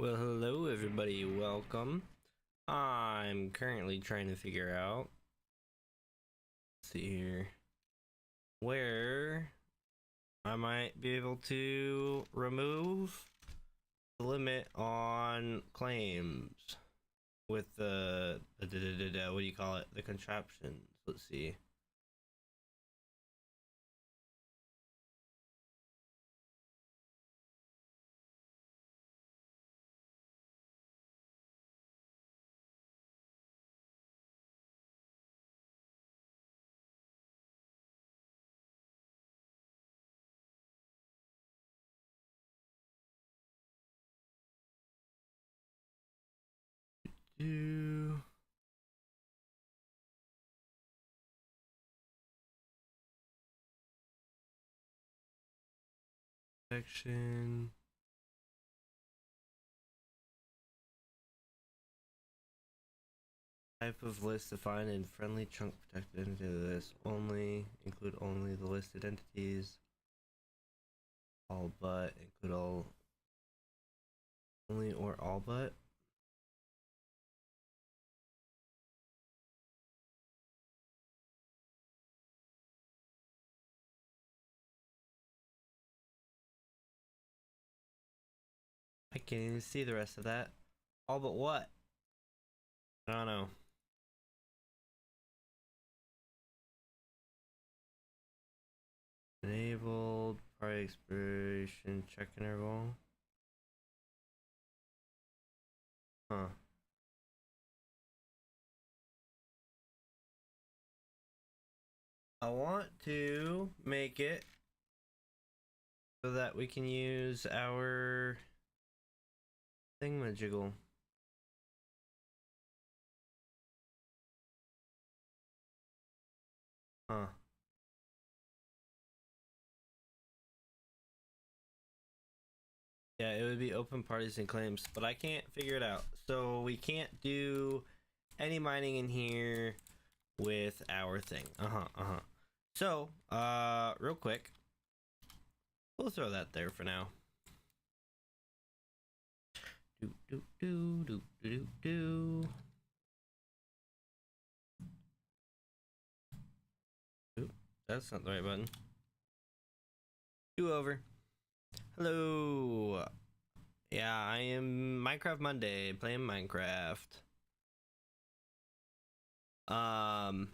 Well, hello everybody, welcome. I'm currently trying to figure out, let's see here, where I might be able to remove the limit on claims with the, what do you call it, the contraptions. Let's see. Do section. Type of list defined in friendly chunk protected into this only include only the listed entities. All but include all only or all but. I can't even see the rest of that. All but what? I don't know. Enabled party expiration check interval. Huh. I want to make it so that we can use our thingamajiggle. Huh. Yeah, it would be open parties and claims, but I can't figure it out. So we can't do any mining in here with our thing. So, real quick, we'll throw that there for now. Oop, that's not the right button. Do over. Hello. Yeah, I am Minecraft Monday, playing Minecraft. I've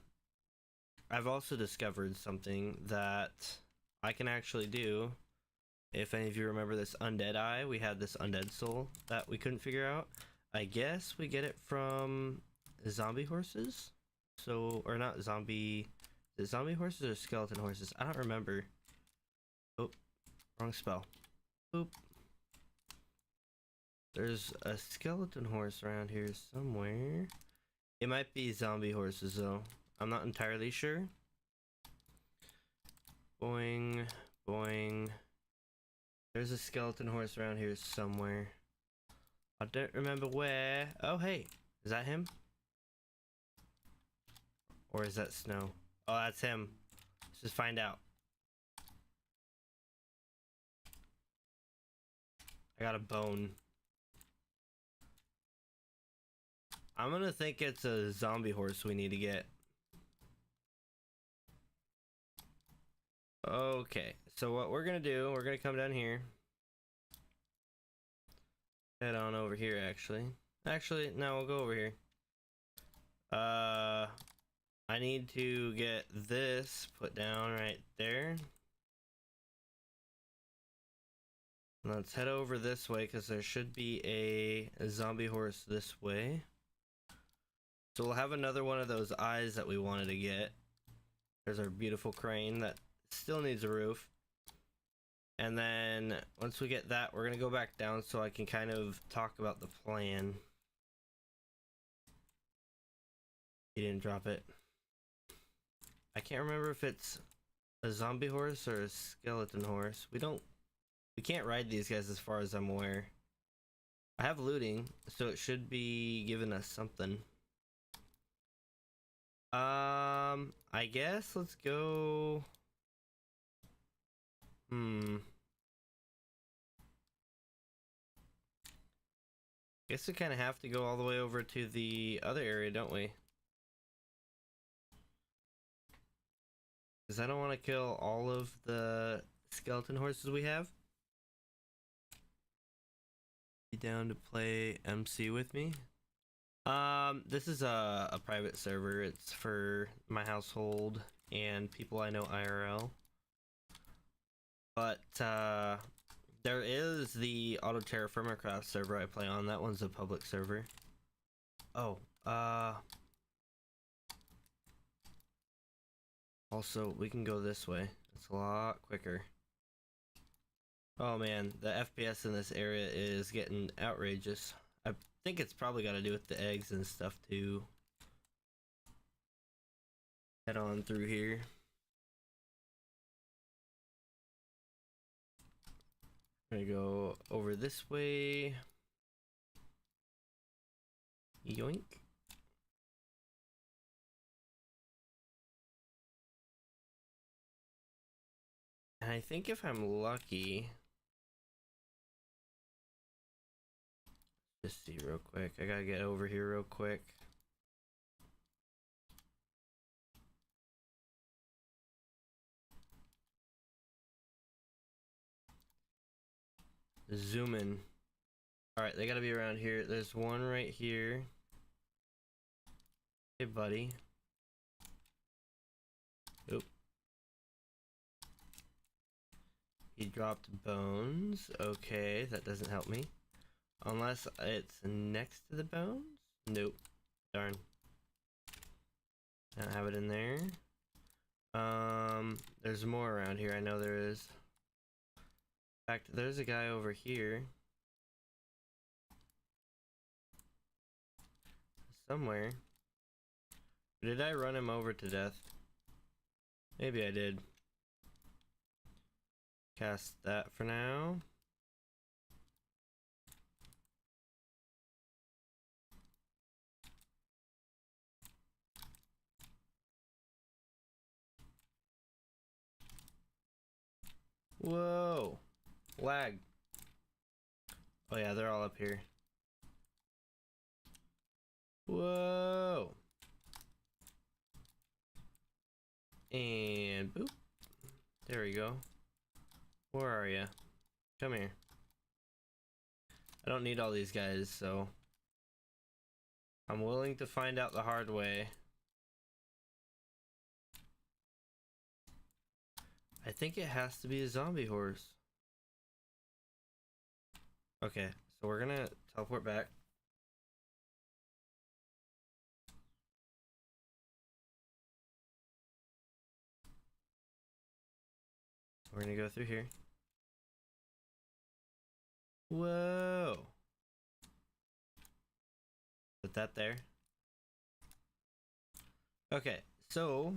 also discovered something that I can actually do. If any of you remember this undead eye, we had this undead soul that we couldn't figure out. I guess we get it from zombie horses. So, or not zombie, is it zombie horses or skeleton horses? I don't remember. Oh, wrong spell. Oop. There's a skeleton horse around here somewhere. It might be zombie horses though. I'm not entirely sure. Boing, boing. There's a skeleton horse around here somewhere. I don't remember where. Oh, hey. Is that him? Or is that snow? Oh, that's him. Let's just find out. I got a bone. I'm gonna think it's a zombie horse we need to get. Okay, so what we're gonna do, we're gonna come down here. Head on over here, actually. Actually, no, we'll go over here. I need to get this put down right there. Let's head over this way because there should be a zombie horse this way. So we'll have another one of those eyes that we wanted to get. There's our beautiful crane that still needs a roof. And then once we get that, we're gonna go back down so I can kind of talk about the plan. He didn't drop it. I can't remember if it's a zombie horse or a skeleton horse. We can't ride these guys as far as I'm aware. I have looting, so it should be giving us something. I guess let's go. Guess we kind of have to go all the way over to the other area, don't we? Because I don't want to kill all of the skeleton horses we have. You down to play MC with me? This is a private server. It's for my household and people I know IRL. But there is the Auto TerraFirmaCraft server I play on. That one's a public server. Oh, also we can go this way. It's a lot quicker. Oh man, the FPS in this area is getting outrageous. I think it's probably got to do with the eggs and stuff too. Head on through here. I'm gonna go over this way. Yoink. And I think if I'm lucky, just see real quick. I gotta get over here real quick. Zoom in. Alright, they gotta be around here. There's one right here. Hey, buddy. Oop. He dropped bones. Okay, that doesn't help me. Unless it's next to the bones? Nope. Darn. I don't have it in there. There's more around here. I know there is. In fact, there's a guy over here. Somewhere. Did I run him over to death? Maybe I did. Cast that for now. Whoa! Lag. Oh yeah, they're all up here. Whoa! And boop. There we go. Where are you? Come here. I don't need all these guys, so I'm willing to find out the hard way. I think it has to be a zombie horse. Okay, so we're gonna teleport back. We're gonna go through here. Whoa! Put that there. Okay, so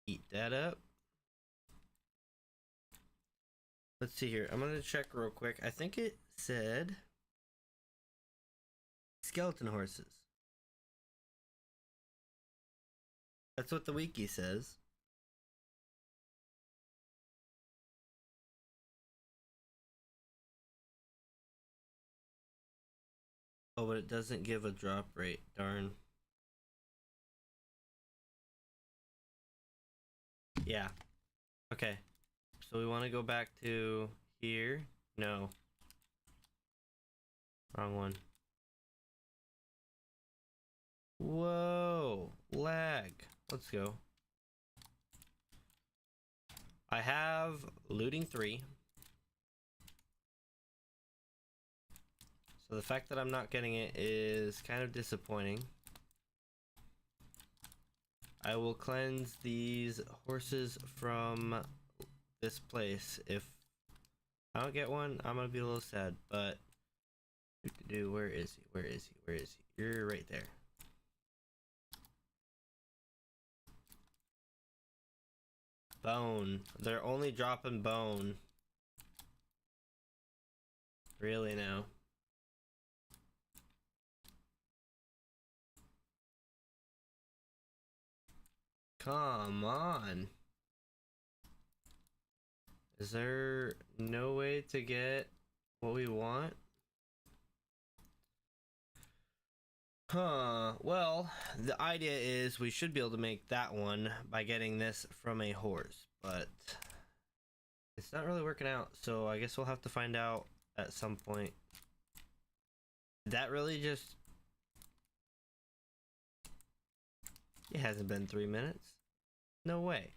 eat that up. Let's see here. I'm gonna check real quick. I think it said skeleton horses. That's what the wiki says. Oh, but it doesn't give a drop rate. Darn. Yeah. Okay. So we want to go back to here. No. Wrong one. Whoa. Lag. Let's go. I have looting 3. So the fact that I'm not getting it is kind of disappointing. I will cleanse these horses from this place. If I don't get one, I'm gonna be a little sad, but where is he? Where is he? Where is he? You're right there. Bone. They're only dropping bone. Really now? Come on. Is there no way to get what we want? Huh. Well, the idea is we should be able to make that one by getting this from a horse, but it's not really working out, so I guess we'll have to find out at some point. That really just... It hasn't been 3 minutes. No way.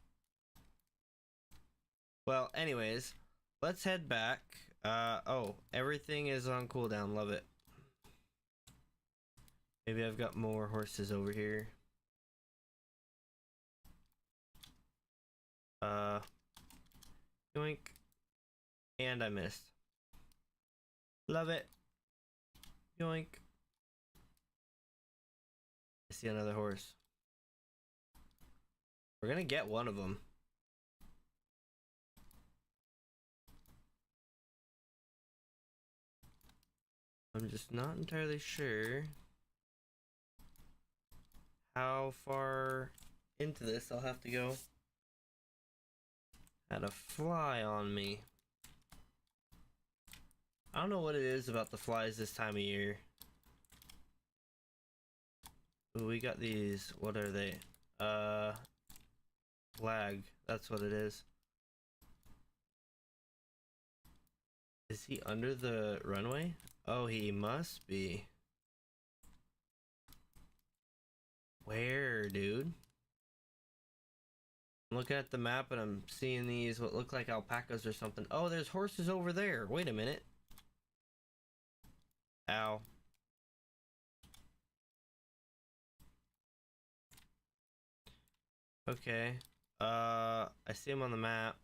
Well, anyways, let's head back. Oh, everything is on cooldown. Love it. Maybe I've got more horses over here. Yoink. And I missed. Love it. Yoink. I see another horse. We're gonna get one of them. I'm just not entirely sure how far into this I'll have to go. Had a fly on me. I don't know what it is about the flies this time of year. Ooh, we got these. What are they? Lag. That's what it is. Is he under the runway? Oh, he must be. Where, dude? I'm looking at the map and I'm seeing these what look like alpacas or something. Oh, there's horses over there. Wait a minute. Ow. Okay. I see him on the map.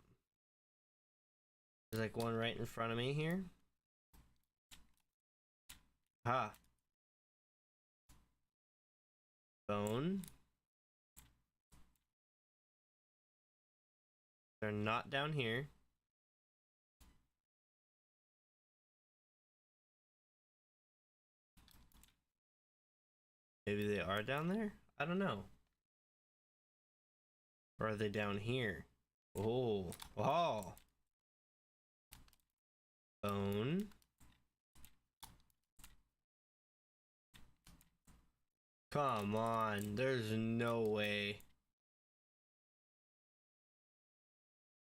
There's like one right in front of me here. Ha. Bone. They're not down here. Maybe they are down there? I don't know. Or are they down here? Oh. Oh. Bone. Come on. There's no way.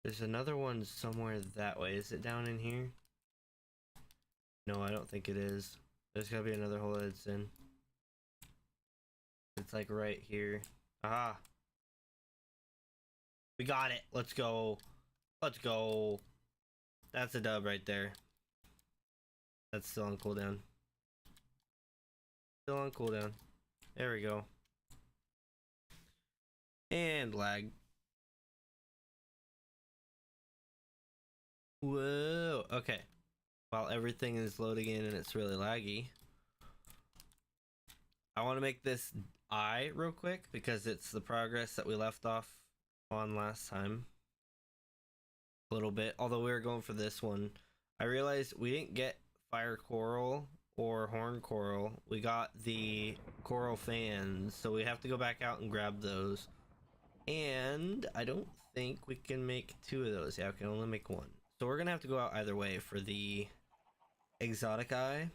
There's another one somewhere that way. Is it down in here? No, I don't think it is. There's gotta be another hole that it's in. It's like right here. Aha. We got it. Let's go. Let's go. That's a dub right there. That's still on cooldown. Still on cooldown. There we go. And lag. Whoa. Okay. While everything is loading in and it's really laggy, I want to make this eye real quick because it's the progress that we left off on last time. A little bit. Although we were going for this one. I realized we didn't get fire coral or horn coral. We got the coral fans, so we have to go back out and grab those. And I don't think we can make 2 of those. Yeah, we can only make 1. So we're gonna have to go out either way for the exotic eye.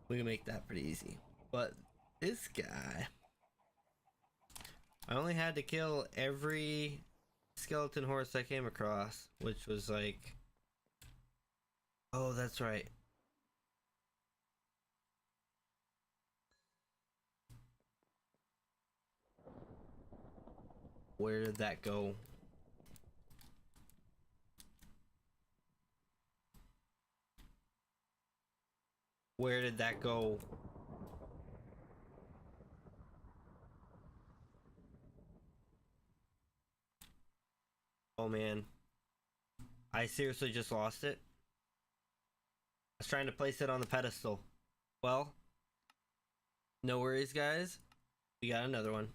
We can make that pretty easy. But this guy, I only had to kill every skeleton horse I came across, which was like... Oh, that's right. Where did that go? Where did that go? Oh man. I seriously just lost it. I was trying to place it on the pedestal. Well, no worries guys. We got another one.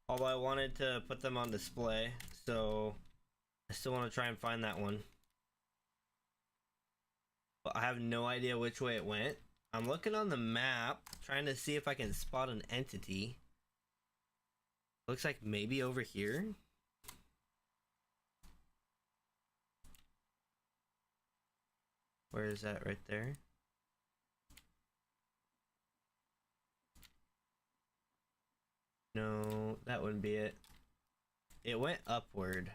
Although I wanted to put them on display, so I still want to try and find that one. But I have no idea which way it went. I'm looking on the map, trying to see if I can spot an entity. Looks like maybe over here. Where is that? Right there? No, that wouldn't be it. It went upward.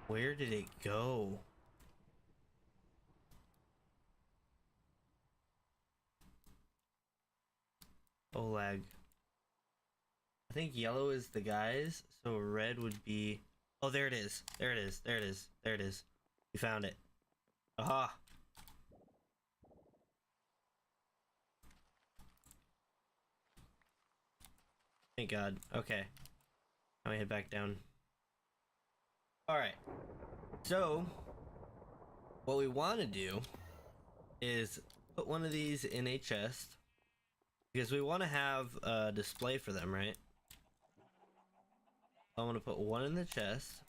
Where did it go? Oh, lag. I think yellow is the guys, so red would be... Oh, there it is. There it is. There it is. There it is. We found it. Aha! Thank God. Okay. Now we head back down. Alright. So, what we want to do is put one of these in a chest. Because we want to have a display for them, right? I want to put one in the chest.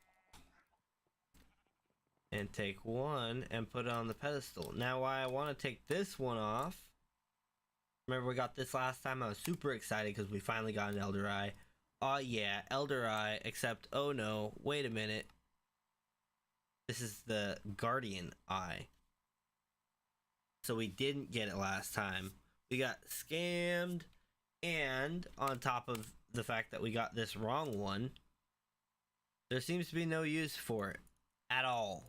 And take one and put it on the pedestal. Now, why I want to take this one off. Remember we got this last time? I was super excited because we finally got an Elder Eye. Oh yeah, Elder Eye, except, oh no, wait a minute. This is the Guardian Eye. So we didn't get it last time. We got scammed, and on top of the fact that we got this wrong one, there seems to be no use for it at all.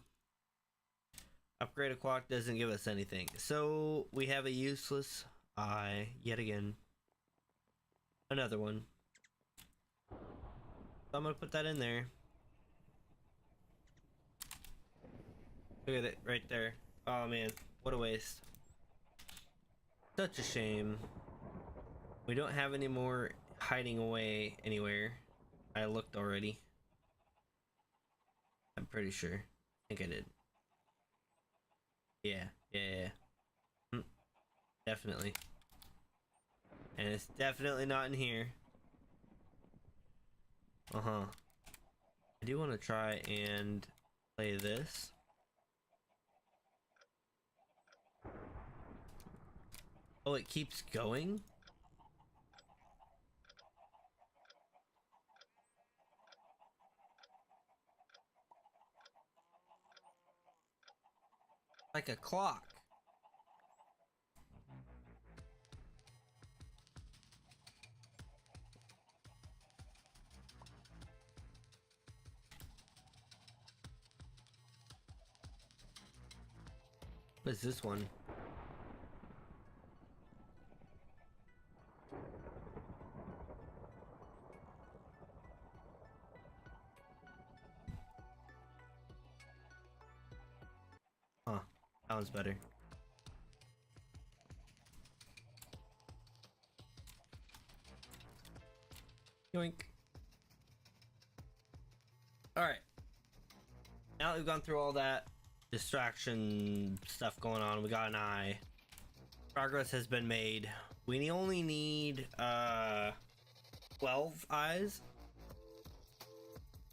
Upgrade a clock doesn't give us anything. So we have a useless eye yet again. Another one. So I'm gonna put that in there. Look at it right there. Oh man, what a waste. Such a shame. We don't have any more hiding away anywhere. I looked already. I'm pretty sure. I think I did. Yeah. Definitely. And it's definitely not in here. I do want to try and play this. Oh, it keeps going? Like a clock. What is this one? Huh. That one's better. Yoink. Alright. Now that we've gone through all that distraction stuff going on, we got an eye. Progress has been made. We only need 12 eyes.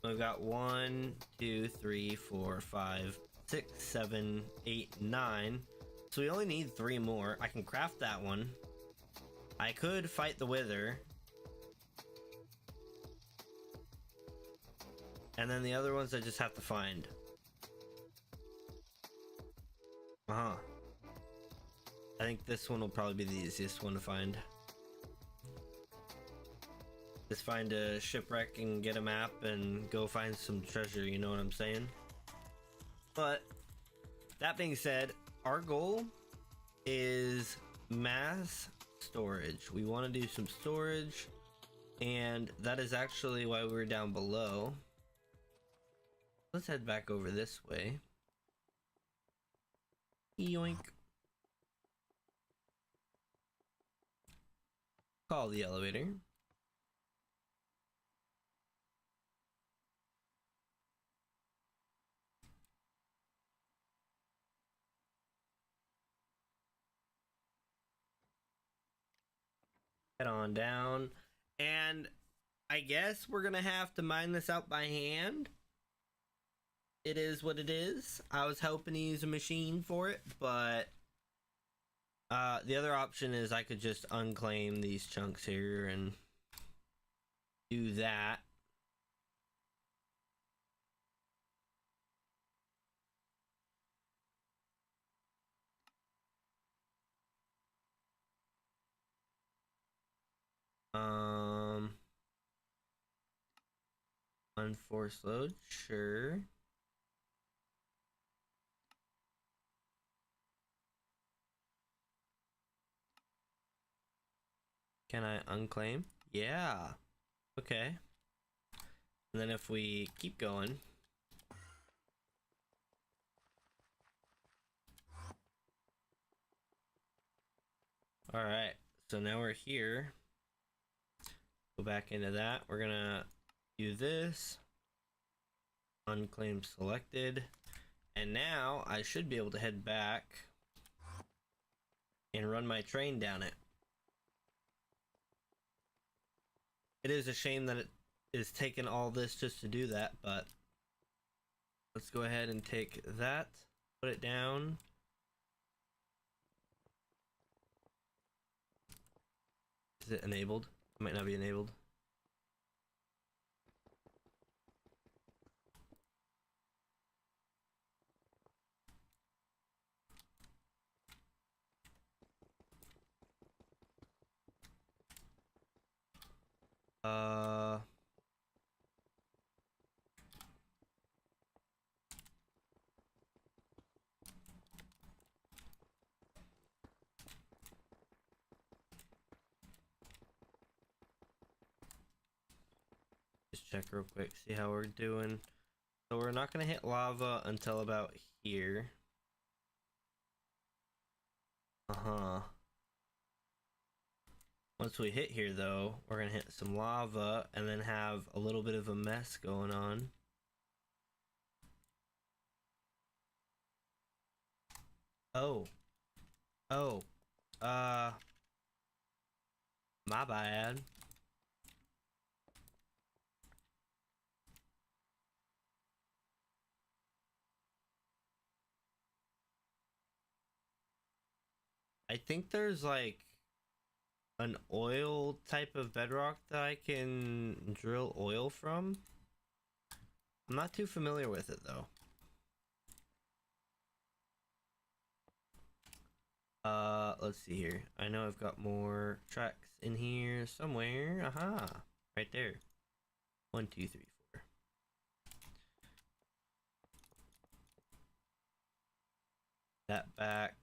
We've got 1, 2, 3, 4, 5, 6, 7, 8, 9. So we only need 3 more. I can craft that one. I could fight the Wither. And then the other ones I just have to find. I think this one will probably be the easiest one to find. Just find a shipwreck and get a map and go find some treasure, you know what I'm saying? But that being said, our goal is mass storage. We want to do some storage, and that is actually why we're down below. Let's head back over this way. Yoink. Call the elevator. head on down. And I guess we're gonna have to mine this out by hand. It is what it is. I was hoping to use a machine for it, but the other option is I could just unclaim these chunks here and do that. Unforced load, sure. Can I unclaim? Yeah. Okay. And then if we keep going. Alright, so now we're here. Go back into that. We're gonna do this. Unclaim selected. And now I should be able to head back and run my train down it. It is a shame that it is taking all this just to do that, but let's go ahead and take that, put it down. Is it enabled? It might not be enabled. Just check real quick, see how we're doing. So we're not gonna hit lava until about here. Once we hit here though, we're gonna hit some lava and then have a little bit of a mess going on. Oh. Oh. My bad. I think there's like an oil type of bedrock that I can drill oil from. I'm not too familiar with it though. Let's see here. I know I've got more tracks in here somewhere. Aha, right there. 1, 2, 3, 4. That back.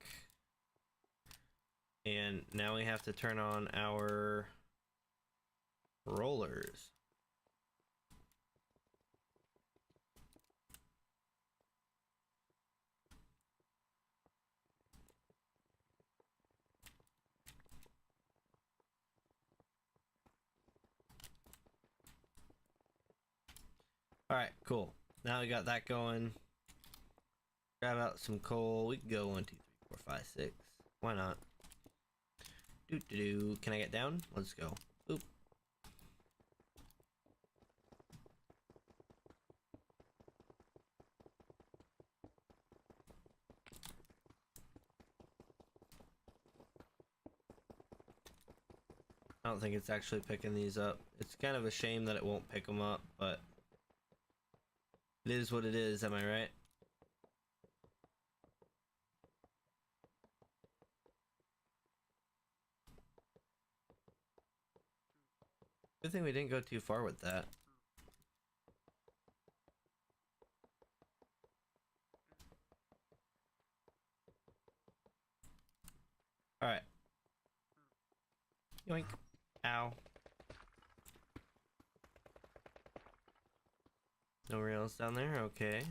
And now we have to turn on our rollers. Alright, cool. Now we got that going. Grab out some coal. We can go 1, 2, 3, 4, 5, 6. Why not? Doo-doo-doo. Can I get down? Let's go. Oop. I don't think it's actually picking these up. It's kind of a shame that it won't pick them up, but it is what it is, am I right? Good thing we didn't go too far with that. Alright. Yoink. Ow. No rails down there? Okay.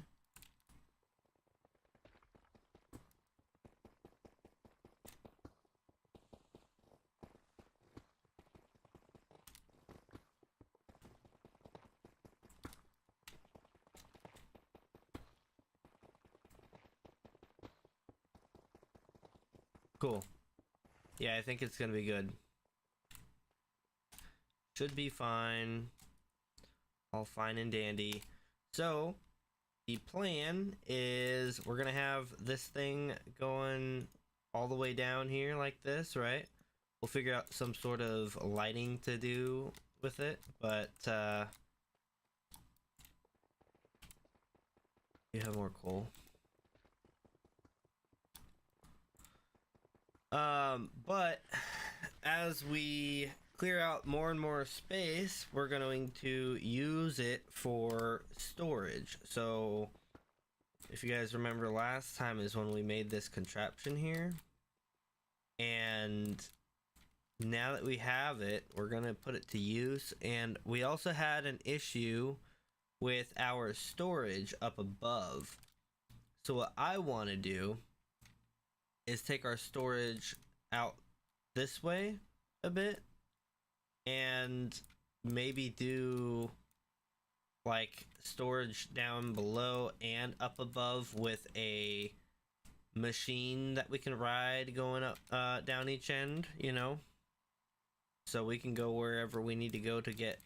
Cool. Yeah, I think it's gonna be good. Should be fine. All fine and dandy. So, the plan is we're gonna have this thing going all the way down here like this, right? We'll figure out some sort of lighting to do with it, but you have more coal. But as we clear out more and more space, we're going to use it for storage. So if you guys remember, last time is when we made this contraption here, and now that we have it, we're gonna put it to use. And we also had an issue with our storage up above. So what I want to do is take our storage out this way a bit and maybe do like storage down below and up above with a machine that we can ride going up down each end, you know, so we can go wherever we need to go to get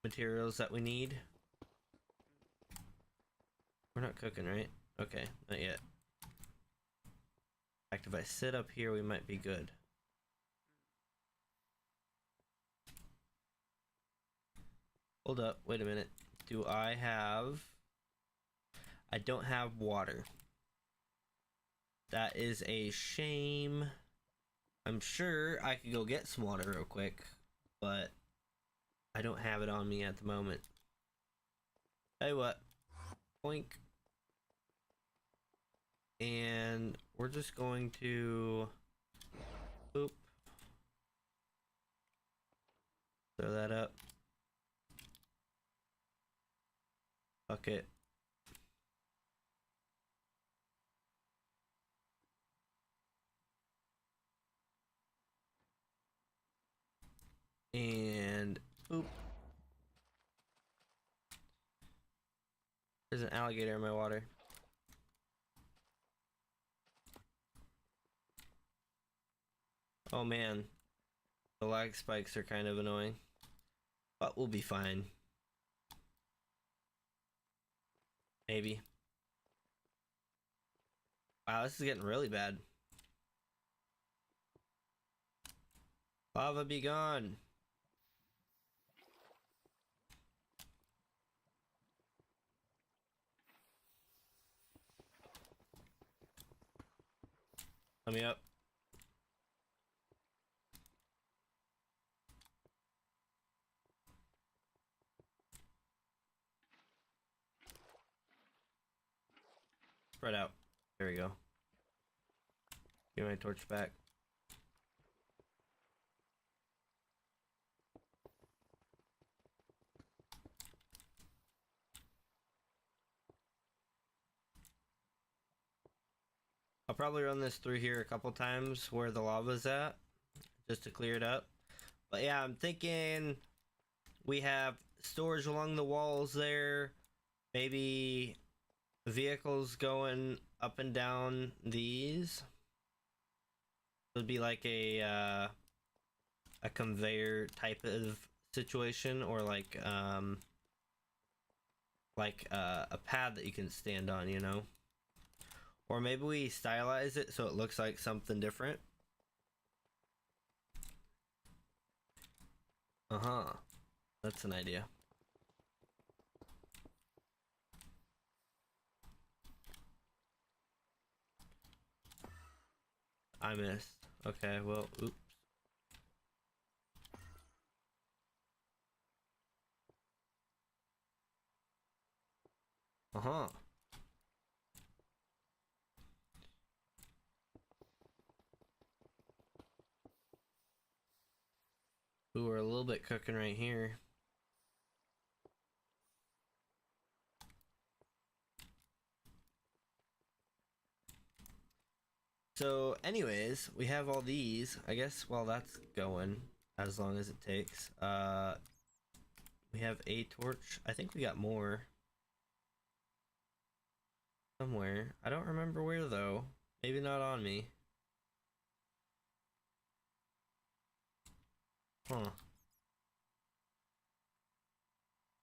materials that we need. We're not cooking, right? Okay, not yet. In fact, if I sit up here, we might be good. Hold up, wait a minute. Do I have... I don't have water. That is a shame. I'm sure I could go get some water real quick, but I don't have it on me at the moment. Tell you what. Boink. And we're just going to boop, throw that up, bucket, and boop. There's an alligator in my water. Oh man, the lag spikes are kind of annoying, but we'll be fine. Maybe. Wow, this is getting really bad. Lava be gone. Let me up. Spread out. There we go. Give my torch back. I'll probably run this through here a couple times where the lava's at, just to clear it up. But yeah, I'm thinking we have storage along the walls there. Maybe vehicles going up and down these. It would be like a conveyor type of situation, or like a pad that you can stand on, you know. Or maybe we stylize it so it looks like something different. That's an idea. I missed. Okay, well, oops. Ooh, we're a little bit cooking right here. So anyways, we have all these. I guess while that's going, as long as it takes, we have a torch. I think we got more somewhere. I don't remember where though. Maybe not on me. Huh.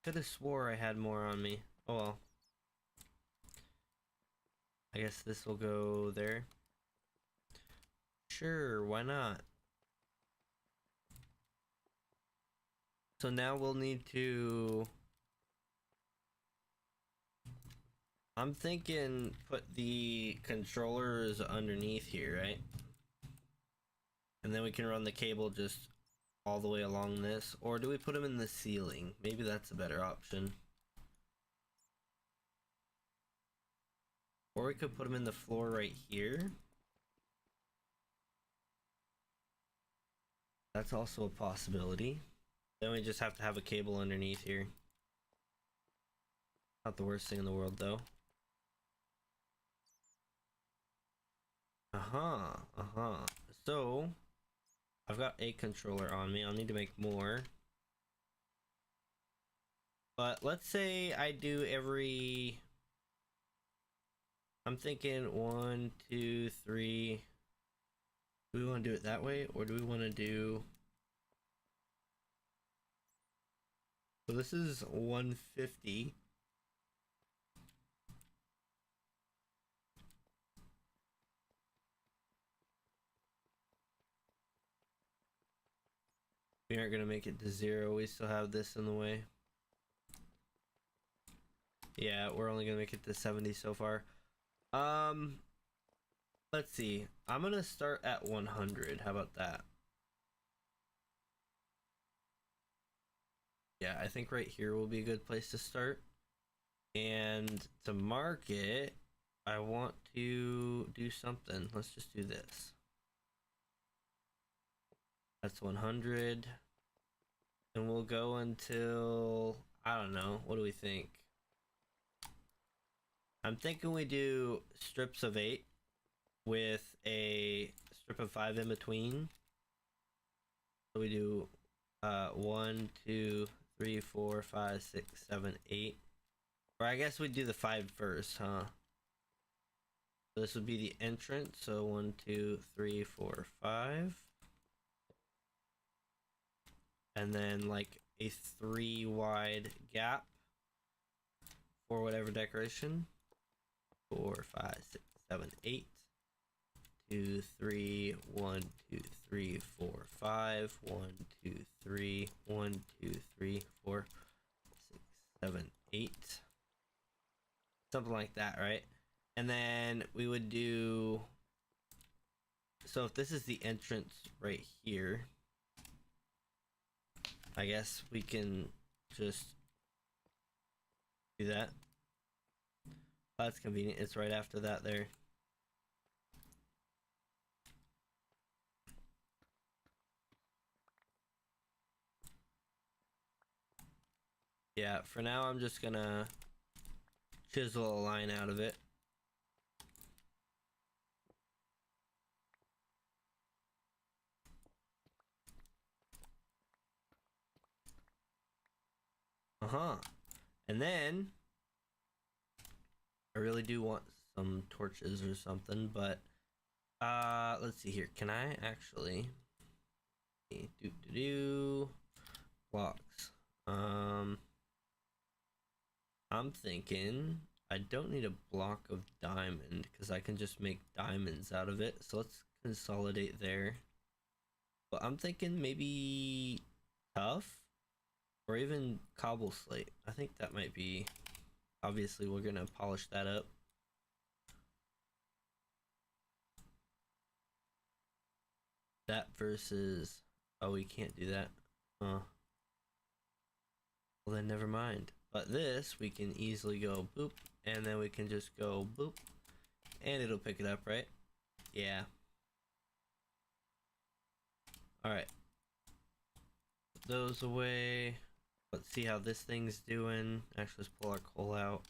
Could have swore I had more on me. Oh well. I guess this will go there. Sure, why not? So now we'll need to... I'm thinking put the controllers underneath here, right? And then we can run the cable just all the way along this. Or do we put them in the ceiling? Maybe that's a better option. Or we could put them in the floor right here. That's also a possibility. Then we just have to have a cable underneath here. Not the worst thing in the world though. So, I've got a controller on me. I'll need to make more. But let's say I do every... I'm thinking 1, 2, 3. Do we want to do it that way? Or do we want to do... So this is 150. We aren't going to make it to 0. We still have this in the way. Yeah, we're only going to make it to 70 so far. Let's see. I'm going to start at 100. How about that? Yeah, I think right here will be a good place to start. And to mark it, I want to do something. Let's just do this. That's 100. And we'll go until, I don't know, what do we think? I'm thinking we do strips of 8 with a strip of 5 in between. So we do 1, 2, 3, 4, 5, 6, 7, 8. Or I guess we'd do the 5 first, huh? So this would be the entrance. So 1, 2, 3, 4, 5. And then like a 3 wide gap for whatever decoration. 4, 5, 6, 7, 8. 2, 3, 1, 2, 3, 4, 5. 1, 2, 3, 1, 2, 3, 4, 6, 7, 8. Something like that, right? And then we would do... So if this is the entrance right here, I guess we can just do that. That's convenient. It's right after that there. Yeah, for now I'm just gonna chisel a line out of it. And then I really do want some torches or something, but let's see here. Can I actually blocks? I'm thinking I don't need a block of diamond because I can just make diamonds out of it. So let's consolidate there. But I'm thinking maybe tough or even cobble slate. I think that might be, obviously we're gonna polish that up. That versus, oh, we can't do that. Well then never mind. But this, we can easily go boop, and then we can just go boop, and it'll pick it up, right? Yeah. Alright. Put those away. Let's see how this thing's doing. Actually, let's pull our coal out.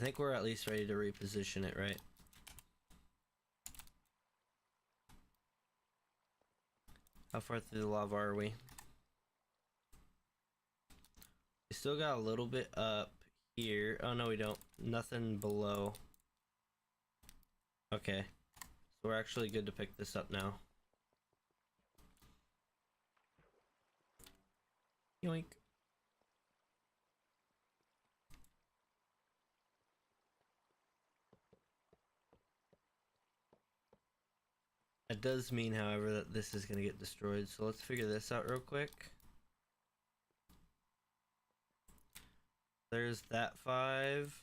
I think we're at least ready to reposition it, right? How far through the lava are we? We still got a little bit up here. Oh no, we don't. Nothing below. Okay. So we're actually good to pick this up now. Yoink. That does mean, however, that this is going to get destroyed, so let's figure this out real quick. There's that 5.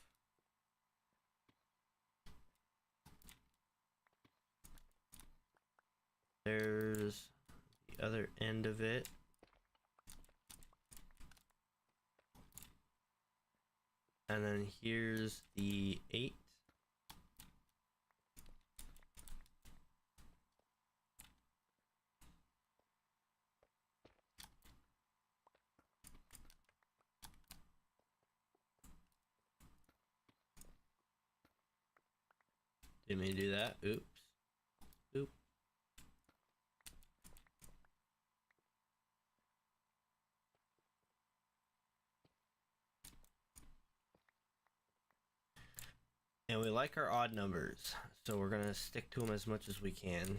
There's the other end of it. And then here's the 8. Didn't mean to do that. Oops. Oop. And we like our odd numbers, so we're gonna stick to them as much as we can.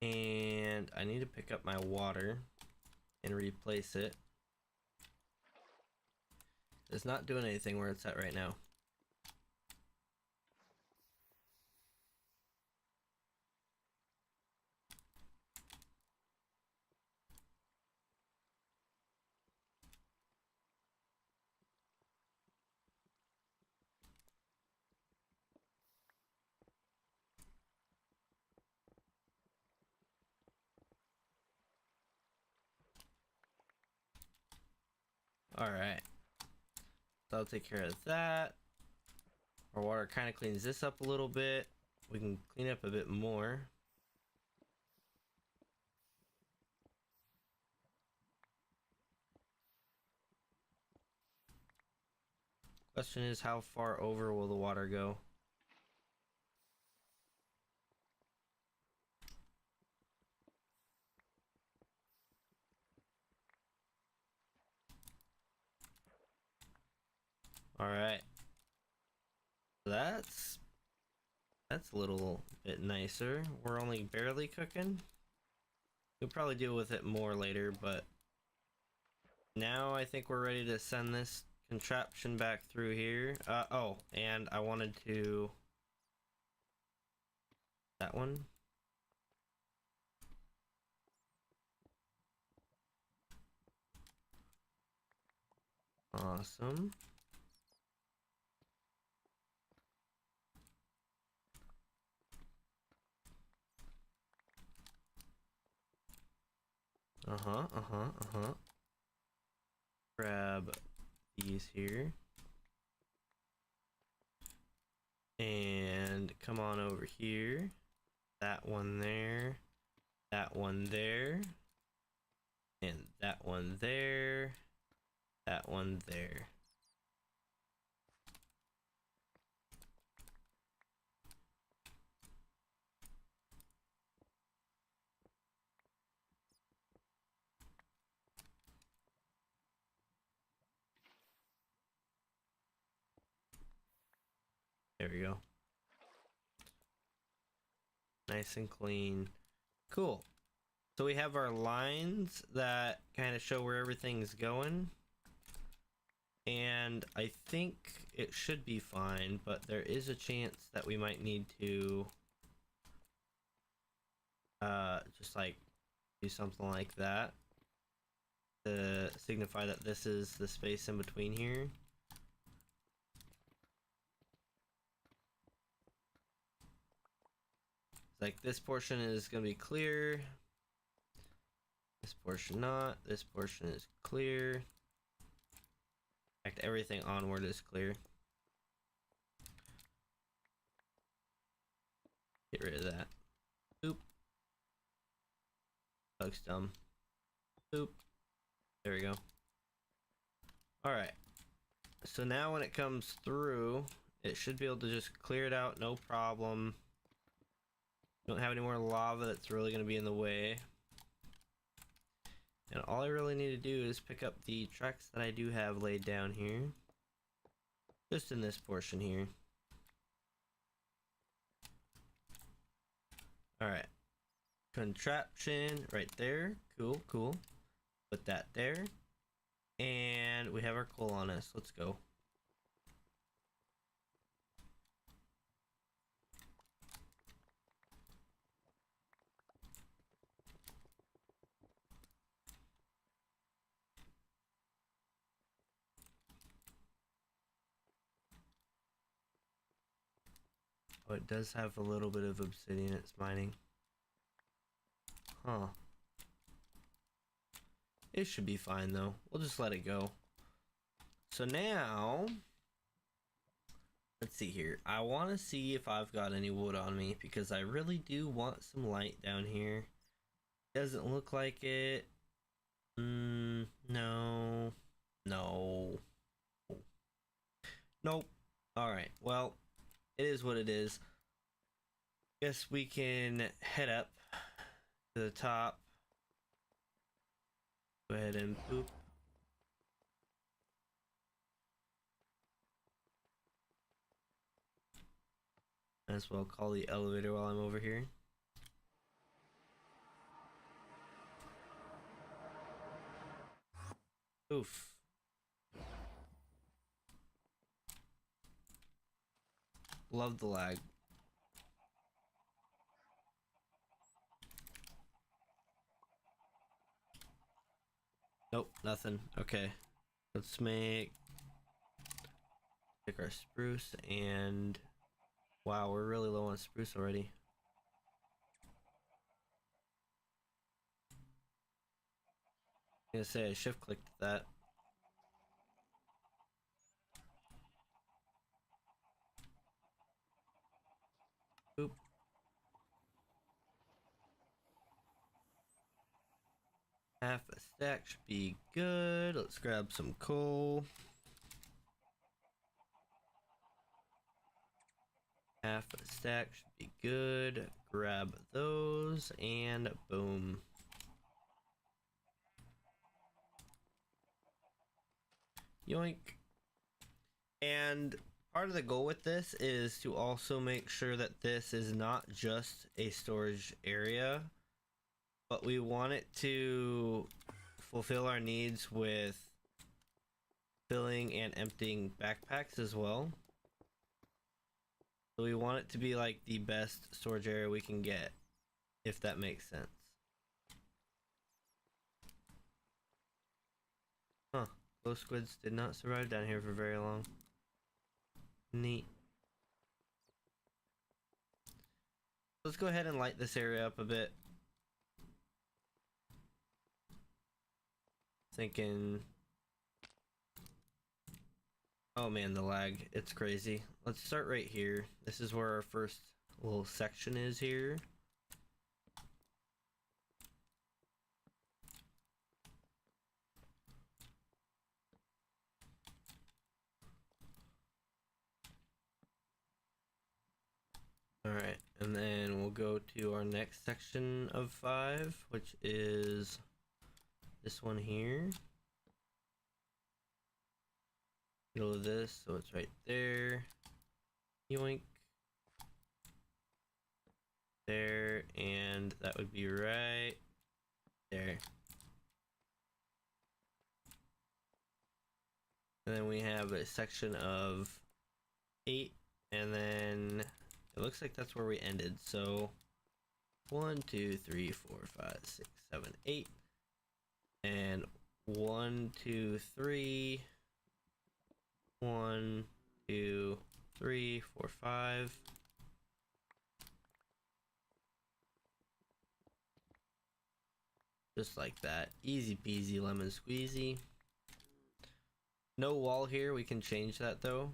And I need to pick up my water and replace it. It's not doing anything where it's at right now. Alright. So I'll take care of that. Our water kind of cleans this up a little bit. We can clean up a bit more. Question is, how far over will the water go? Alright. That's a little bit nicer. We're only barely cooking. We'll probably deal with it more later, but now I think we're ready to send this contraption back through here. Oh, and I wanted to... that one. Awesome. Grab these here. And come on over here. That one there. That one there. And that one there. That one there. There we go. Nice and clean. Cool. So we have our lines that kind of show where everything's going. And I think it should be fine, but there is a chance that we might need to just like do something like that to signify that this is the space in between here. Like this portion is going to be clear, this portion not, this portion is clear. In fact, everything onward is clear. Get rid of that. Oop. Looks dumb. Oop. There we go. Alright. So now when it comes through, it should be able to just clear it out, no problem. Don't have any more lava that's really going to be in the way. And all I really need to do is pick up the tracks that I do have laid down here. Just in this portion here. Alright. Contraption right there. Cool, cool. Put that there. And we have our coal on us. Let's go. Oh, it does have a little bit of obsidian it's mining. Huh. It should be fine though. We'll just let it go. So now, let's see here. I want to see if I've got any wood on me because I really do want some light down here. Doesn't look like it. No. No. Nope. Alright, well, it is what it is. Guess we can head up to the top. Go ahead and boop. As well call the elevator while I'm over here. Oof. Love the lag. Nope, nothing. Okay. Let's take our spruce and wow, we're really low on spruce already. I'm gonna say I shift clicked that. Oop. Half a stack should be good. Let's grab some coal. Half a stack should be good. Grab those and boom. Yoink. And part of the goal with this is to also make sure that this is not just a storage area, but we want it to fulfill our needs with filling and emptying backpacks as well. So we want it to be like the best storage area we can get, if that makes sense. Huh. Those squids did not survive down here for very long. Neat. Let's go ahead and light this area up a bit. Thinking... Oh man, the lag. It's crazy. Let's start right here. This is where our first little section is here. Alright, and then we'll go to our next section of 5, which is this one here. Middle of this, so it's right there. Yoink. There, and that would be right there. And then we have a section of 8, and then it looks like that's where we ended. So 1, 2, 3, 4, 5, 6, 7, 8, and 1, 2, 3, 1, 2, 3, 4, 5. Just like that. Easy peasy lemon squeezy. No wall here. We can change that though.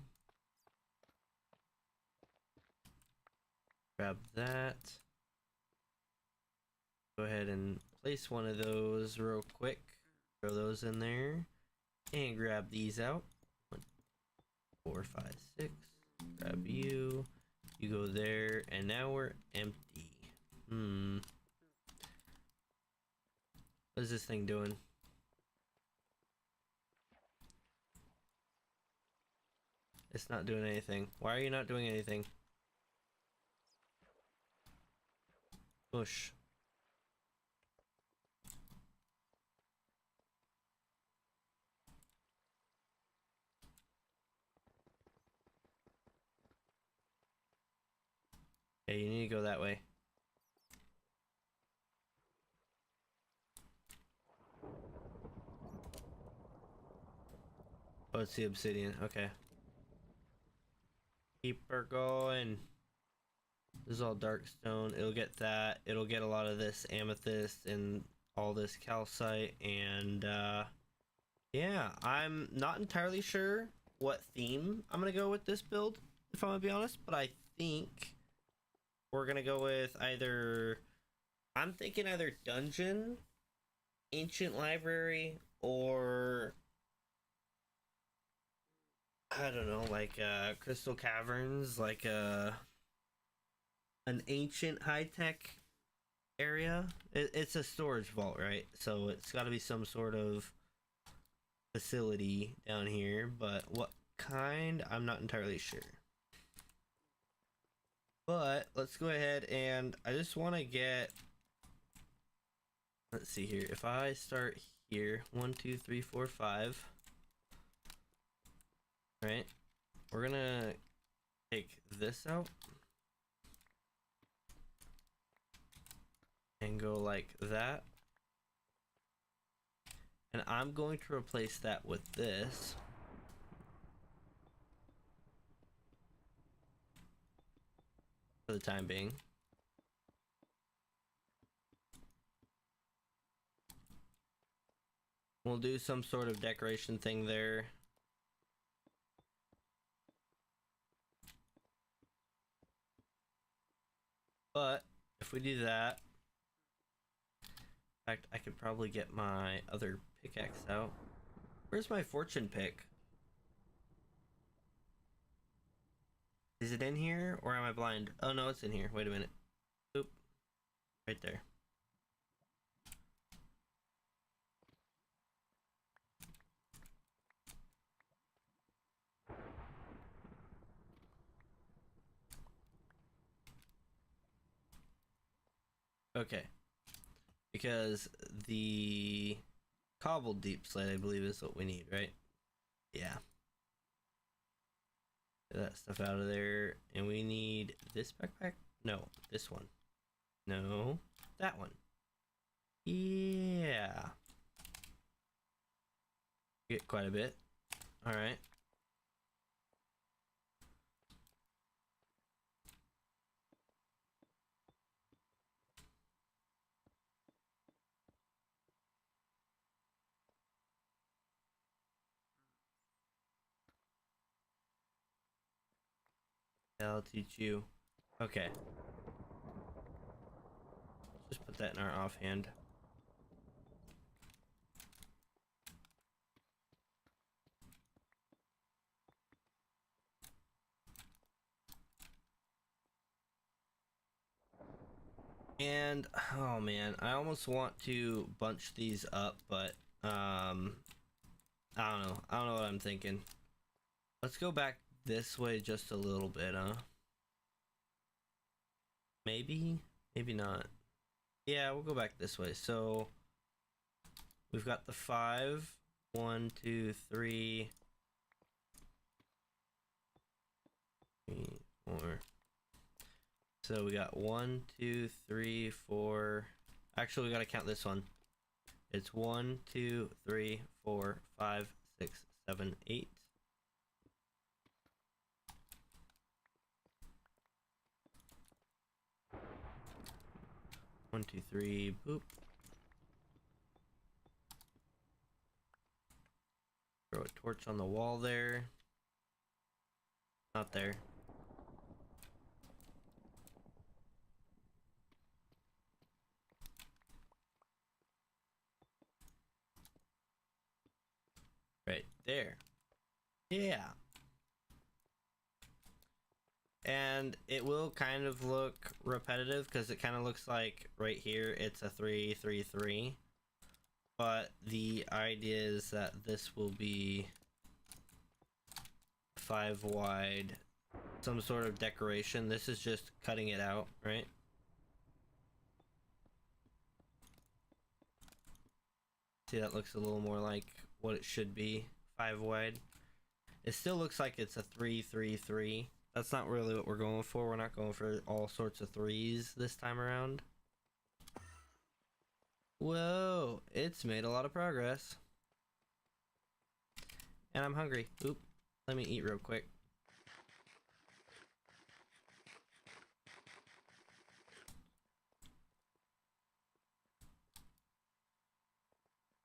Grab that. Go ahead and place one of those real quick. Throw those in there. And grab these out. 1, 4, 5, 6. Grab you. You go there. And now we're empty. What is this thing doing? It's not doing anything. Why are you not doing anything? Push. Okay, you need to go that way. Oh, it's the obsidian. Okay. Keep her going. This is all dark stone. It'll get that. It'll get a lot of this amethyst and all this calcite. And yeah, I'm not entirely sure what theme I'm gonna go with this build, if I'm gonna be honest. But I think we're gonna go with either. I'm thinking either dungeon, ancient library, or I don't know, like crystal caverns, like an ancient high-tech area. It's a storage vault, right? So it's got to be some sort of facility down here, but what kind, I'm not entirely sure. But let's go ahead, and I just want to get, let's see here, if I start here, 1 2 3 4 5, right, we're gonna take this out and go like that, and I'm going to replace that with this. For the time being. We'll do some sort of decoration thing there. But if we do that, in fact, I could probably get my other pickaxe out. Where's my fortune pick? Is it in here or am I blind? Oh no, it's in here. Wait a minute. Oop. Right there. Okay. Because the cobbled deep slate, I believe, is what we need, right? Yeah. Get that stuff out of there. And we need this backpack? No, this one. No, that one. Yeah. Get quite a bit. Alright. I'll teach you. Okay. Just put that in our offhand. And oh man, I almost want to bunch these up, but I don't know. I don't know what I'm thinking. Let's go back this way just a little bit, huh? Maybe, maybe not. Yeah, we'll go back this way. So we've got the 5. 1 2 3 4. So we got 1 2 3 4. Actually, we gotta count this one. It's 1 2 3 4 5 6 7 8. 1 2 3. Boop. Throw a torch on the wall there. Not there. Right there. Yeah. And it will kind of look repetitive because it kind of looks like right here it's a 3 3 3. But the idea is that this will be 5 wide, some sort of decoration. This is just cutting it out, right? See, that looks a little more like what it should be, 5 wide. It still looks like it's a 3-3-3. That's not really what we're going for. We're not going for all sorts of 3s this time around. Whoa, it's made a lot of progress. And I'm hungry. Oop, let me eat real quick.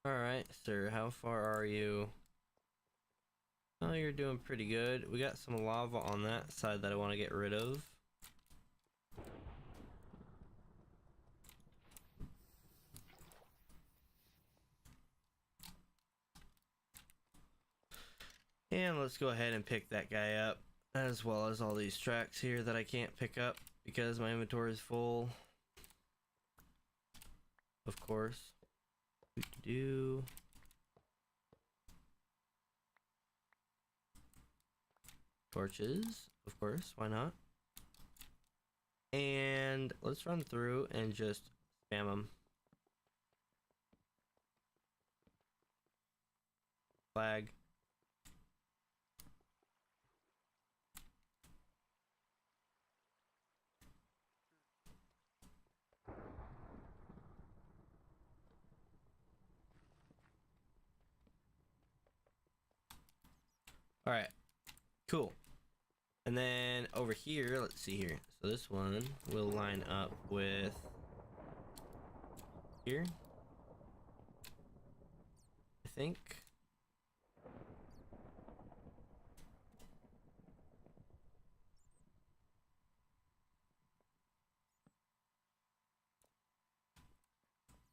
Alright, sir, how far are you? Oh, you're doing pretty good. We got some lava on that side that I want to get rid of. And let's go ahead and pick that guy up, as well as all these tracks here that I can't pick up because my inventory is full. Of course. Do torches, of course, why not? And let's run through and just spam them. Flag. All right, cool. And then over here, let's see here. So this one will line up with here, I think.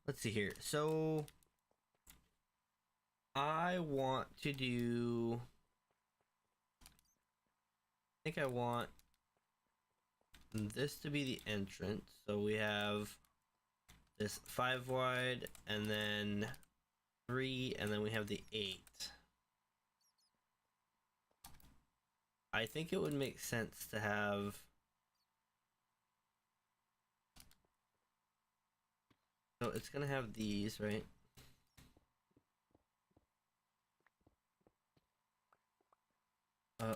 Let's see here. So I want to do, I think I want this to be the entrance. So we have this 5 wide and then 3 and then we have the 8. I think it would make sense to have, so it's gonna have these, right?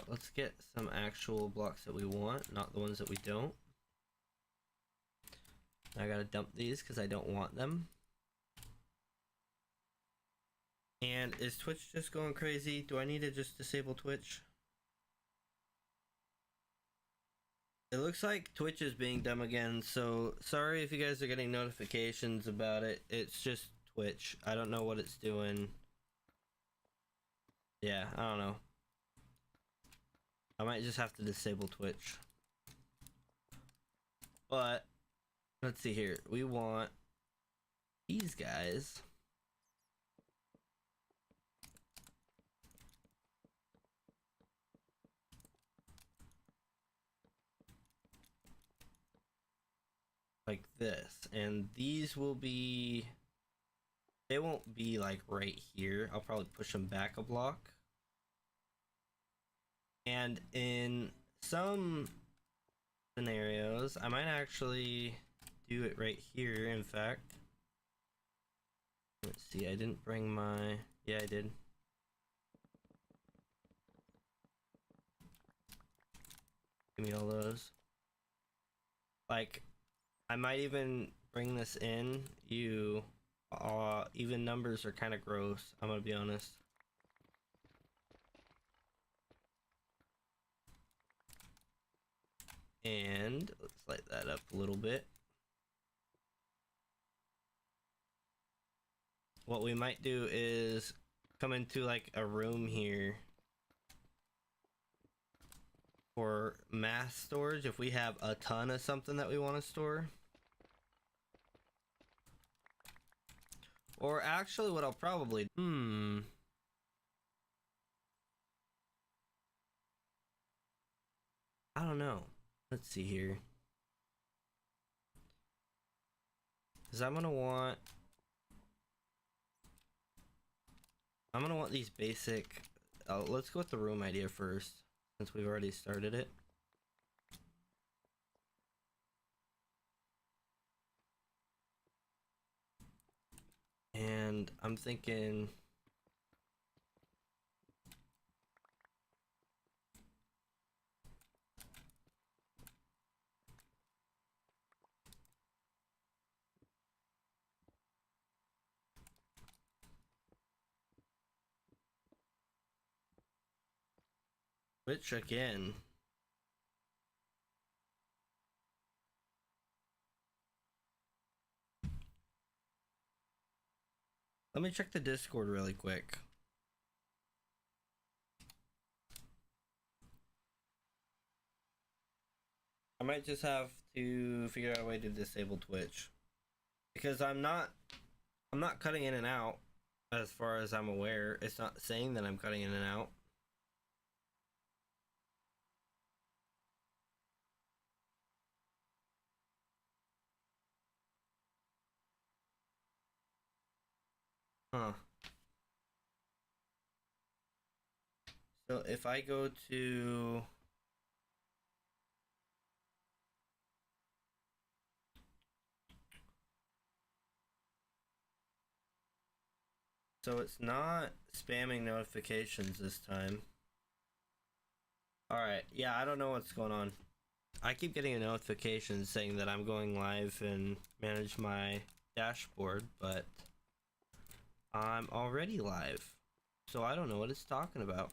Let's get some actual blocks that we want, not the ones that we don't. I gotta dump these because I don't want them. And is Twitch just going crazy? Do I need to just disable Twitch? It looks like Twitch is being dumb again, so sorry if you guys are getting notifications about it. It's just Twitch. I don't know what it's doing. Yeah, I don't know. I might just have to disable Twitch. But let's see here. We want these guys. Like this. And these will be, they won't be like right here. I'll probably push them back a block. And in some scenarios, I might actually do it right here, in fact. Let's see, I didn't bring my, yeah, I did. Give me all those. Like, I might even bring this in. Even numbers are kind of gross, I'm gonna be honest. And let's light that up a little bit. What we might do is come into like a room here for mass storage if we have a ton of something that we want to store. Or actually what I'll probably I don't know. Let's see here. Because I'm gonna want these basic, let's go with the room idea first, since we've already started it. And And I'm thinking which again. Let me check the Discord really quick. I might just have to figure out a way to disable Twitch. Because I'm not cutting in and out as far as I'm aware. It's not saying that I'm cutting in and out. Huh. So if I go to so it's not spamming notifications this time. Alright, yeah, I don't know what's going on. I keep getting a notification saying that I'm going live and manage my dashboard, but I'm already live. So I don't know what it's talking about.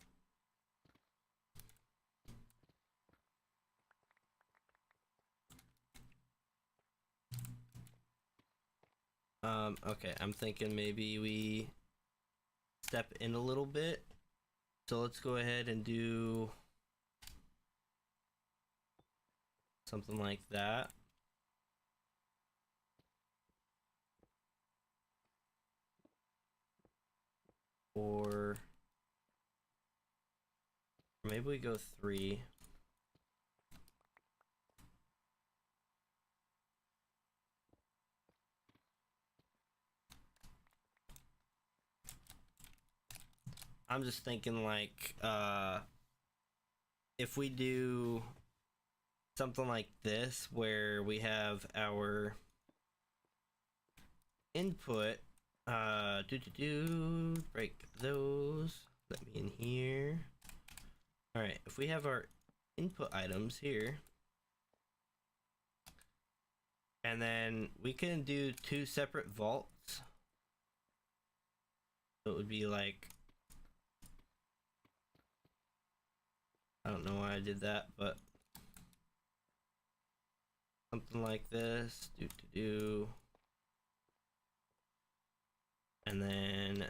Okay, I'm thinking maybe we step in a little bit. So let's go ahead and do something like that. Or maybe we go 3. I'm just thinking like if we do something like this where we have our input break those, let me in here. All right, if we have our input items here, and then we can do 2 separate vaults, so it would be like, I don't know why I did that, but something like this, and then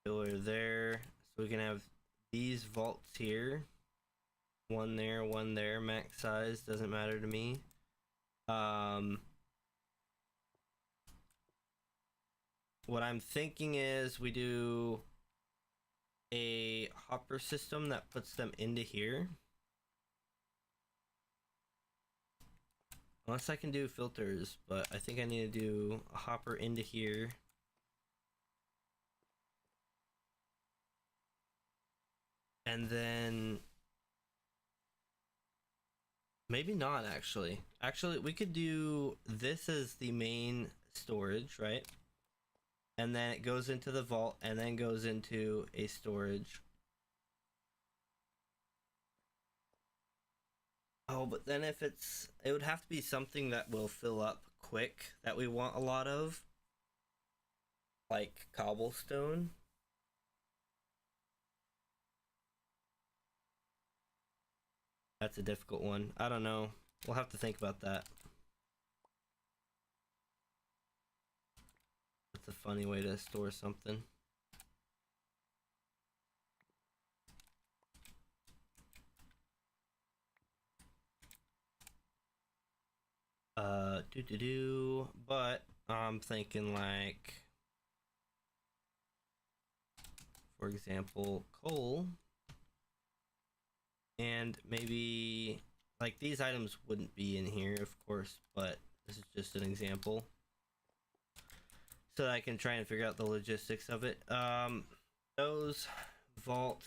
filler there, so we can have these vaults here, one there, max size, doesn't matter to me. What I'm thinking is we do a hopper system that puts them into here. Unless I can do filters, but I think I need to do a hopper into here. And then maybe not actually. Actually, we could do this as the main storage, right? And then it goes into the vault and then goes into a storage. Oh, but then if it would have to be something that will fill up quick, that we want a lot of. Like cobblestone. That's a difficult one. I don't know. We'll have to think about that. That's a funny way to store something. But I'm thinking like, for example, coal. And maybe like these items wouldn't be in here, of course, but this is just an example. So that I can try and figure out the logistics of it. Those vault.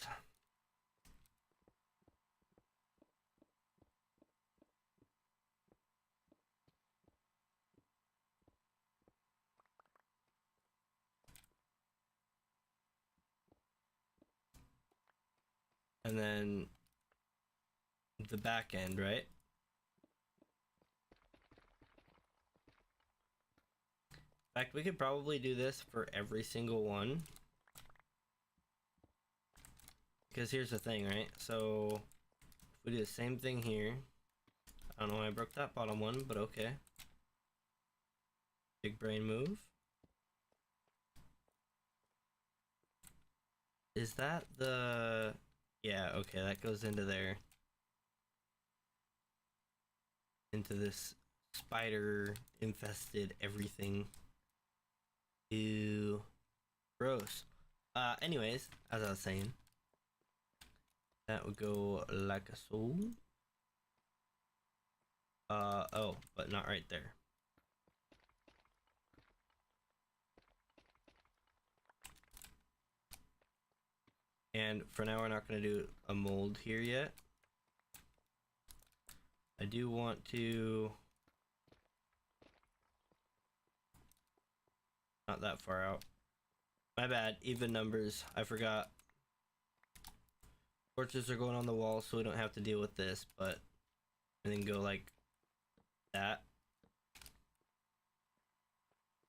and then the back end, right? In fact, we could probably do this for every single one. Because here's the thing, right? So, if we do the same thing here, I don't know why I broke that bottom one, but okay. Big brain move. Is that the... Yeah, okay, that goes into there. Into this spider infested everything. Ew. Gross. Anyways, as I was saying, that would go like so. Oh, but not right there. And for now, we're not going to do a mold here yet. I do want to... Not that far out. My bad, even numbers. I forgot. Torches are going on the wall, so we don't have to deal with this, but... And then go like that.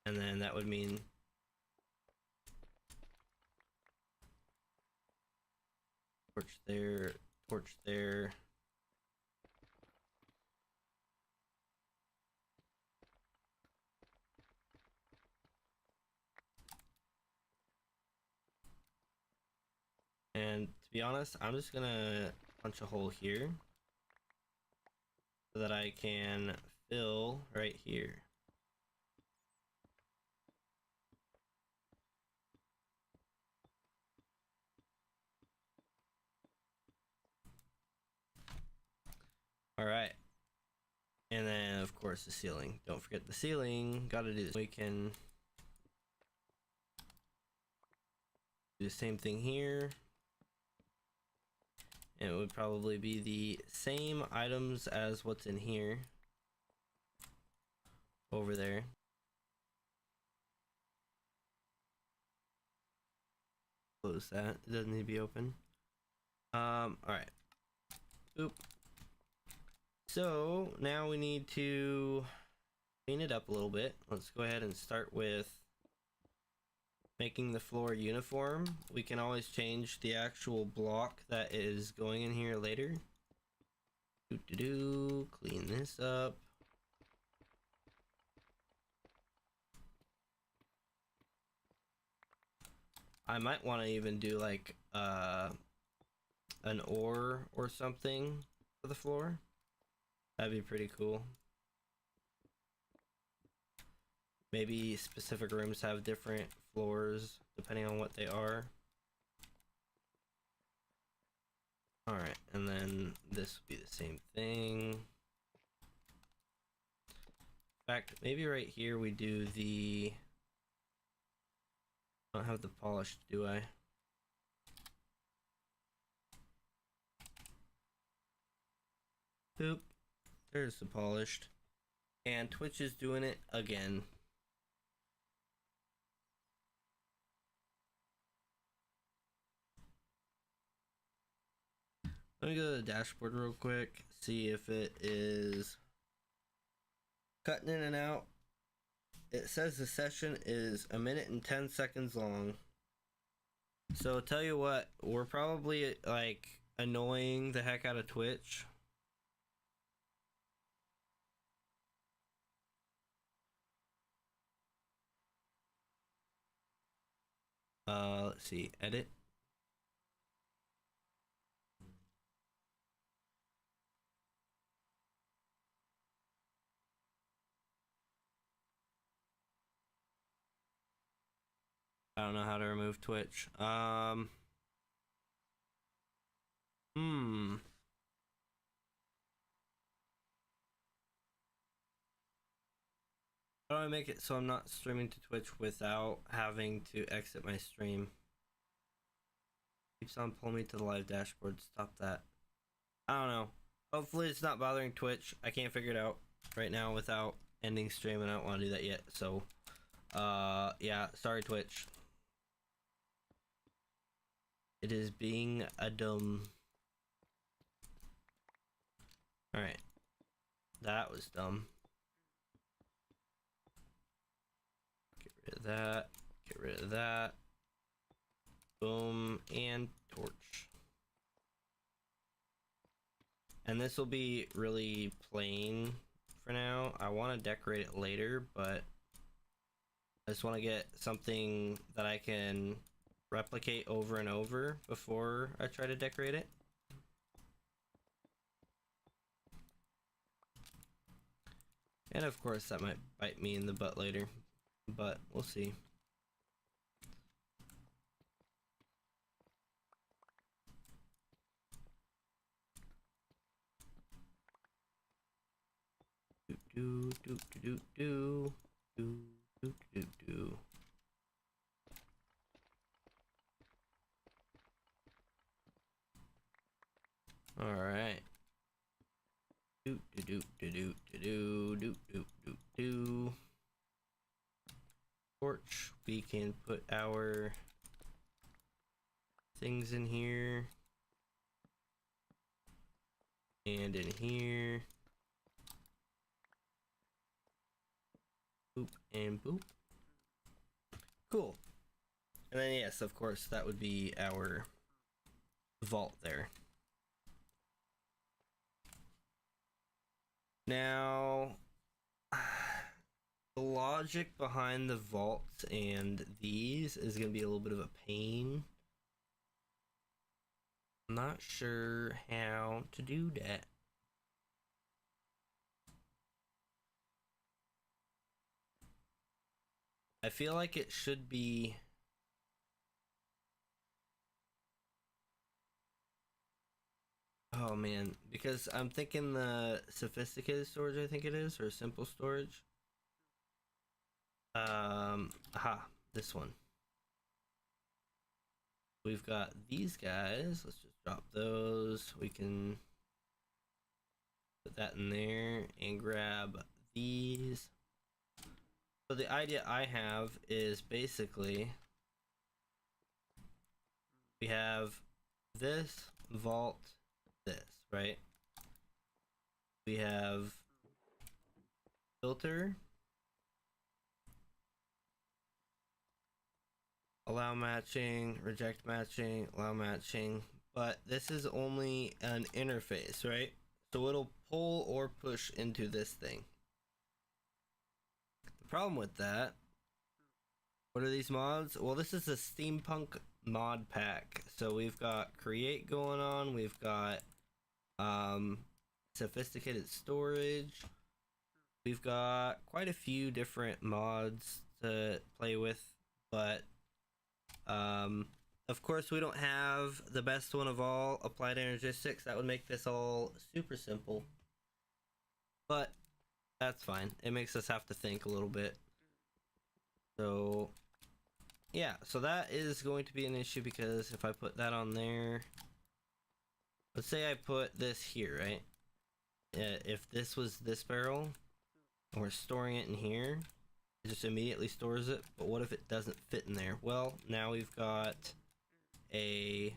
And then that would mean... Torch there, torch there. And to be honest, I'm just gonna punch a hole here so that I can fill right here. All right. And then of course the ceiling. Don't forget the ceiling. Gotta do this. We can do the same thing here. And it would probably be the same items as what's in here. Over there. Close that. It doesn't need to be open. Alright. Oop. So now we need to clean it up a little bit. Let's go ahead and start with making the floor uniform. We can always change the actual block that is going in here later. Clean this up. I might want to even do like an ore or something for the floor. That'd be pretty cool. Maybe specific rooms have different floors depending on what they are. Alright, and then this would be the same thing. In fact, maybe right here we do the... I don't have the polished, do I? Boop. There's the polished. And Twitch is doing it again. Let me go to the dashboard real quick, see if it is cutting in and out. It says the session is 1 minute and 10 seconds long. So tell you what, we're probably like annoying the heck out of Twitch. Let's see, edit. I don't know how to remove Twitch. How do I make it so I'm not streaming to Twitch without having to exit my stream? Keeps on pulling me to the live dashboard. Stop that. I don't know. Hopefully it's not bothering Twitch. I can't figure it out right now without ending stream, and I don't want to do that yet. So, yeah, sorry Twitch. It is being a dumb Alright. That was dumb. Get rid of that. Get rid of that. Boom. And torch. And this will be really plain for now. I want to decorate it later, but I just want to get something that I can replicate over and over before I try to decorate it. And of course that might bite me in the butt later, but we'll see. Do do do do do do do do. All right. Do do do do do do do do do do. Torch. We can put our things in here and in here. Boop and boop. Cool. And then yes, of course, that would be our vault there. Now, the logic behind the vaults and these is going to be a little bit of a pain. I'm not sure how to do that. I feel like it should be... Oh man, because I'm thinking the sophisticated storage, I think it is, or simple storage. Aha, this one. We've got these guys. Let's just drop those. We can put that in there and grab these. So the idea I have is basically we have this vault, this, right? We have filter, allow matching, reject matching, allow matching, but this is only an interface, right? So it'll pull or push into this thing. The problem with that, what are these mods? Well, this is a SteamPunk mod pack. So we've got create going on, we've got sophisticated storage, we've got quite a few different mods to play with, but of course we don't have the best one of all, applied energistics. That would make this all super simple, but that's fine. It makes us have to think a little bit. So yeah, so that is going to be an issue, because if I put that on there, let's say I put this here, right? If this was this barrel and we're storing it in here, it just immediately stores it. But what if it doesn't fit in there? Well, now we've got a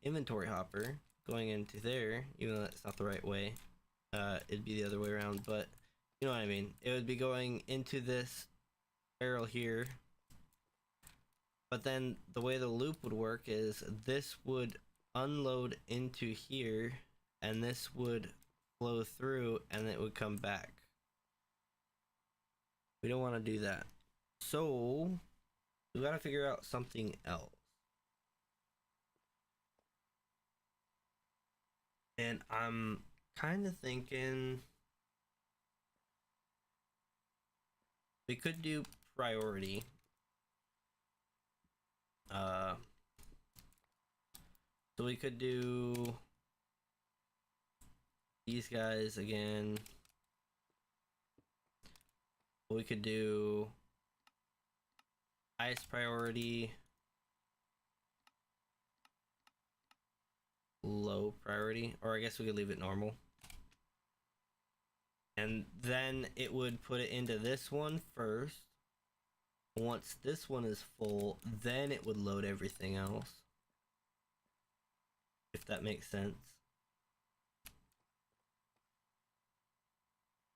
inventory hopper going into there, even though that's not the right way. It'd be the other way around, but you know what I mean. It would be going into this barrel here, but then the way the loop would work is this would unload into here and this would flow through and it would come back. We don't want to do that, so we got to figure out something else. And I'm kind of thinking we could do priority. So we could do these guys again. We could do highest priority, low priority, or I guess we could leave it normal. And then it would put it into this one first. Once this one is full, then it would load everything else. If that makes sense.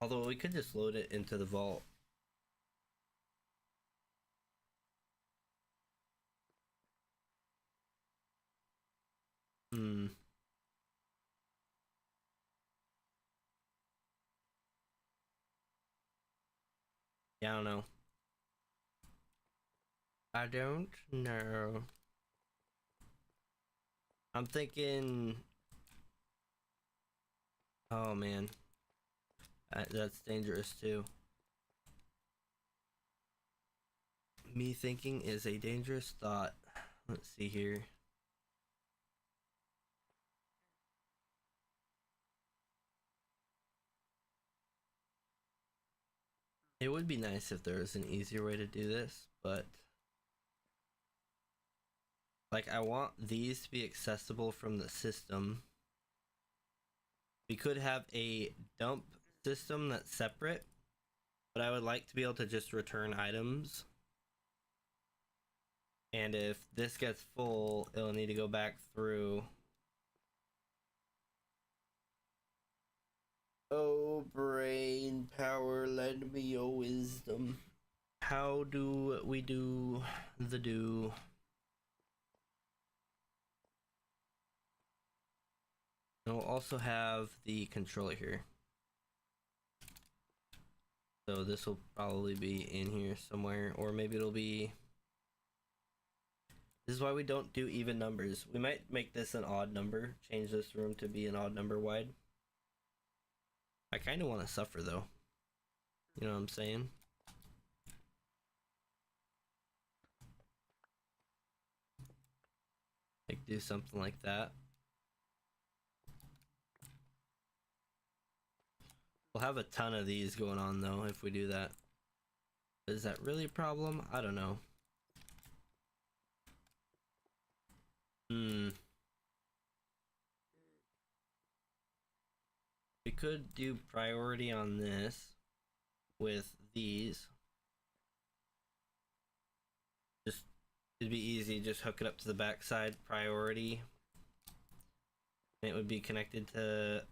Although we could just load it into the vault. Hmm. Yeah, I don't know. I don't know. I'm thinking. Oh man, that's dangerous too. Me thinking is a dangerous thought. Let's see here. It would be nice if there was an easier way to do this, but like I want these to be accessible from the system. We could have a dump system that's separate, but I would like to be able to just return items. And if this gets full, it'll need to go back through. Oh, brain power, lend me your wisdom. How do we do the do? And we'll also have the controller here. So this will probably be in here somewhere, or maybe it'll be... This is why we don't do even numbers. We might make this an odd number, change this room to be an odd number wide. I kind of want to suffer though. You know what I'm saying? Like do something like that. We'll have a ton of these going on though if we do that. Is that really a problem? I don't know. We could do priority on this with these. Just, it'd be easy, just hook it up to the backside priority. And it would be connected to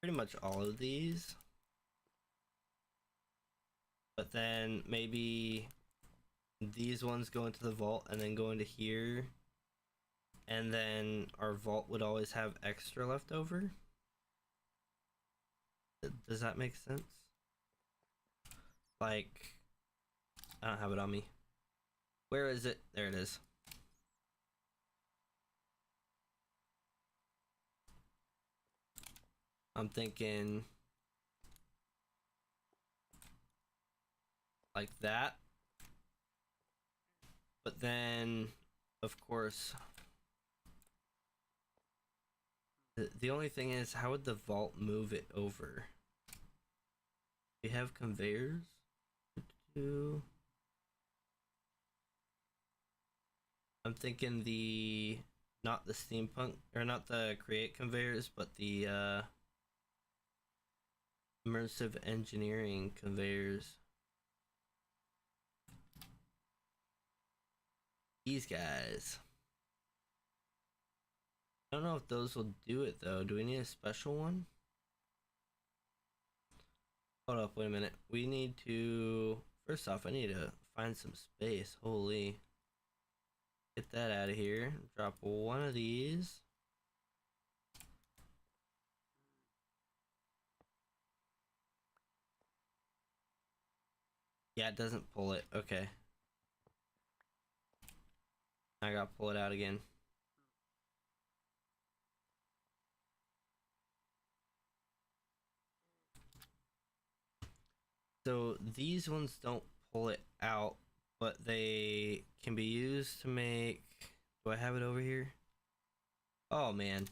pretty much all of these. But then maybe these ones go into the vault and then go into here. And then our vault would always have extra left over. Does that make sense? Like, I don't have it on me. Where is it? There it is. I'm thinking like that. But then, of course, the only thing is, how would the vault move it over? We have conveyors. I'm thinking not the SteamPunk, or not the create conveyors, but the immersive engineering conveyors. These guys. I don't know if those will do it though. Do we need a special one? Hold up, wait a minute. We need to... First off, I need to find some space. Holy. Get that out of here. Drop one of these. Yeah, it doesn't pull it. Okay. I gotta pull it out again. So these ones don't pull it out, but they can be used to make... Do I have it over here? Oh man.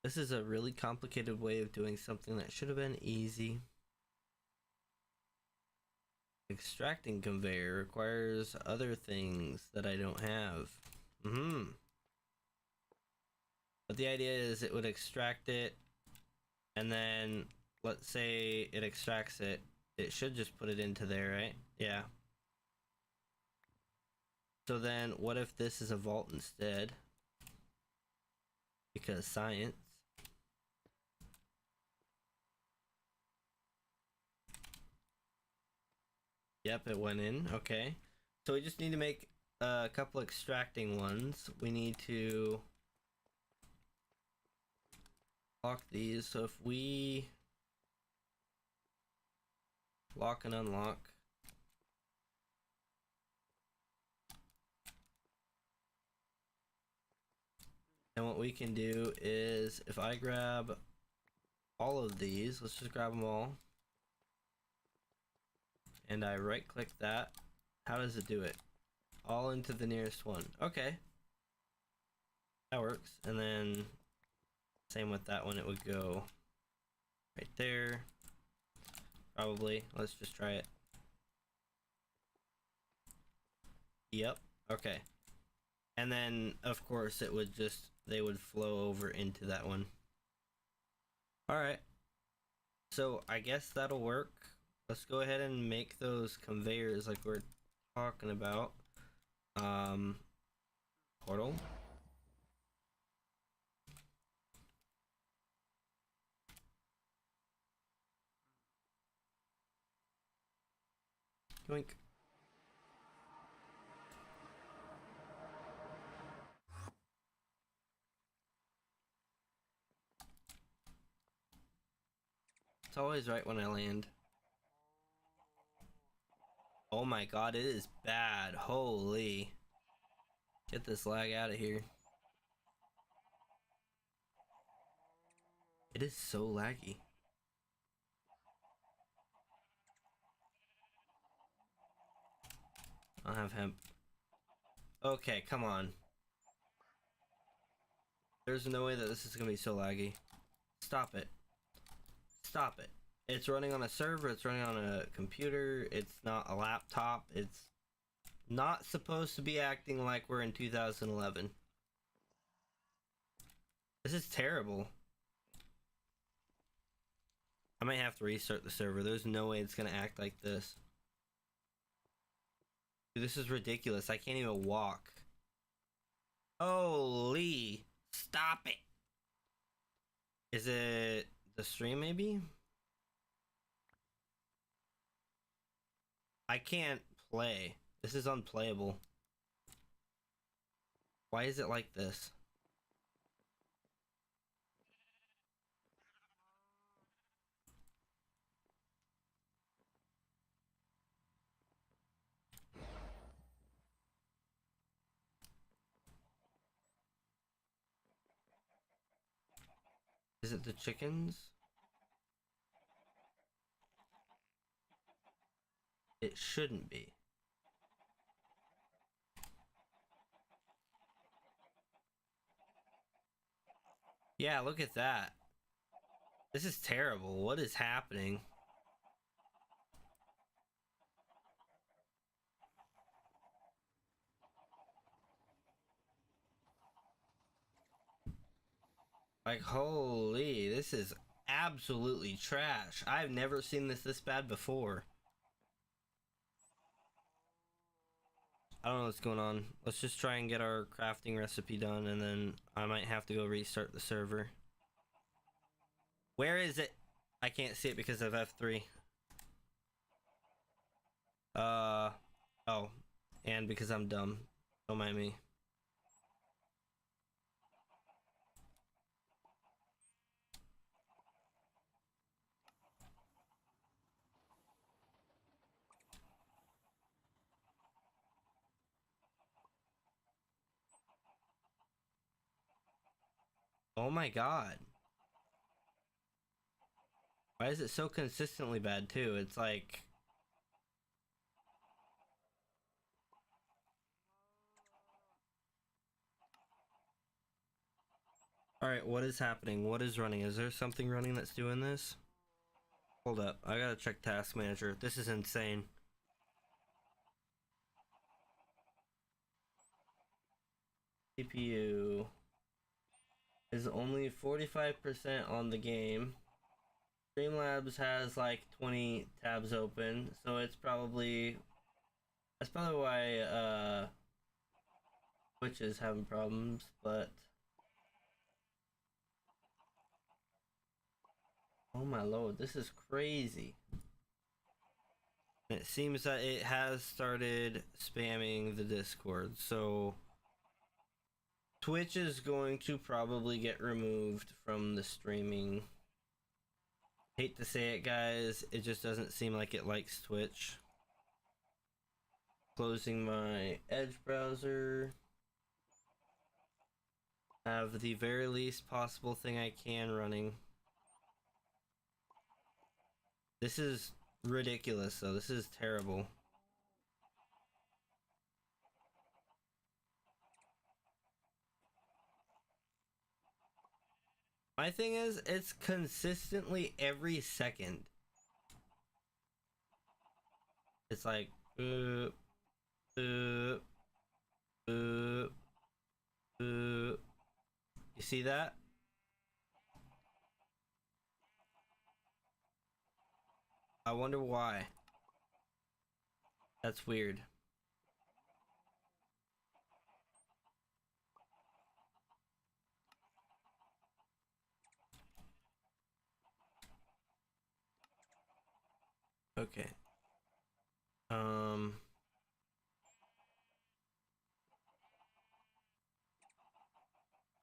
This is a really complicated way of doing something that should have been easy. Extracting conveyor requires other things that I don't have. But the idea is it would extract it, and then let's say it extracts it. It should just put it into there, right? Yeah. So then what if this is a vault instead? Because science. Yep, it went in. Okay. So we just need to make a couple extracting ones. We need to lock these. So if we lock and unlock. And what we can do is if I grab all of these, let's just grab them all. And I right click that. How does it do it? All into the nearest one. Okay. That works. And then same with that one, it would go right there. Probably. Let's just try it. Yep. Okay. And then of course it would just, they would flow over into that one. Alright. So I guess that'll work. Let's go ahead and make those conveyors like we're talking about. Portal. Yoink. It's always right when I land. Oh my god, it is bad. Holy. Get this lag out of here. It is so laggy. I'll have hemp. Okay, come on. There's no way that this is gonna be so laggy. Stop it. Stop it. It's running on a server, it's running on a computer, it's not a laptop, it's not supposed to be acting like we're in 2011. This is terrible. I might have to restart the server. There's no way it's gonna act like this. Dude, this is ridiculous. I can't even walk. Holy. Stop it. Is it the stream maybe? I can't play. This is unplayable. Why is it like this? Is it the chickens? It shouldn't be. Yeah, look at that. This is terrible. What is happening? Like, holy, this is absolutely trash. I've never seen this bad before. I don't know what's going on. Let's just try and get our crafting recipe done, and then I might have to go restart the server. Where is it? I can't see it because of F3. Oh. And because I'm dumb. Don't mind me. Oh my god. Why is it so consistently bad too? It's like... Alright, what is happening? What is running? Is there something running that's doing this? Hold up, I gotta check task manager. This is insane. CPU is only 45% on the game. Streamlabs has like 20 tabs open, so it's probably... That's probably why Twitch is having problems, but... Oh my lord, this is crazy. It seems that it has started spamming the Discord, so Twitch is going to probably get removed from the streaming. Hate to say it, guys, it just doesn't seem like it likes Twitch. Closing my Edge browser. Have the very least possible thing I can running. This is ridiculous, though. This is terrible. My thing is, it's consistently every second. It's like, you see that? I wonder why. That's weird. Okay.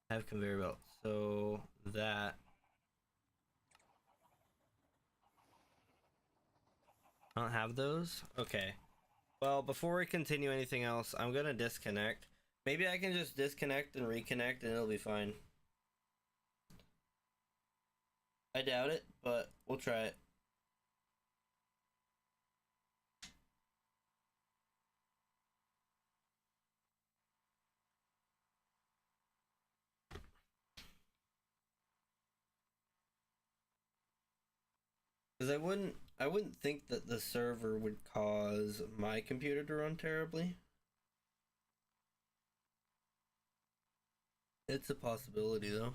I have conveyor belt, so that I don't have those. Okay. Well, before we continue anything else, I'm gonna disconnect. Maybe I can just disconnect and reconnect and it'll be fine. I doubt it, but we'll try it. Because I wouldn't think that the server would cause my computer to run terribly. It's a possibility though.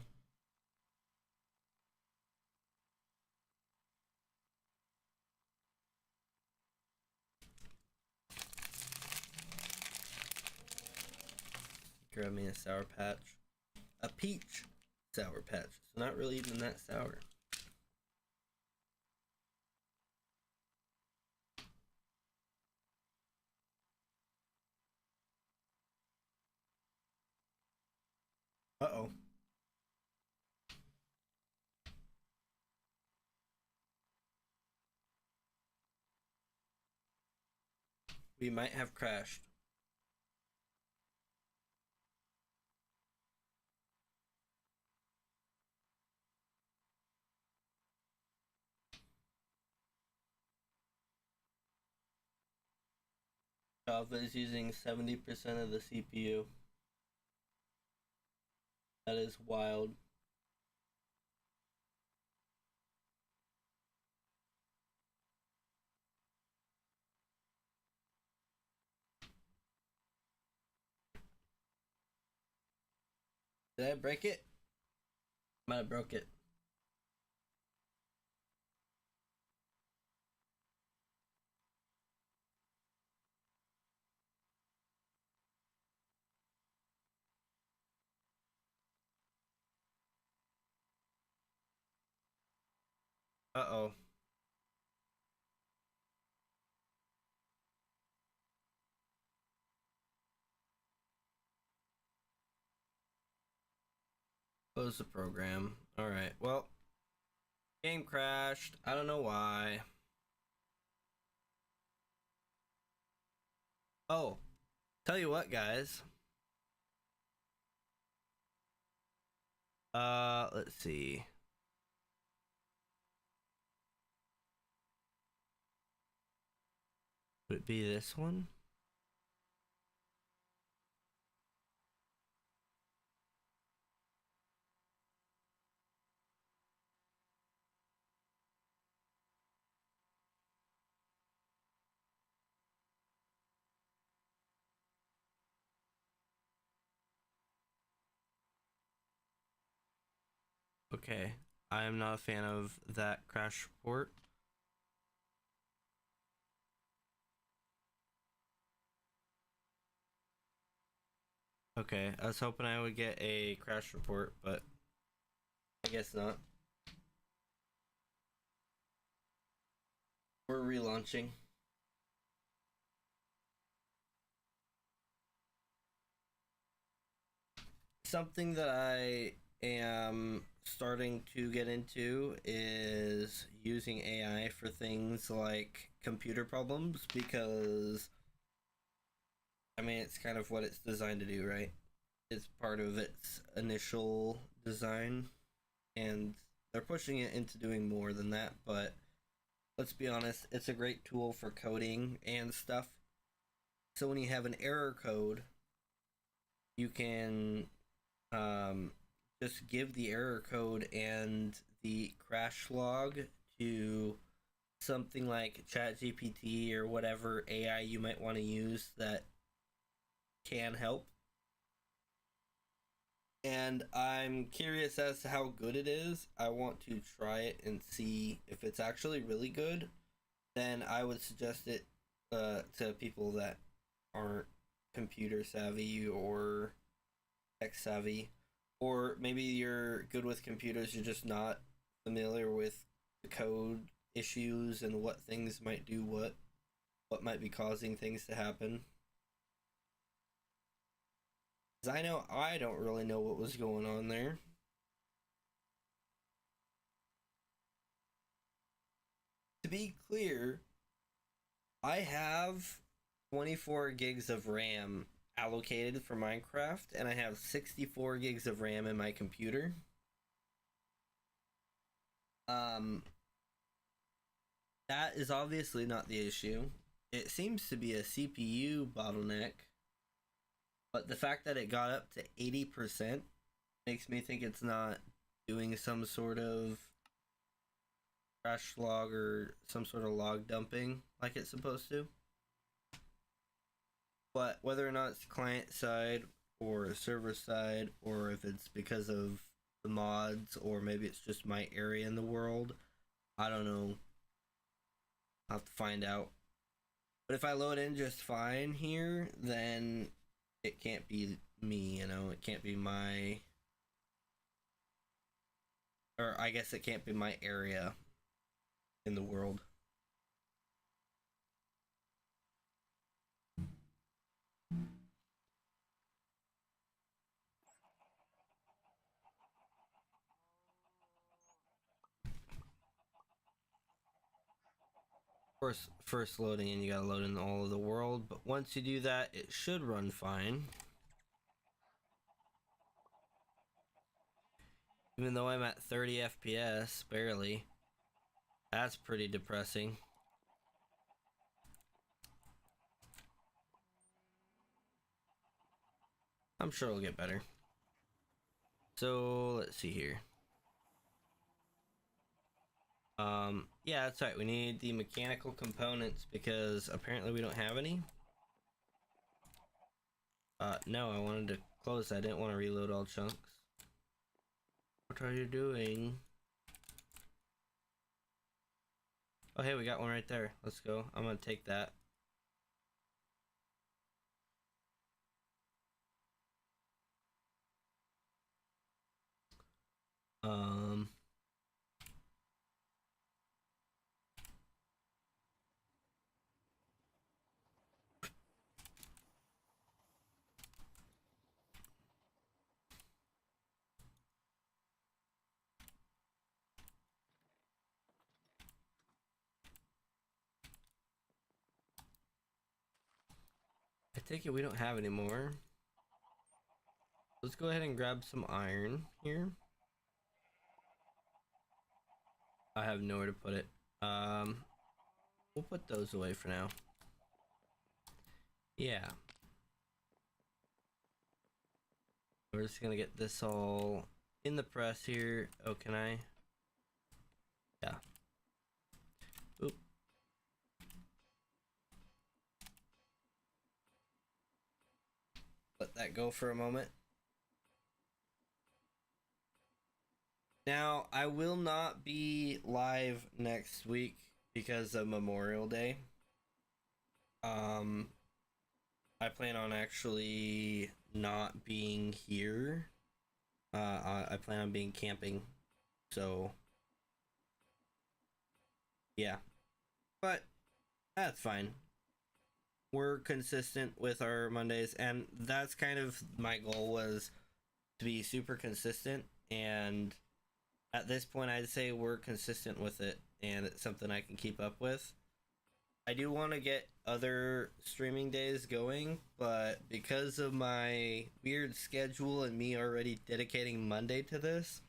Grab me a Sour Patch. A peach Sour Patch. It's not really even that sour. Uh-oh. We might have crashed. Java is using 70% of the CPU. That is wild. Did I break it? Might have broke it. Uh-oh. Close the program. Alright, well. Game crashed. I don't know why. Oh. Tell you what, guys. Let's see. Would it be this one? Okay. I am not a fan of that crash report. Okay, I was hoping I would get a crash report, but I guess not. We're relaunching. something that I am starting to get into is using AI for things like computer problems, because I mean it's kind of what it's designed to do, right? It's part of its initial design, and they're pushing it into doing more than that, but let's be honest, it's a great tool for coding and stuff. So when you have an error code, you can just give the error code and the crash log to something like ChatGPT or whatever AI you might want to use that can help. And I'm curious as to how good it is. I want to try it and see if it's actually really good. Then I would suggest it to people that aren't computer savvy or tech savvy, or maybe you're good with computers, you're just not familiar with the code issues and what things might do what might be causing things to happen. Because I know I don't really know what was going on there. To be clear, I have 24 gigs of RAM allocated for Minecraft, and I have 64 gigs of RAM in my computer. That is obviously not the issue. It seems to be a CPU bottleneck, but the fact that it got up to 80% makes me think it's not doing some sort of crash log or some sort of log dumping like it's supposed to. But whether or not it's client side or server side, or if it's because of the mods, or maybe it's just my area in the world, I don't know. I'll have to find out. But if I load in just fine here, then it can't be me, you know? It can't be my... Or I guess it can't be my area in the world. Of course, first loading in, you gotta load in all of the world, but once you do that, it should run fine. Even though I'm at 30 FPS, barely. That's pretty depressing. I'm sure it'll get better. So, let's see here. Yeah, that's right. We need the mechanical components because apparently we don't have any. No, I wanted to close that. I didn't want to reload all chunks. What are you doing? Oh, hey, we got one right there. Let's go. I'm gonna take that. I take it we don't have any more. Let's go ahead and grab some iron here. I have nowhere to put it. We'll put those away for now. Yeah. We're just gonna get this all in the press here. Oh, can I? Yeah. Oop. Let that go for a moment. Now, I will not be live next week because of Memorial Day. I plan on actually not being here. I plan on being camping. So, yeah. But, that's fine. We're consistent with our Mondays, and that's kind of my goal, was to be super consistent, and at this point I'd say we're consistent with it and it's something I can keep up with. I do want to get other streaming days going, but because of my weird schedule and me already dedicating Monday to this,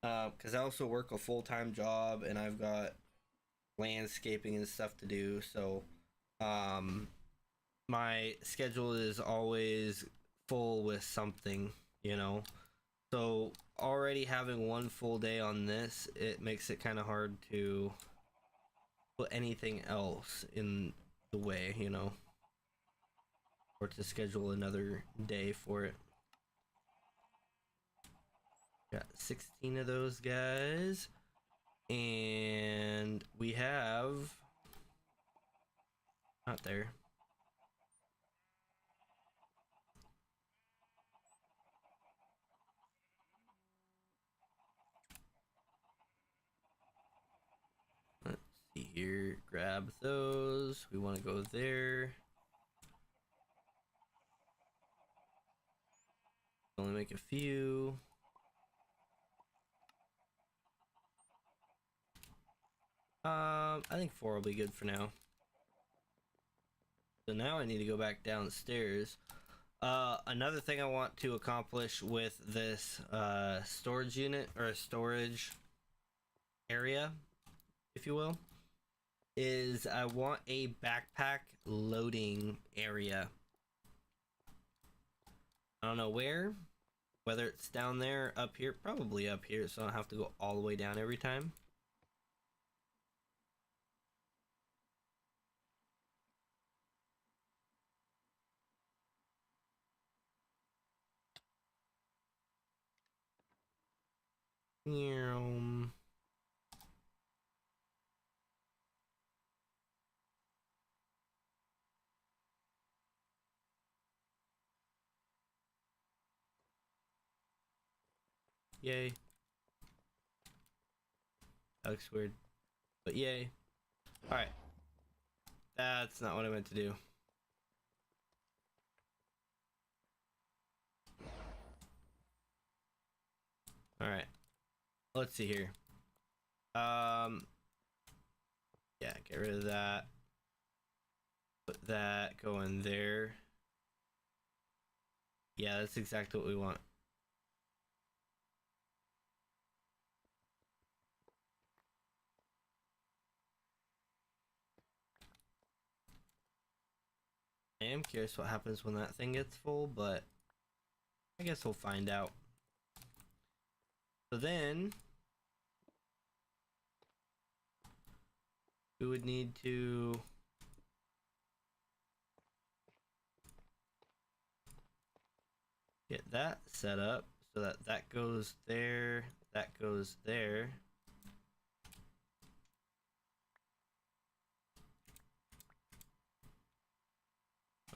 because I also work a full-time job and I've got landscaping and stuff to do, so my schedule is always full with something, you know. So already having one full day on this, it makes it kind of hard to put anything else in the way, you know, or to schedule another day for it. Got 16 of those guys, and we have not there. Let's see here, grab those. We want to go there. Only make a few. I think 4 will be good for now. So now I need to go back downstairs. Another thing I want to accomplish with this storage unit, or storage area, if you will, is I want a backpack loading area. I don't know where, whether it's down there, up here, probably up here, so I don't have to go all the way down every time. Yay. That looks weird, but yay. Alright. That's not what I meant to do. Alright. Let's see here. Yeah, get rid of that. Put that going there. Yeah, that's exactly what we want. I am curious what happens when that thing gets full, but I guess we'll find out. So then we would need to get that set up so that that goes there, that goes there.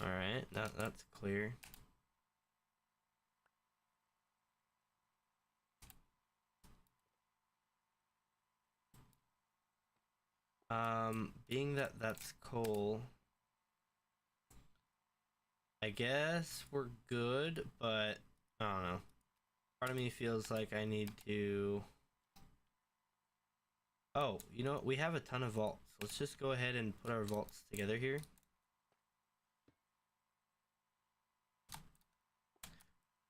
All right, that's clear. Being that that's coal, I guess we're good, but I don't know. Part of me feels like I need to... Oh, you know what? We have a ton of vaults. Let's just go ahead and put our vaults together here.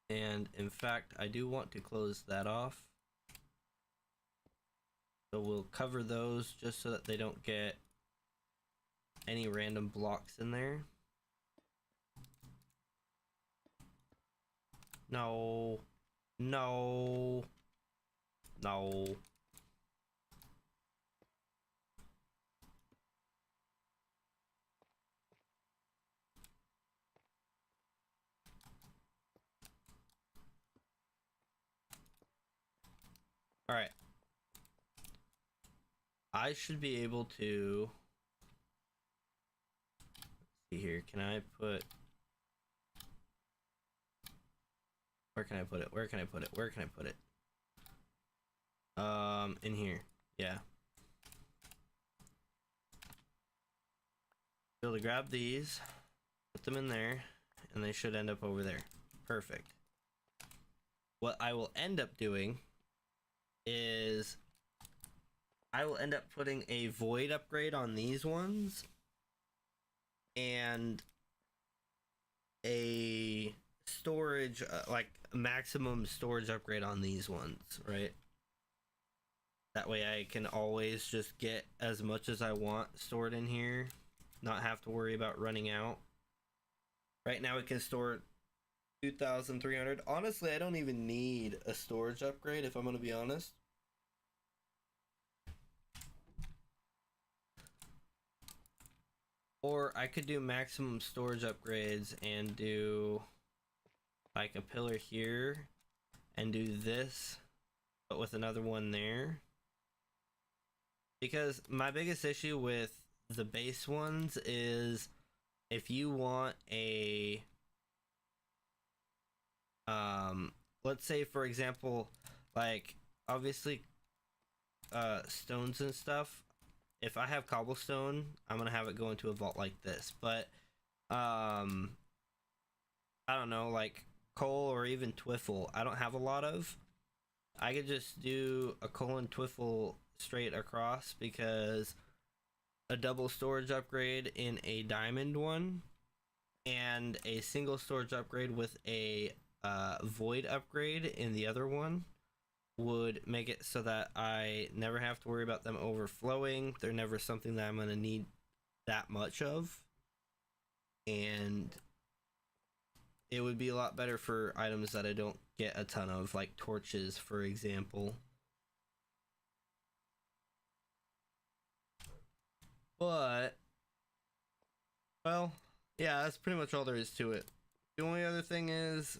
And in fact, I do want to close that off. So we'll cover those just so that they don't get any random blocks in there. No. No. No. All right. I should be able to... Let's see here. Can I put... Where can I put it? Where can I put it? Where can I put it? In here. Yeah. Be able to grab these, put them in there, and they should end up over there. Perfect. what I will end up doing is I will end up putting a void upgrade on these ones and a storage, like maximum storage upgrade on these ones, right? That way I can always just get as much as I want stored in here, not have to worry about running out. Right now it can store 2,300. Honestly, I don't even need a storage upgrade if I'm going to be honest. Or I could do maximum storage upgrades and do like a pillar here and do this, but with another one there. Because my biggest issue with the base ones is if you want a let's say for example, like obviously stones and stuff, if I have cobblestone, I'm gonna have it go into a vault like this. But I don't know, like coal or even twiffle, I don't have a lot of. I could just do a coal and twiffle straight across, because a double storage upgrade in a diamond one and a single storage upgrade with a void upgrade in the other one would make it so that I never have to worry about them overflowing. They're never something that I'm going to need that much of. And it would be a lot better for items that I don't get a ton of, like torches, for example. But, well, yeah, that's pretty much all there is to it. The only other thing is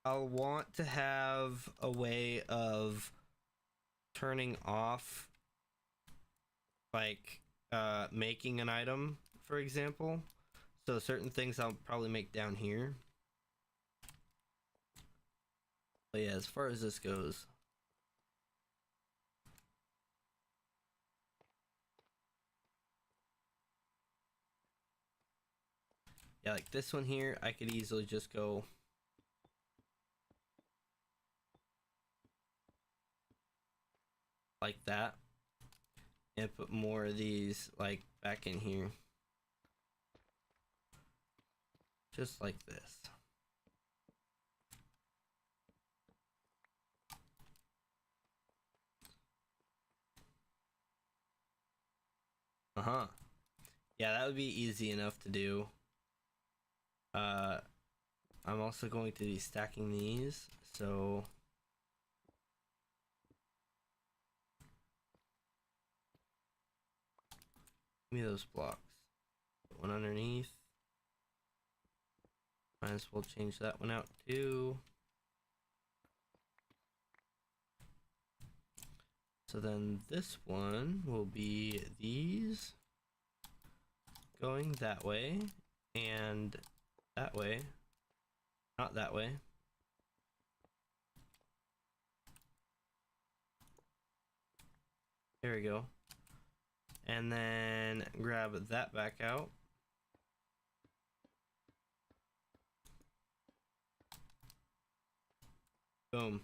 I'll want to have a way of turning off, like, making an item, for example. So certain things I'll probably make down here. But yeah, as far as this goes, yeah, like this one here, I could easily just go like that and put more of these like back in here, just like this. Yeah, that would be easy enough to do. I'm also going to be stacking these, so give me those blocks. Put one underneath. Might as well change that one out too. So then this one will be these going that way and that way, not that way. There we go. And then grab that back out. Boom.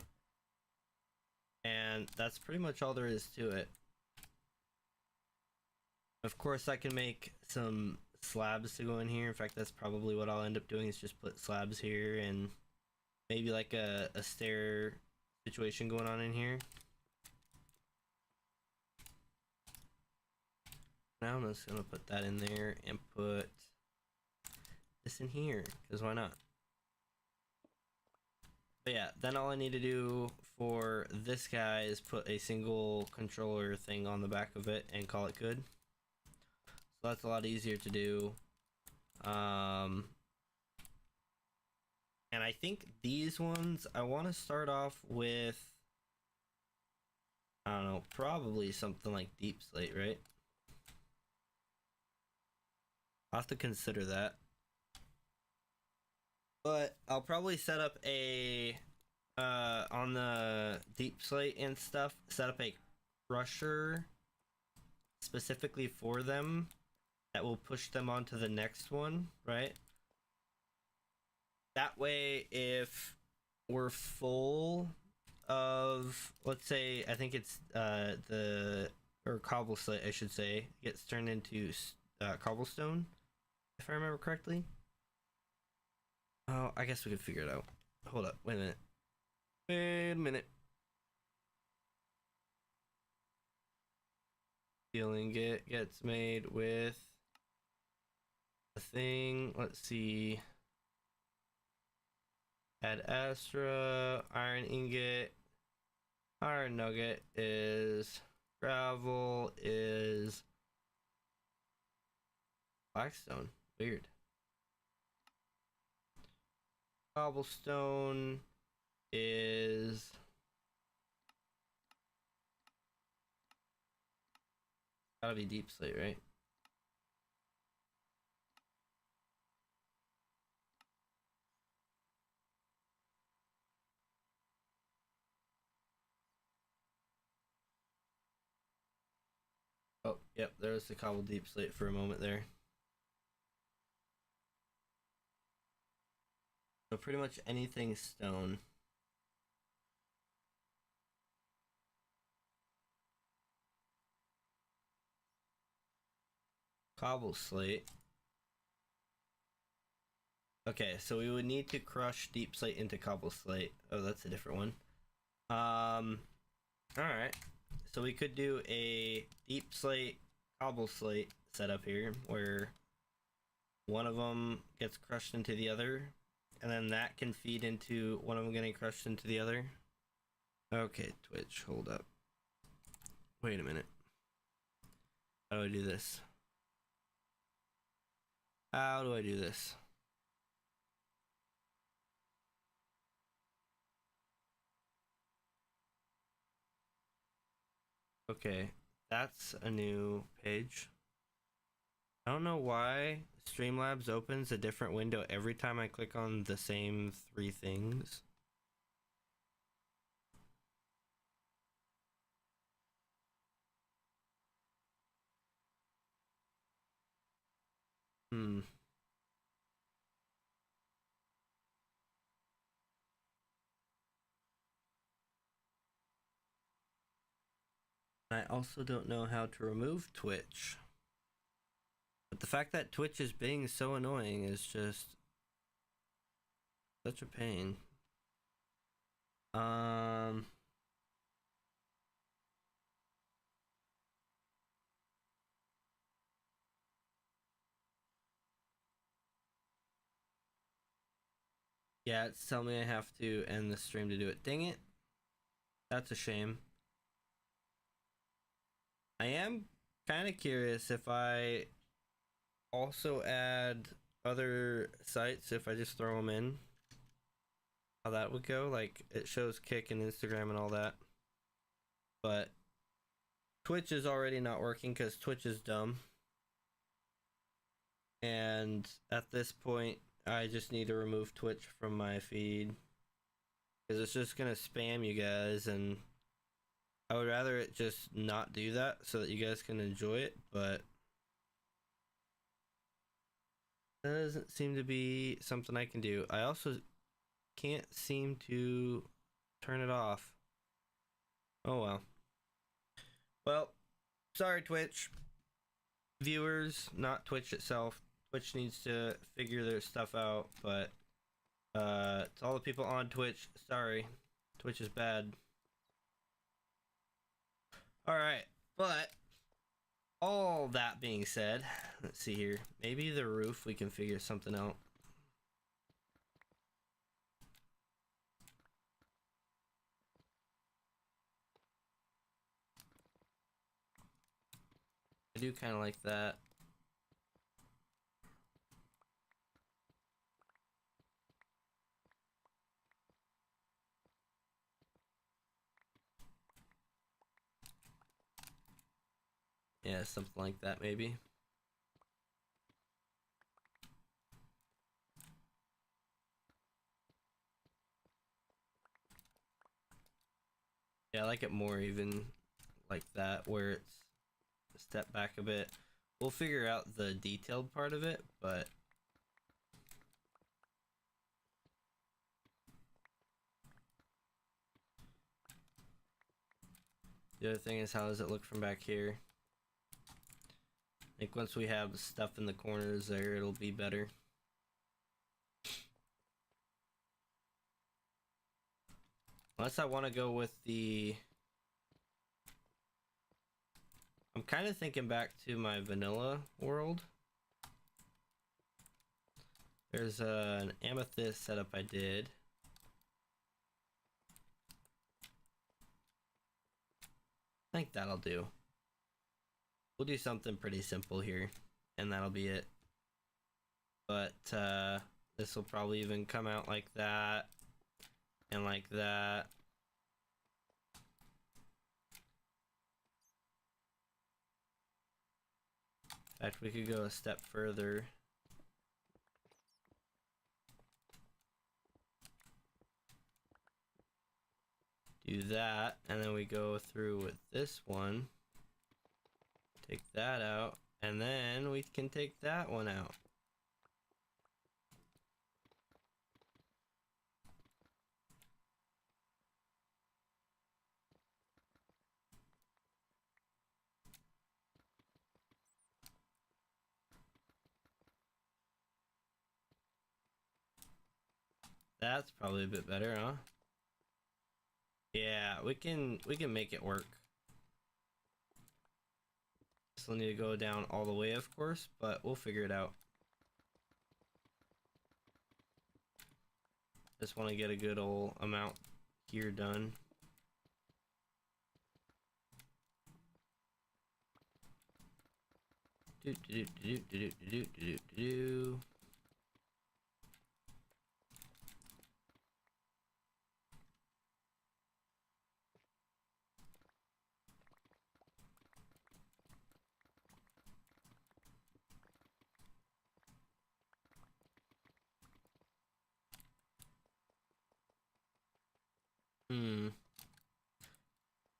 And that's pretty much all there is to it. Of course, I can make some slabs to go in here. In fact, that's probably what I'll end up doing, is just put slabs here and maybe like a stair situation going on in here. Now I'm just gonna put that in there and put this in here, because why not? But yeah, then all I need to do for this guy is put a single controller thing on the back of it and call it good. So that's a lot easier to do. And I think these ones, I want to start off with, I don't know, probably something like deep slate, right? I'll have to consider that. But I'll probably set up a, on the deep slate and stuff, set up a crusher specifically for them that will push them onto the next one, right? That way, if we're full of, let's say, I think it's or cobble slate, I should say, gets turned into cobblestone, if I remember correctly. Oh, I guess we could figure it out. Hold up, wait a minute. Wait a minute. Steel ingot gets made with a thing. Let's see. Add Astra, iron ingot, iron nugget is gravel is blackstone. Weird. Cobblestone is gotta be deep slate, right? Oh, yep, there's the cobble deep slate for a moment there. So pretty much anything stone. Cobble slate. Okay, so we would need to crush deep slate into cobble slate. Oh, that's a different one. Alright. So we could do a deep slate, cobble slate setup here, where one of them gets crushed into the other, and then that can feed into one of them getting crushed into the other. Okay, Twitch, hold up. Wait a minute. How do I do this? How do I do this? Okay, that's a new page. I don't know why Streamlabs opens a different window every time I click on the same 3 things. I also don't know how to remove Twitch. But the fact that Twitch is being so annoying is just such a pain. Yeah, it's telling me I have to end the stream to do it. Dang it. That's a shame. I am kind of curious if I also add other sites, if I just throw them in, how that would go. Like, it shows Kick and Instagram and all that. But Twitch is already not working because Twitch is dumb. And at this point, I just need to remove Twitch from my feed. Because it's just going to spam you guys, and I would rather it just not do that so that you guys can enjoy it, but that doesn't seem to be something I can do. I also can't seem to turn it off. Oh well. Well, sorry Twitch. Viewers, not Twitch itself. Twitch needs to figure their stuff out, but to all the people on Twitch, sorry. Twitch is bad. Alright, but all that being said, let's see here. Maybe the roof we can figure something out. I do kind of like that. Yeah, something like that maybe. Yeah, I like it more even like that, where it's a step back a bit. We'll figure out the detailed part of it, but The other thing is, how does it look from back here? I think once we have stuff in the corners there, it'll be better. Unless I want to go with the... I'm kind of thinking back to my vanilla world. There's an amethyst setup I did. I think that'll do. We'll do something pretty simple here, and that'll be it. But this will probably even come out like that, and like that. In fact, we could go a step further. Do that, and then we go through with this one. Take that out, and then we can take that one out. That's probably a bit better, huh? Yeah, we can make it work. Still need to go down all the way, of course, but we'll figure it out. Just want to get a good old amount here done.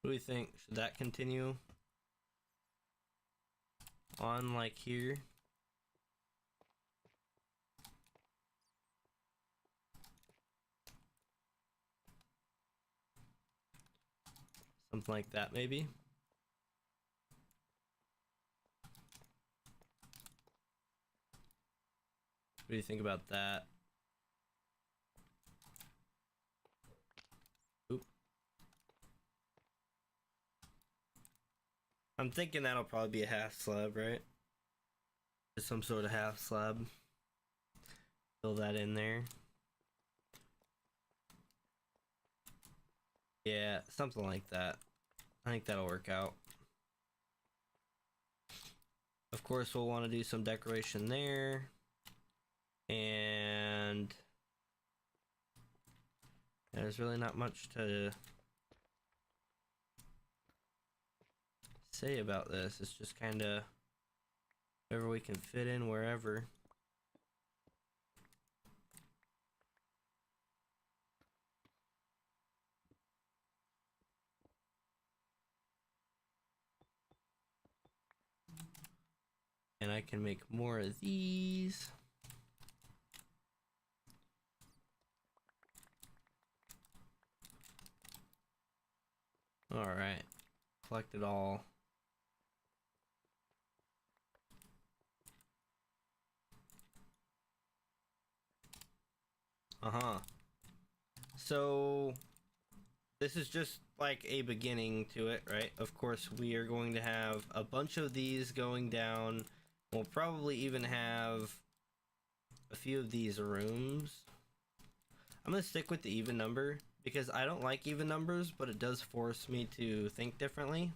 What do we think? Should that continue on like here? Something like that, maybe? What do you think about that? Oop. I'm thinking that'll probably be a half slab, right? Just some sort of half slab. Fill that in there. Yeah, something like that. I think that'll work out. Of course, we'll want to do some decoration there. And there's really not much to say about this. It's just kind of wherever we can fit in, wherever. And I can make more of these. All right, collect it all. So this is just like a beginning to it, right? Of course, we are going to have a bunch of these going down. We'll probably even have a few of these rooms. I'm gonna stick with the even number because I don't like even numbers, but it does force me to think differently.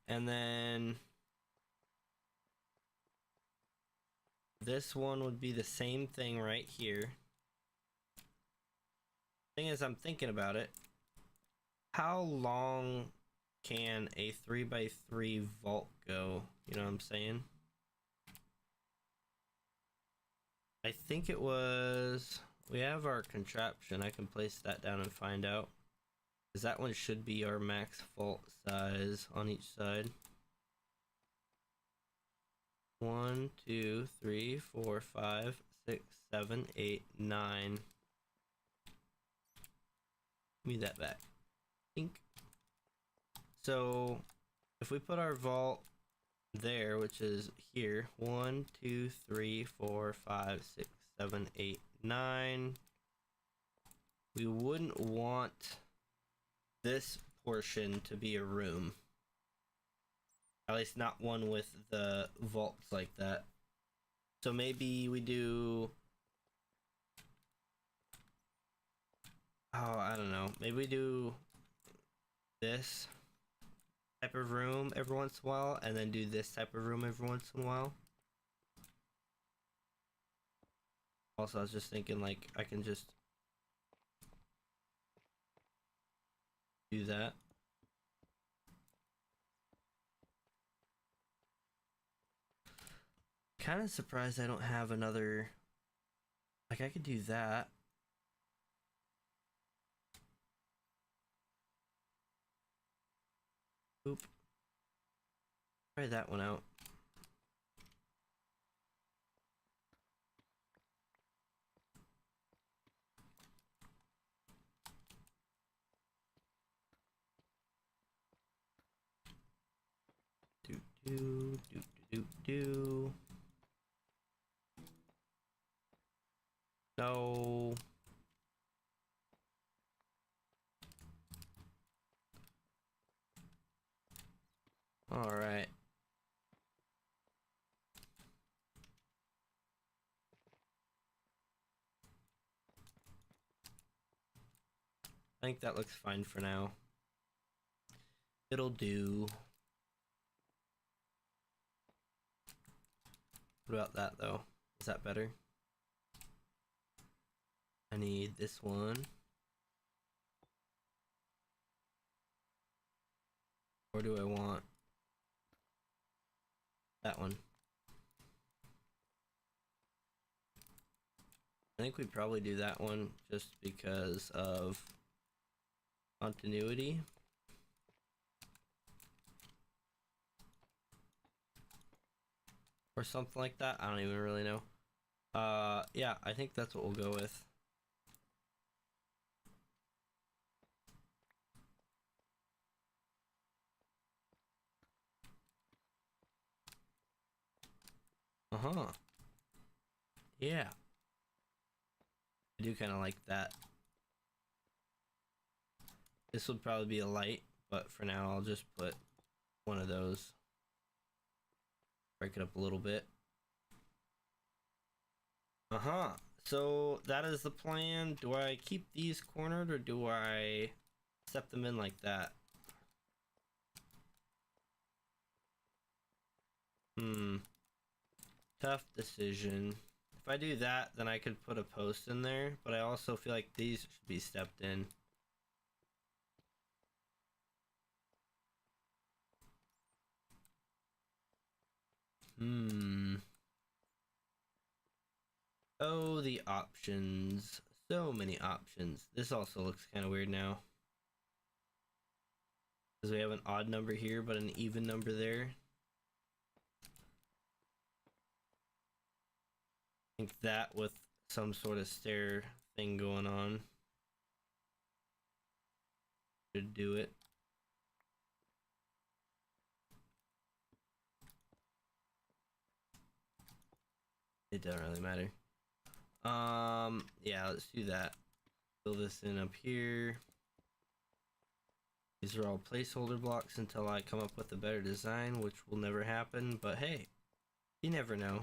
And then this one would be the same thing right here. Thing is, I'm thinking about it. How long can a 3x3 vault go? You know what I'm saying? I think it was... We have our contraption. I can place that down and find out. Because that one should be our max vault size on each side. 1, 2, 3, 4, 5, 6, 7, 8, 9. Give me that back. think. So if we put our vault there, which is here, 1, 2, 3, 4, 5, 6, 7, 8, 9. We wouldn't want this portion to be a room. At least not one with the vaults like that. So maybe we do... Oh, I don't know. Maybe we do this type of room every once in a while, and then do this type of room every once in a while. Also, I was just thinking, like, I can just do that. Kind of surprised I don't have another... Like, I could do that. Oop. Try that one out. Do. No. All right. I think that looks fine for now. It'll do. What about that though? Is that better? I need this one. Or do I want that one? I think we probably do that one just because of continuity. Or something like that. I don't even really know. Yeah, I think that's what we'll go with. Uh-huh. Yeah. I do kind of like that. This would probably be a light, but for now I'll just put one of those. Break it up a little bit. Uh-huh. So that is the plan. Do I keep these cornered or do I step them in like that? Tough decision. If I do that, then I could put a post in there, but I also feel like these should be stepped in. Oh, the options. So many options. This also looks kind of weird now. Because we have an odd number here, but an even number there. I think that with some sort of stair thing going on should do it. It doesn't really matter. Yeah, let's do that. Fill this in up here. These are all placeholder blocks until I come up with a better design, which will never happen, but hey, you never know.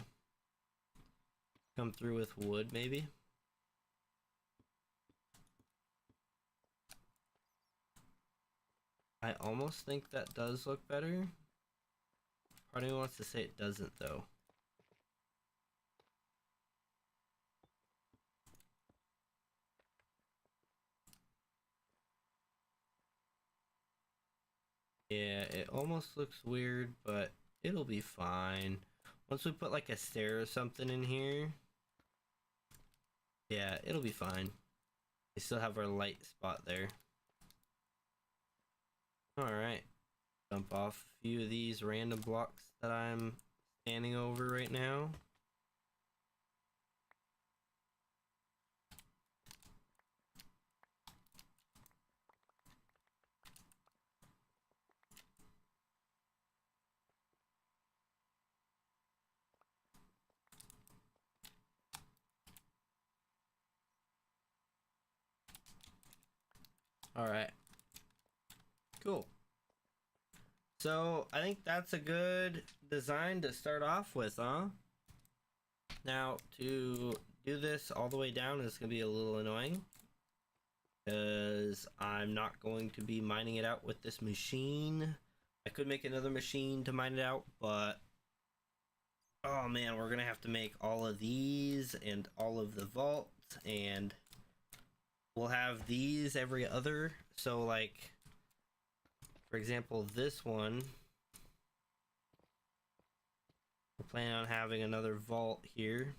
Come through with wood, maybe? I almost think that does look better. Part of me wants to say it doesn't, though. Yeah, it almost looks weird, but it'll be fine. Once we put like a stair or something in here, yeah, it'll be fine. We still have our light spot there. Alright. Dump off a few of these random blocks that I'm standing over right now. All right. Cool. So I think that's a good design to start off with, huh? Now to do this all the way down is going to be a little annoying, because I'm not going to be mining it out with this machine. I could make another machine to mine it out, but oh man, we're gonna have to make all of these and all of the vaults, and we'll have these every other. So like, for example, this one, we're planning on having another vault here.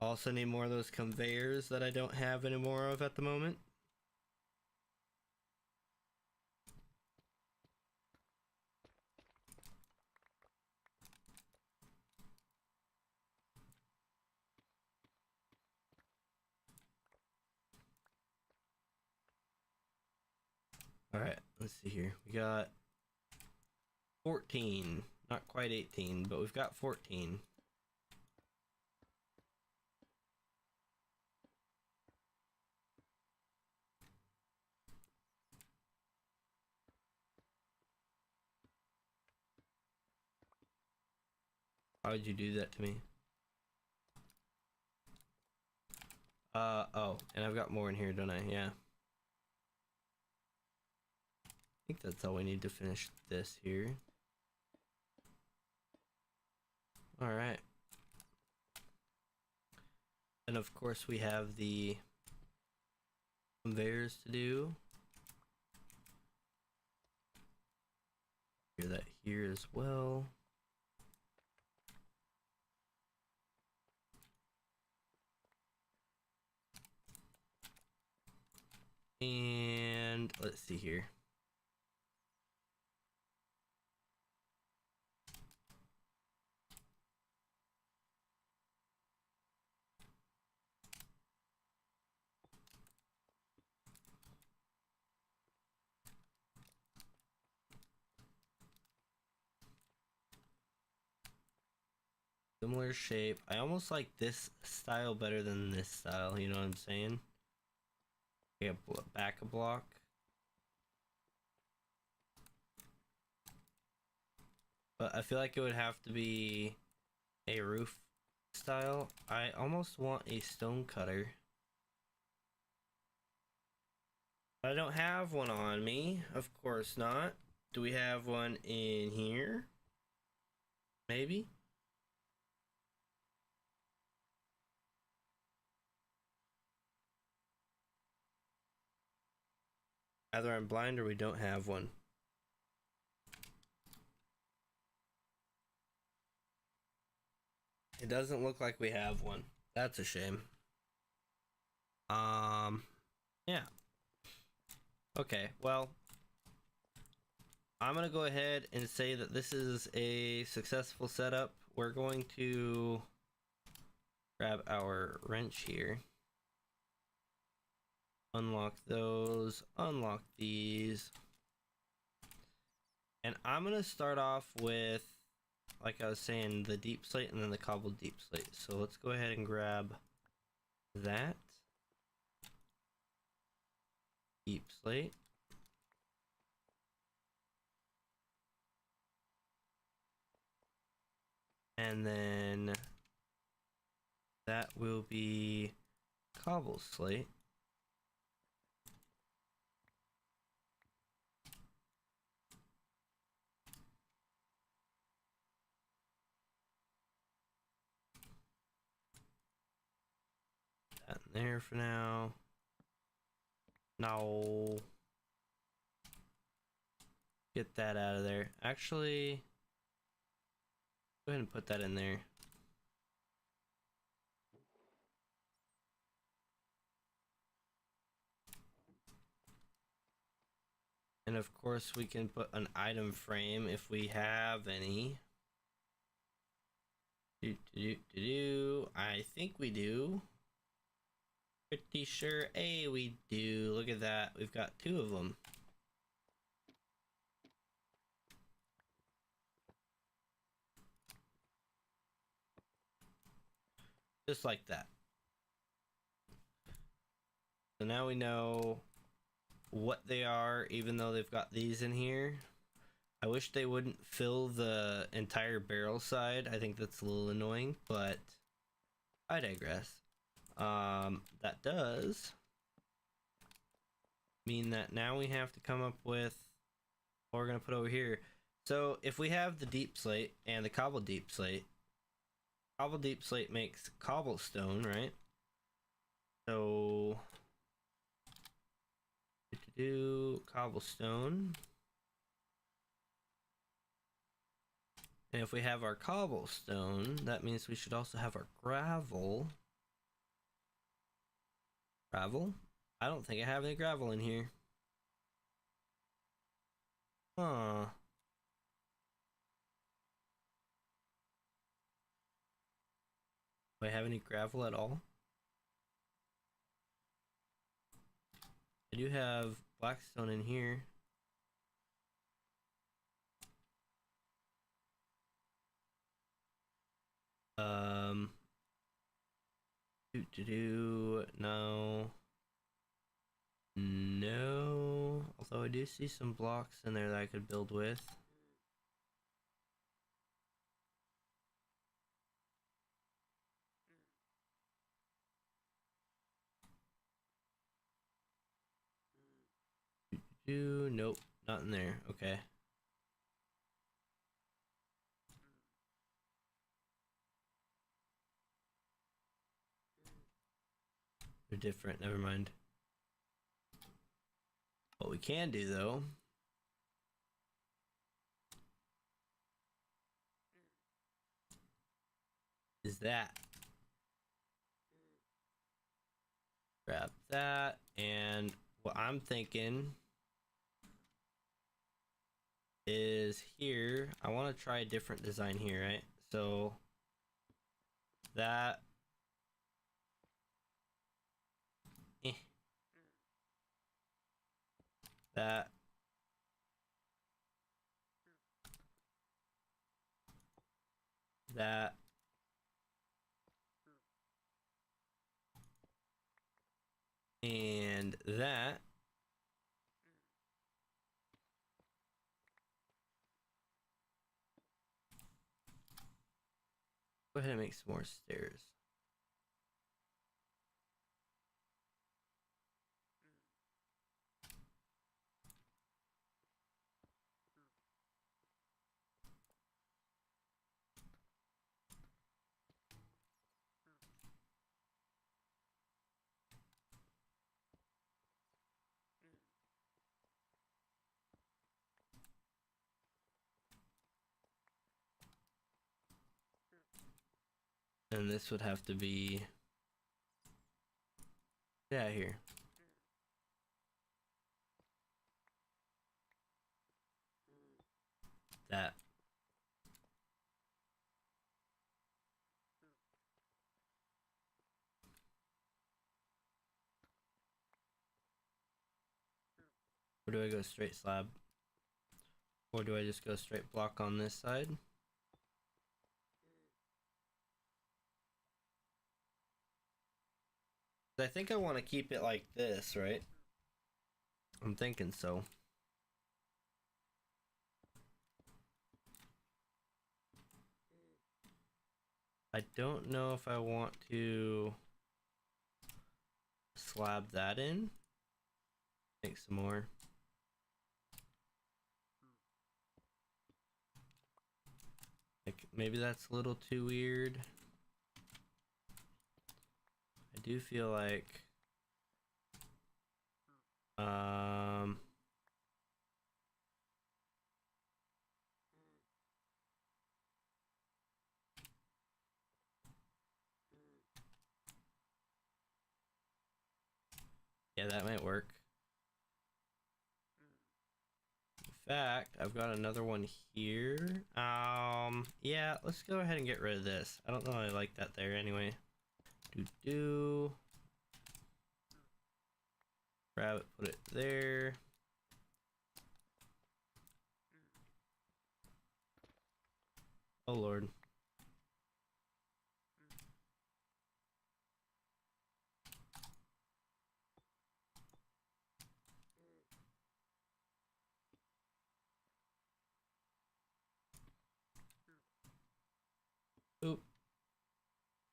Also need more of those conveyors that I don't have any more of at the moment. All right, let's see here. We got 14, not quite 18, but we've got 14. How would you do that to me? Oh, and I've got more in here, don't I? Yeah. I think that's all we need to finish this here. Alright. And of course we have the conveyors to do. Hear that here as well. And let's see here. Similar shape. I almost like this style better than this style, you know what I'm saying? Yeah, back a block. But I feel like it would have to be a roof style. I almost want a stone cutter. I don't have one on me. Of course not. Do we have one in here? Maybe? Either I'm blind or we don't have one. It doesn't look like we have one. That's a shame. Yeah. Okay, well, I'm gonna go ahead and say that this is a successful setup. We're going to grab our wrench here. Unlock those, unlock these. And I'm gonna start off with, like I was saying, the deep slate and then the cobbled deep slate. So let's go ahead and grab that. Deep slate. And then that will be cobble slate. That in there for now. No. Get that out of there. Actually, go ahead and put that in there. And of course we can put an item frame if we have any. I think we do. Pretty sure, hey, we do. Look at that. We've got 2 of them. Just like that. So now we know what they are, even though they've got these in here. I wish they wouldn't fill the entire barrel side. I think that's a little annoying, but I digress. That does mean that now we have to come up with what we're gonna put over here. So if we have the deep slate and the cobble deep slate makes cobblestone, right? So do cobblestone. And if we have our cobblestone, that means we should also have our gravel. Gravel? I don't think I have any gravel in here. Huh. Do I have any gravel at all? I do have blackstone in here. No. No. Although I do see some blocks in there that I could build with. Nope, not in there. Okay. They're different, never mind. What we can do though is that. Grab that, and what I'm thinking is here, I want to try a different design here, right? So that that that and that. Go ahead and make some more stairs. And this would have to be, yeah, here. That. Or do I go straight slab? Or do I just go straight block on this side? I think I want to keep it like this, right? I'm thinking so. I don't know if I want to slab that in. Make some more. Like, maybe that's a little too weird. I do feel like yeah, that might work. In fact, I've got another one here. Yeah, let's go ahead and get rid of this. I don't know, I like that there anyway. Grab it, put it there. Oh Lord.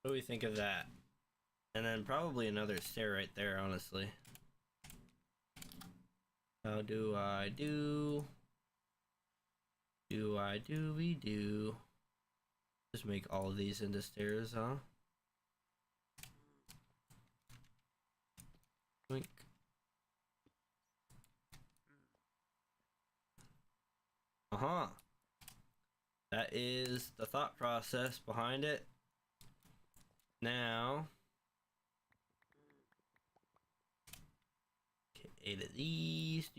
What do we think of that? And then probably another stair right there, honestly. How do I do? Do I do we do? Just make all of these into stairs, huh? Wink. Uh-huh. That is the thought process behind it. Now, okay, 8 of these,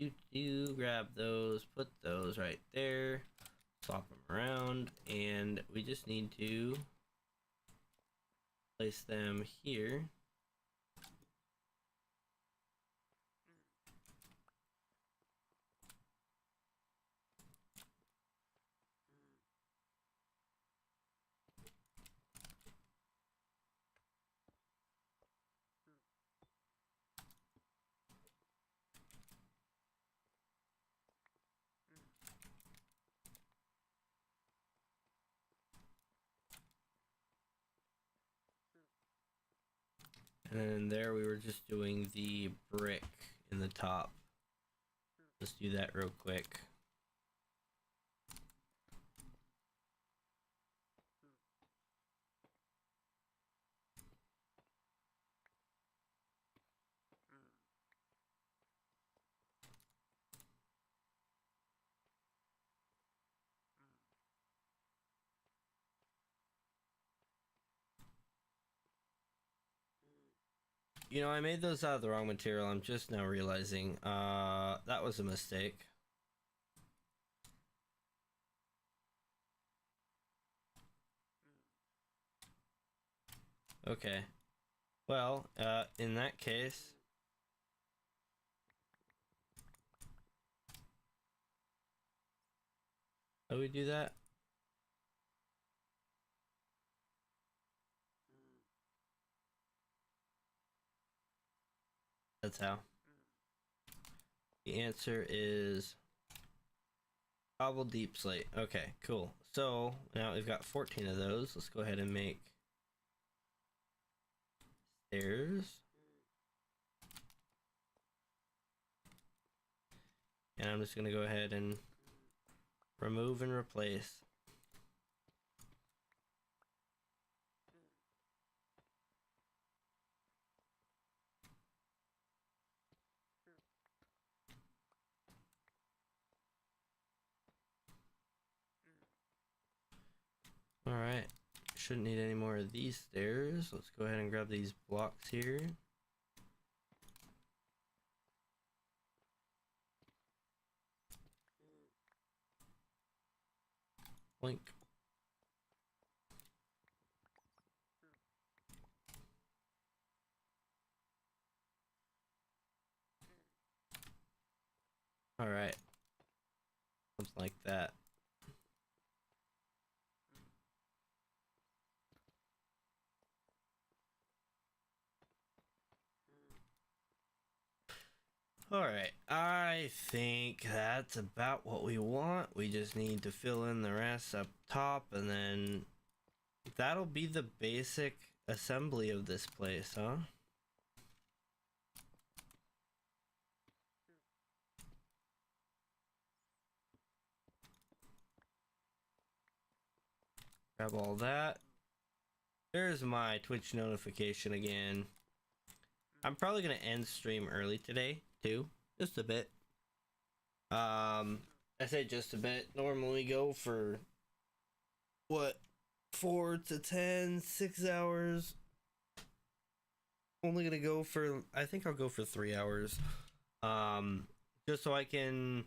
grab those, put those right there, swap them around, and we just need to place them here. And there we were just doing the brick in the top. Let's do that real quick. You know, I made those out of the wrong material. I'm just now realizing that was a mistake. Okay. Well, in that case, how do we do that? That's how. The answer is cobble deep slate. Okay, cool. So now we've got 14 of those. Let's go ahead and make stairs. And I'm just gonna go ahead and remove and replace. Alright, shouldn't need any more of these stairs. Let's go ahead and grab these blocks here. Blink. Alright. Something like that. Alright, I think that's about what we want. We just need to fill in the rest up top, and then that'll be the basic assembly of this place, huh? Grab all that. There's my Twitch notification again. I'm probably gonna end stream early today too, just a bit. I say just a bit. Normally we go for what, 4 to 10, 6 hours. Only gonna go for, I think I'll go for 3 hours. Just so I can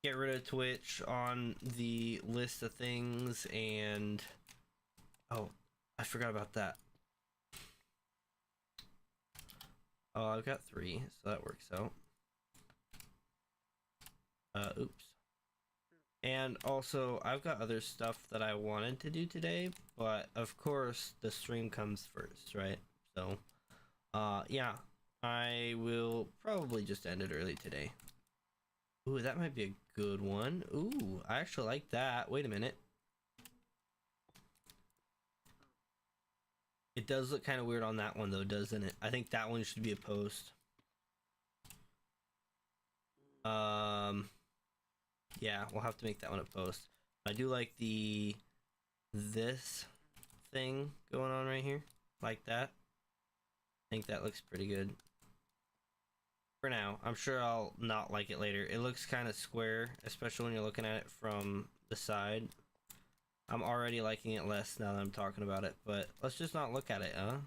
get rid of Twitch on the list of things, and oh, I forgot about that. Oh, I've got 3, so that works out. Oops. And also, I've got other stuff that I wanted to do today, but of course, the stream comes first, right? So, yeah, I will probably just end it early today. Ooh, that might be a good one. Ooh, I actually like that. Wait a minute. It does look kind of weird on that one though, doesn't it? I think that one should be a post. Yeah, we'll have to make that one a post. I do like this thing going on right here, like that. I think that looks pretty good. For now, I'm sure I'll not like it later. It looks kind of square, especially when you're looking at it from the side. I'm already liking it less now that I'm talking about it, but let's just not look at it, huh?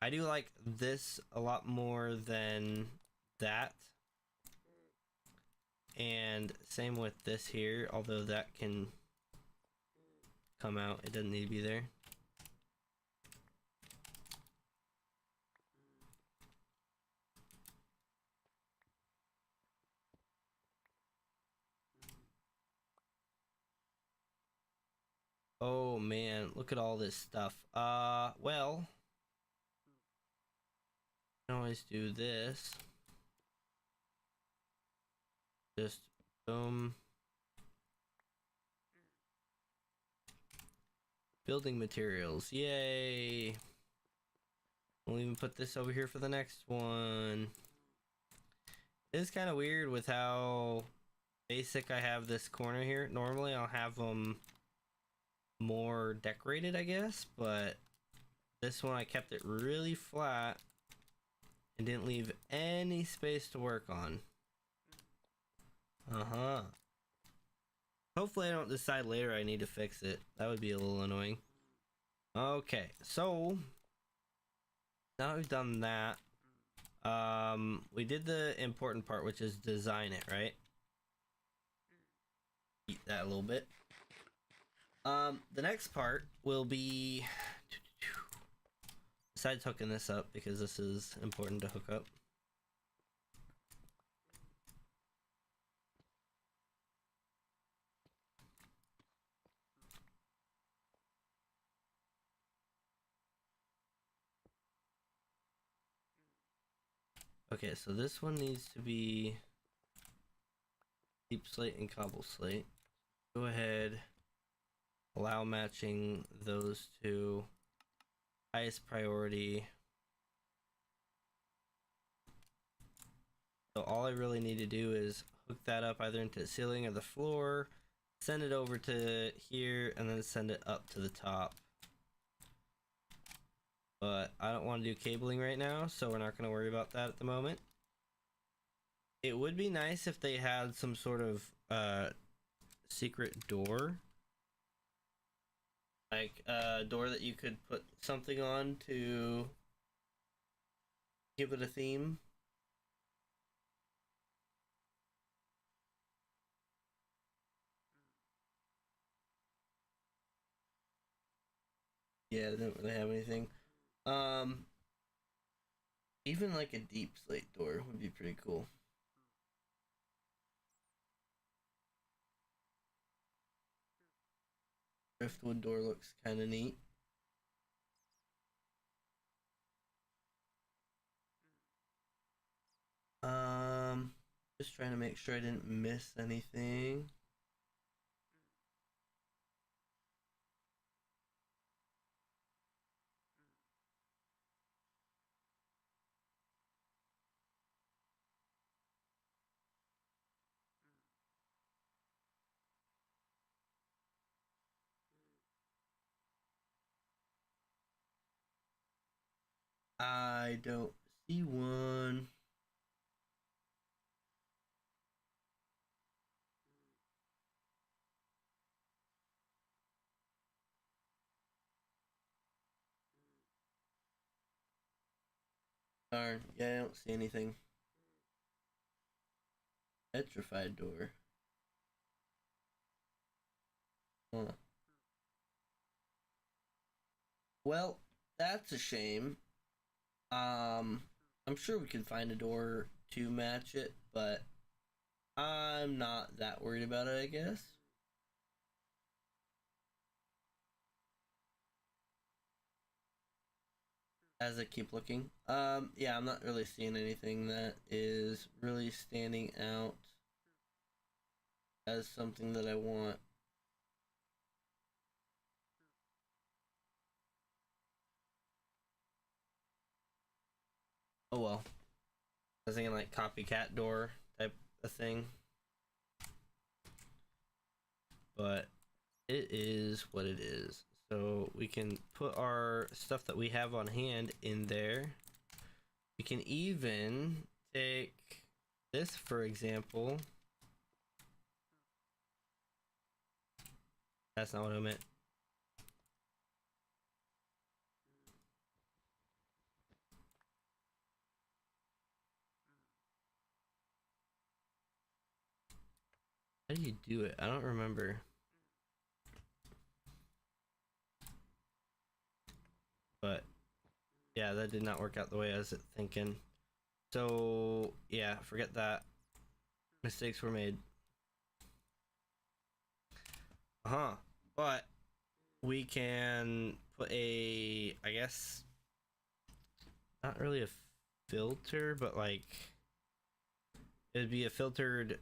I do like this a lot more than that. And same with this here, although that can come out. It doesn't need to be there. Oh man, look at all this stuff. Well, I can always do this. Just boom. Building materials, yay! We'll even put this over here for the next one. It's kind of weird with how basic I have this corner here. Normally I'll have them more decorated, I guess, but this one I kept it really flat and didn't leave any space to work on. Hopefully I don't decide later I need to fix it. That would be a little annoying. Okay, so now that we've done that, we did the important part, which is design it, right? Eat that a little bit. The next part will be, besides hooking this up, because this is important to hook up. Okay, so this one needs to be deep slate and cobble slate. Go ahead, allow matching those two. Highest priority. So all I really need to do is hook that up either into the ceiling or the floor, send it over to here, and then send it up to the top. But I don't want to do cabling right now, so we're not going to worry about that at the moment. It would be nice if they had some sort of secret door. Like a door that you could put something on to give it a theme. Yeah, they don't really have anything. Even like a deep slate door would be pretty cool. Driftwood door looks kind of neat. Just trying to make sure I didn't miss anything. I don't see one. Darn, yeah, I don't see anything. Petrified door. Huh. Well, that's a shame. I'm sure we can find a door to match it, but I'm not that worried about it, I guess. As I keep looking. Yeah, I'm not really seeing anything that is really standing out as something that I want. Oh well. I was thinking like copycat door type of thing. But it is what it is. So we can put our stuff that we have on hand in there. We can even take this, for example. That's not what I meant. How do you do it? I don't remember. But yeah, that did not work out the way I was thinking. So yeah, forget that. Mistakes were made. But we can put a, I guess, not really a filter, but like it'd be a filtered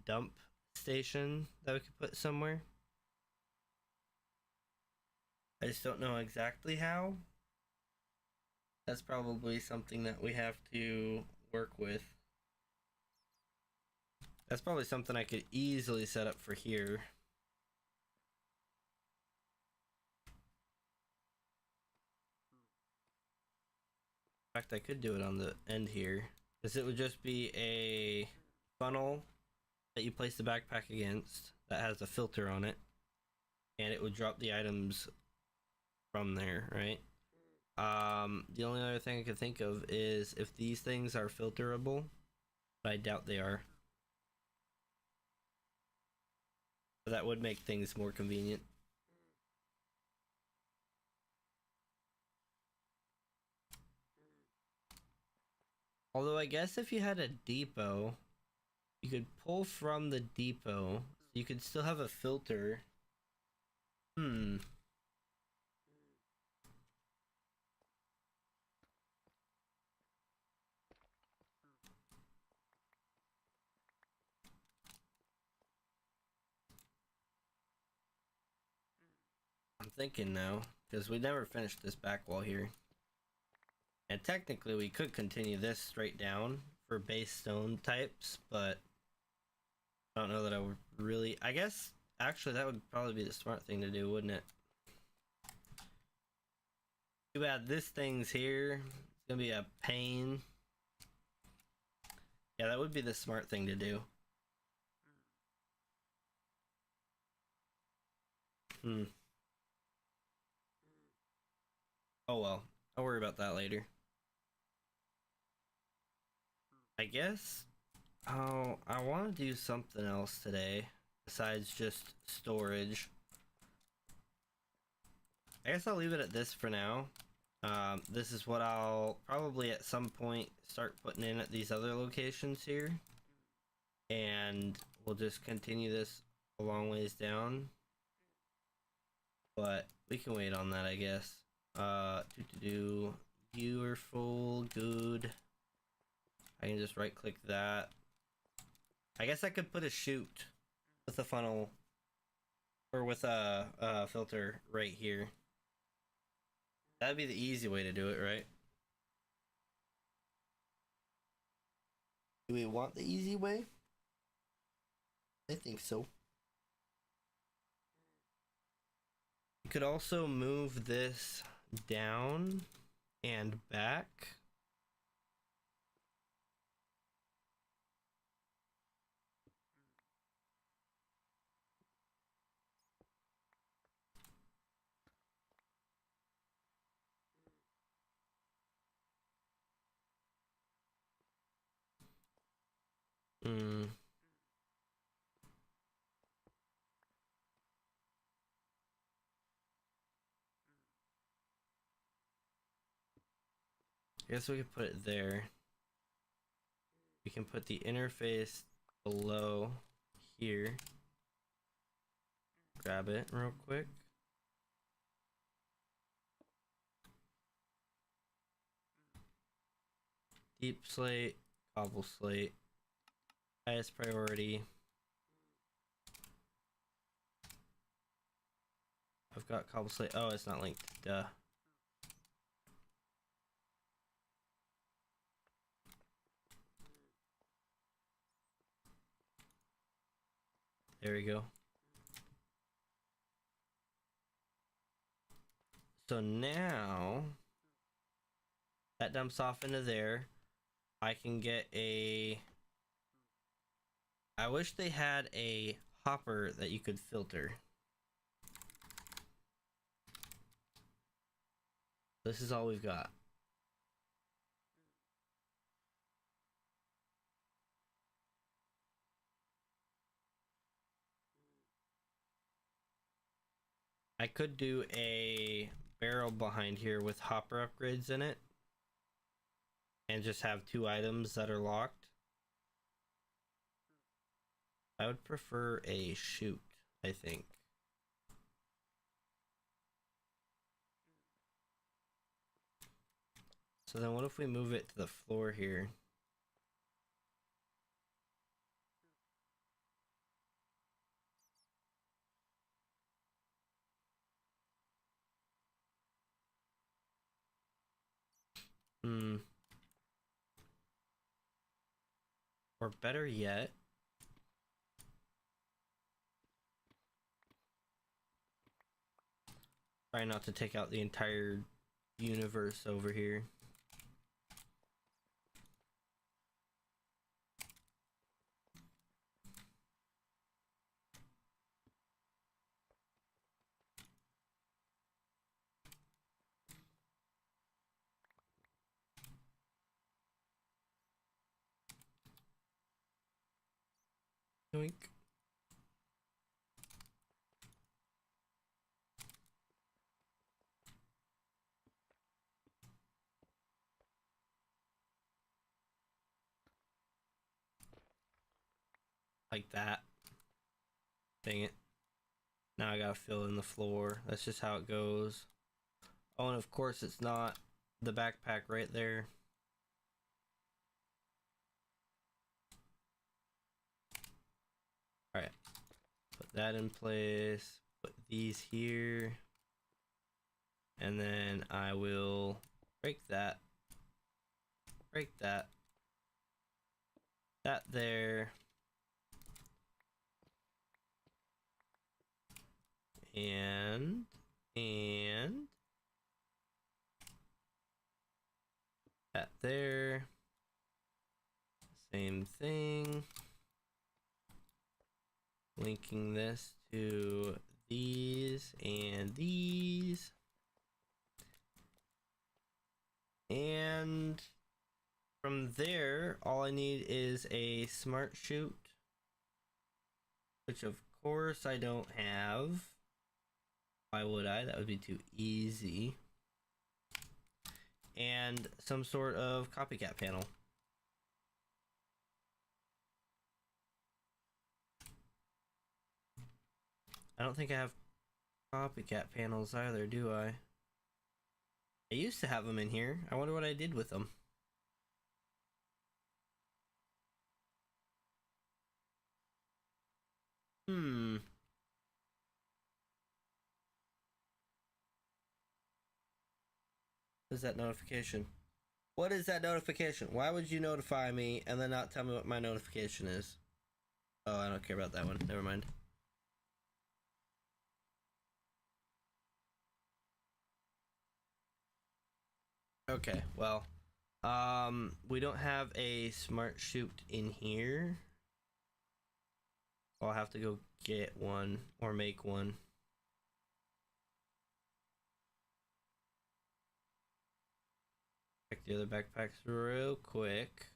dump station that we could put somewhere. I just don't know exactly how. That's probably something that we have to work with. That's probably something I could easily set up for here. In fact, I could do it on the end here, because it would just be a funnel that you place the backpack against that has a filter on it, and it would drop the items from there, right? The only other thing I could think of is if these things are filterable, but I doubt they are. But that would make things more convenient. Although I guess if you had a depot, you could pull from the depot. You could still have a filter. I'm thinking now, because we never finished this back wall here. And technically we could continue this straight down for base stone types, but I don't know that I would really... I guess, actually, that would probably be the smart thing to do, wouldn't it? Too bad this thing's here. It's gonna be a pain. Yeah, that would be the smart thing to do. Oh well, I'll worry about that later. I guess I want to do something else today besides just storage. I guess I'll leave it at this for now. This is what I'll probably at some point start putting in at these other locations here. And we'll just continue this a long ways down. But we can wait on that, I guess. Viewer full, good. I can just right click that. I guess I could put a chute with a funnel or with a filter right here. That'd be the easy way to do it, right? Do we want the easy way? I think so. You could also move this down and back. I guess we could put it there. We can put the interface below here. Grab it real quick. Deep slate, cobble slate, highest priority. I've got cobble slate. Oh, it's not linked. Duh. There we go. So now that dumps off into there. I can get a... I wish they had a hopper that you could filter. This is all we've got. I could do a barrel behind here with hopper upgrades in it and just have 2 items that are locked. I would prefer a chute, I think. So then what if we move it to the floor here? Or better yet, try not to take out the entire universe over here. Yoink. Like that. Dang it. Now I gotta fill in the floor. That's just how it goes. Oh, and of course it's not the backpack right there. Alright. Put that in place. Put these here. And then I will break that. Break that. That there. And that there. Same thing. Linking this to these and these. And from there, all I need is a smart chute, which of course I don't have. Why would I? That would be too easy. And some sort of copycat panel. I don't think I have copycat panels either, do I? I used to have them in here. I wonder what I did with them. What is that notification? What is that notification? Why would you notify me and then not tell me what my notification is? Oh, I don't care about that one. Never mind. Okay, well, we don't have a smart chute in here. I'll have to go get one or make one. Check the other backpacks real quick.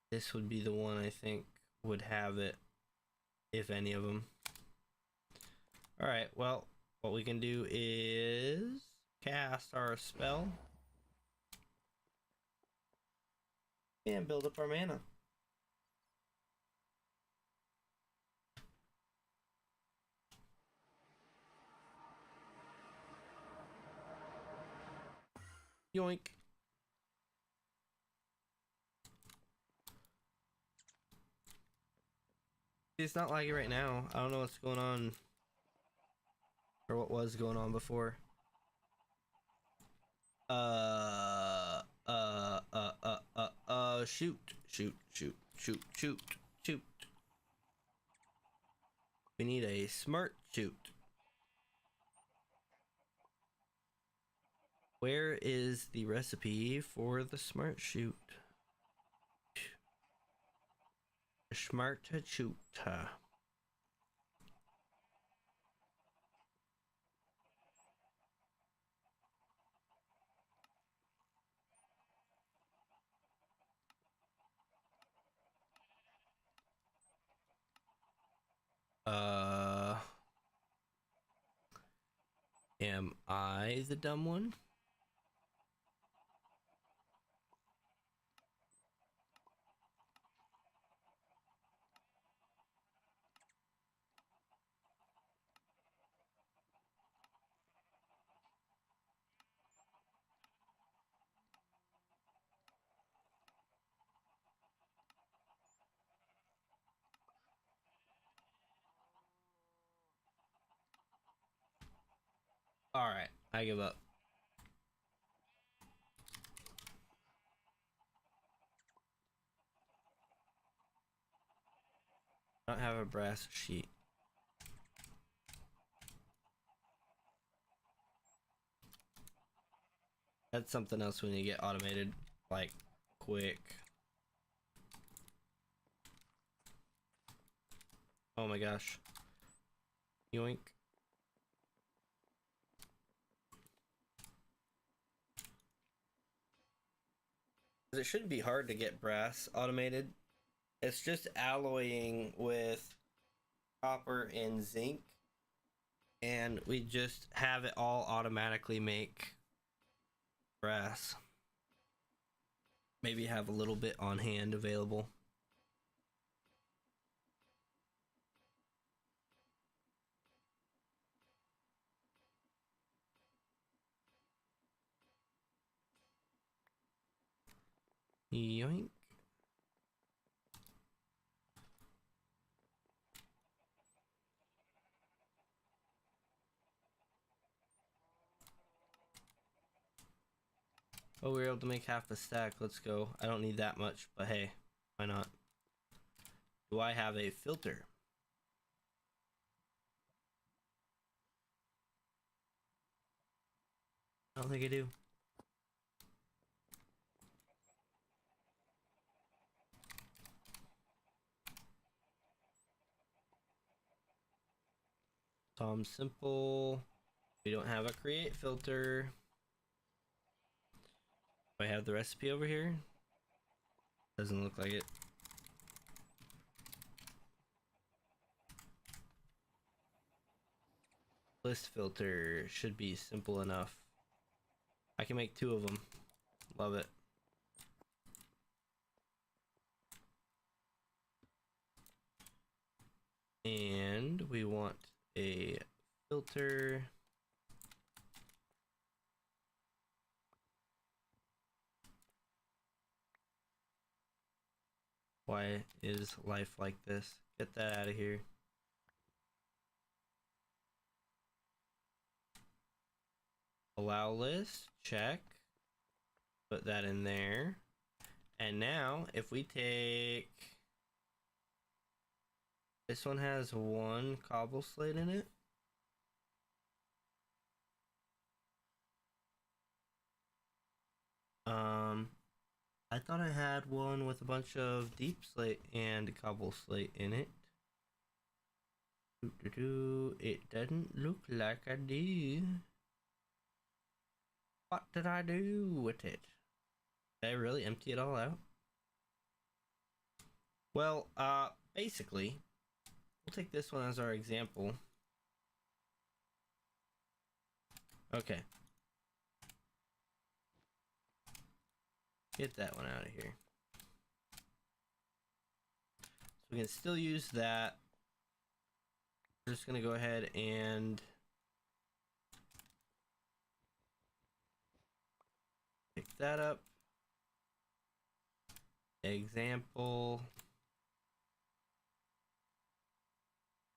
This would be the one I think would have it, if any of them. Alright, well, what we can do is cast our spell and build up our mana. Yoink. It's not like it right now. I don't know what's going on, or what was going on before. Shoot. We need a smart chute. Where is the recipe for the smart chute? Smart chute. Am I the dumb one? Alright, I give up. I don't have a brass sheet. That's something else we need to get automated, like, quick. Oh my gosh. Yoink. It shouldn't be hard to get brass automated. It's just alloying with copper and zinc, and we just have it all automatically make brass. Maybe have a little bit on hand available. Yoink. Oh, we were able to make half a stack. Let's go. I don't need that much, but hey, why not? Do I have a filter? I don't think I do. Tom Simple. We don't have a create filter. Do I have the recipe over here? Doesn't look like it. List filter should be simple enough. I can make 2 of them. Love it. And we want a filter. Why is life like this? Get that out of here. Allow list, check. Put that in there. And now if we take, this one has 1 cobble slate in it. I thought I had one with a bunch of deep slate and cobble slate in it. It doesn't look like I do. What did I do with it? Did I really empty it all out? Well, basically, we'll take this one as our example. Okay. Get that one out of here. So we can still use that. We're just gonna go ahead and pick that up. Example.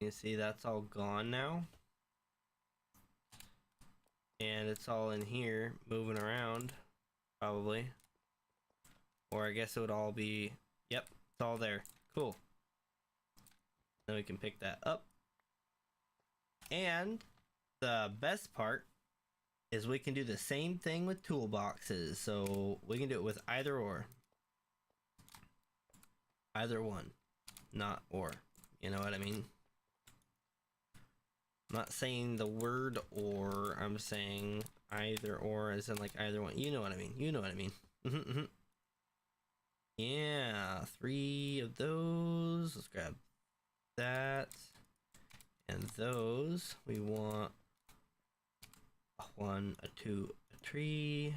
You see that's all gone now. And it's all in here moving around, probably. Or I guess it would all be, yep, it's all there. Cool. Then we can pick that up And the best part is we can do the same thing with toolboxes. So we can do it with either or. Either one, not or. You know what I mean? I'm not saying the word or, I'm saying either or as in like either one. You know what I mean. You know what I mean. Yeah, 3 of those. Let's grab that. And those, we want a 1, a 2, a 3.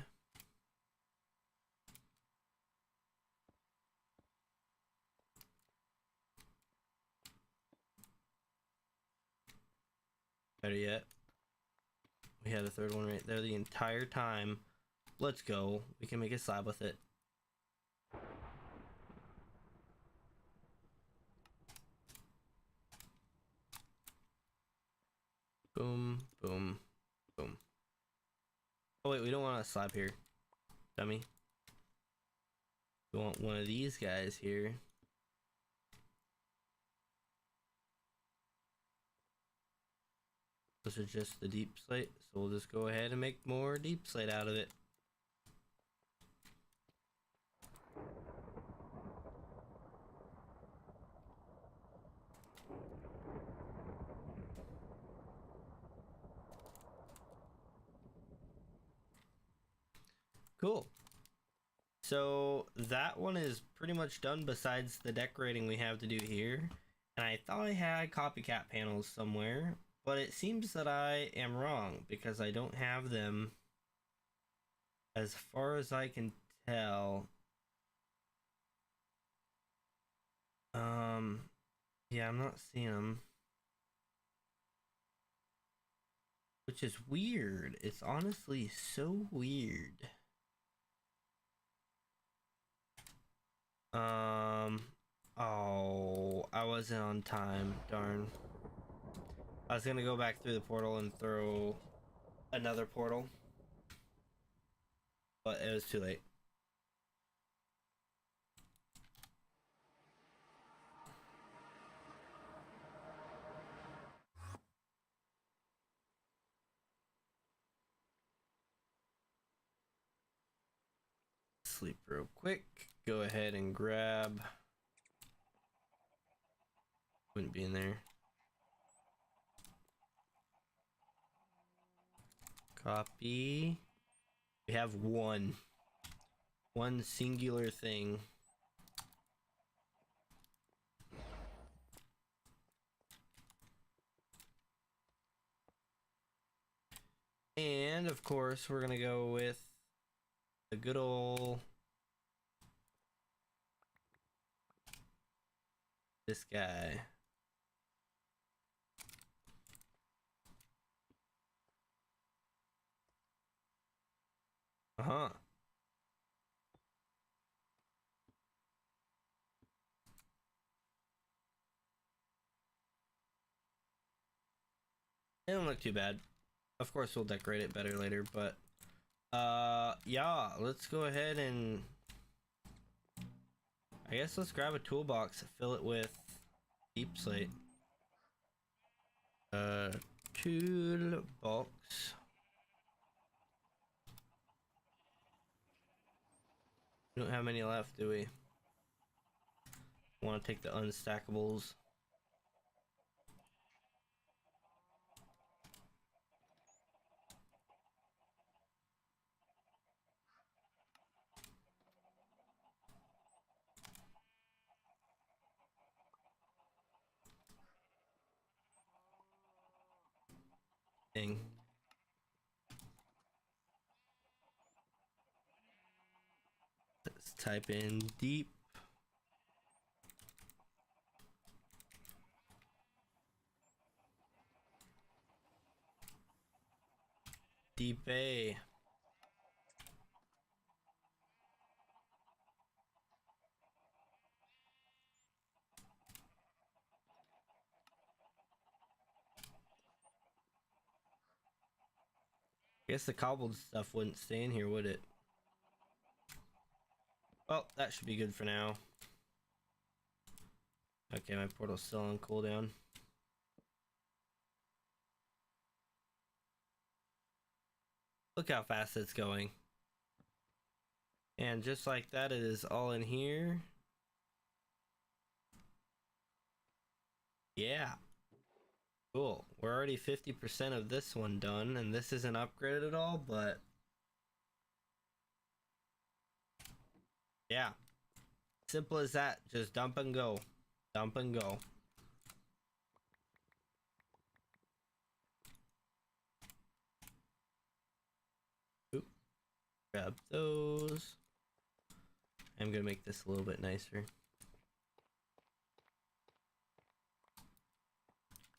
Better yet, we had a third one right there the entire time. Let's go. We can make a slab with it. Boom, boom, boom. Oh wait, we don't want a slab here, dummy. We want one of these guys here. This is just the deep slate, so we'll just go ahead and make more deep slate out of it. Cool. So that one is pretty much done besides the decorating we have to do here. And I thought I had copycat panels somewhere, but it seems that I am wrong because I don't have them as far as I can tell. Yeah, I'm not seeing them. Which is weird. It's honestly so weird. Oh, I wasn't on time. Darn. I was gonna go back through the portal and throw another portal, but it was too late. Sleep real quick. Go ahead and grab. Wouldn't be in there. Copy. We have one singular thing. And of course, we're gonna go with the good old this guy. Uh-huh. It don't look too bad. Of course, we'll decorate it better later, but yeah, let's go ahead and I guess let's grab a toolbox, fill it with deep slate. Toolbox. We don't have many left, do we? Want to take the unstackables. Dang. Let's type in deep. Deep A. Guess the cobbled stuff wouldn't stay in here, would it? Well, that should be good for now. Okay, my portal's still on cooldown. Look how fast it's going. And just like that, it is all in here. Yeah. Cool. We're already 50% of this one done, and this isn't upgraded at all, but yeah. Simple as that. Just dump and go. Dump and go. Oop. Grab those. I'm gonna make this a little bit nicer.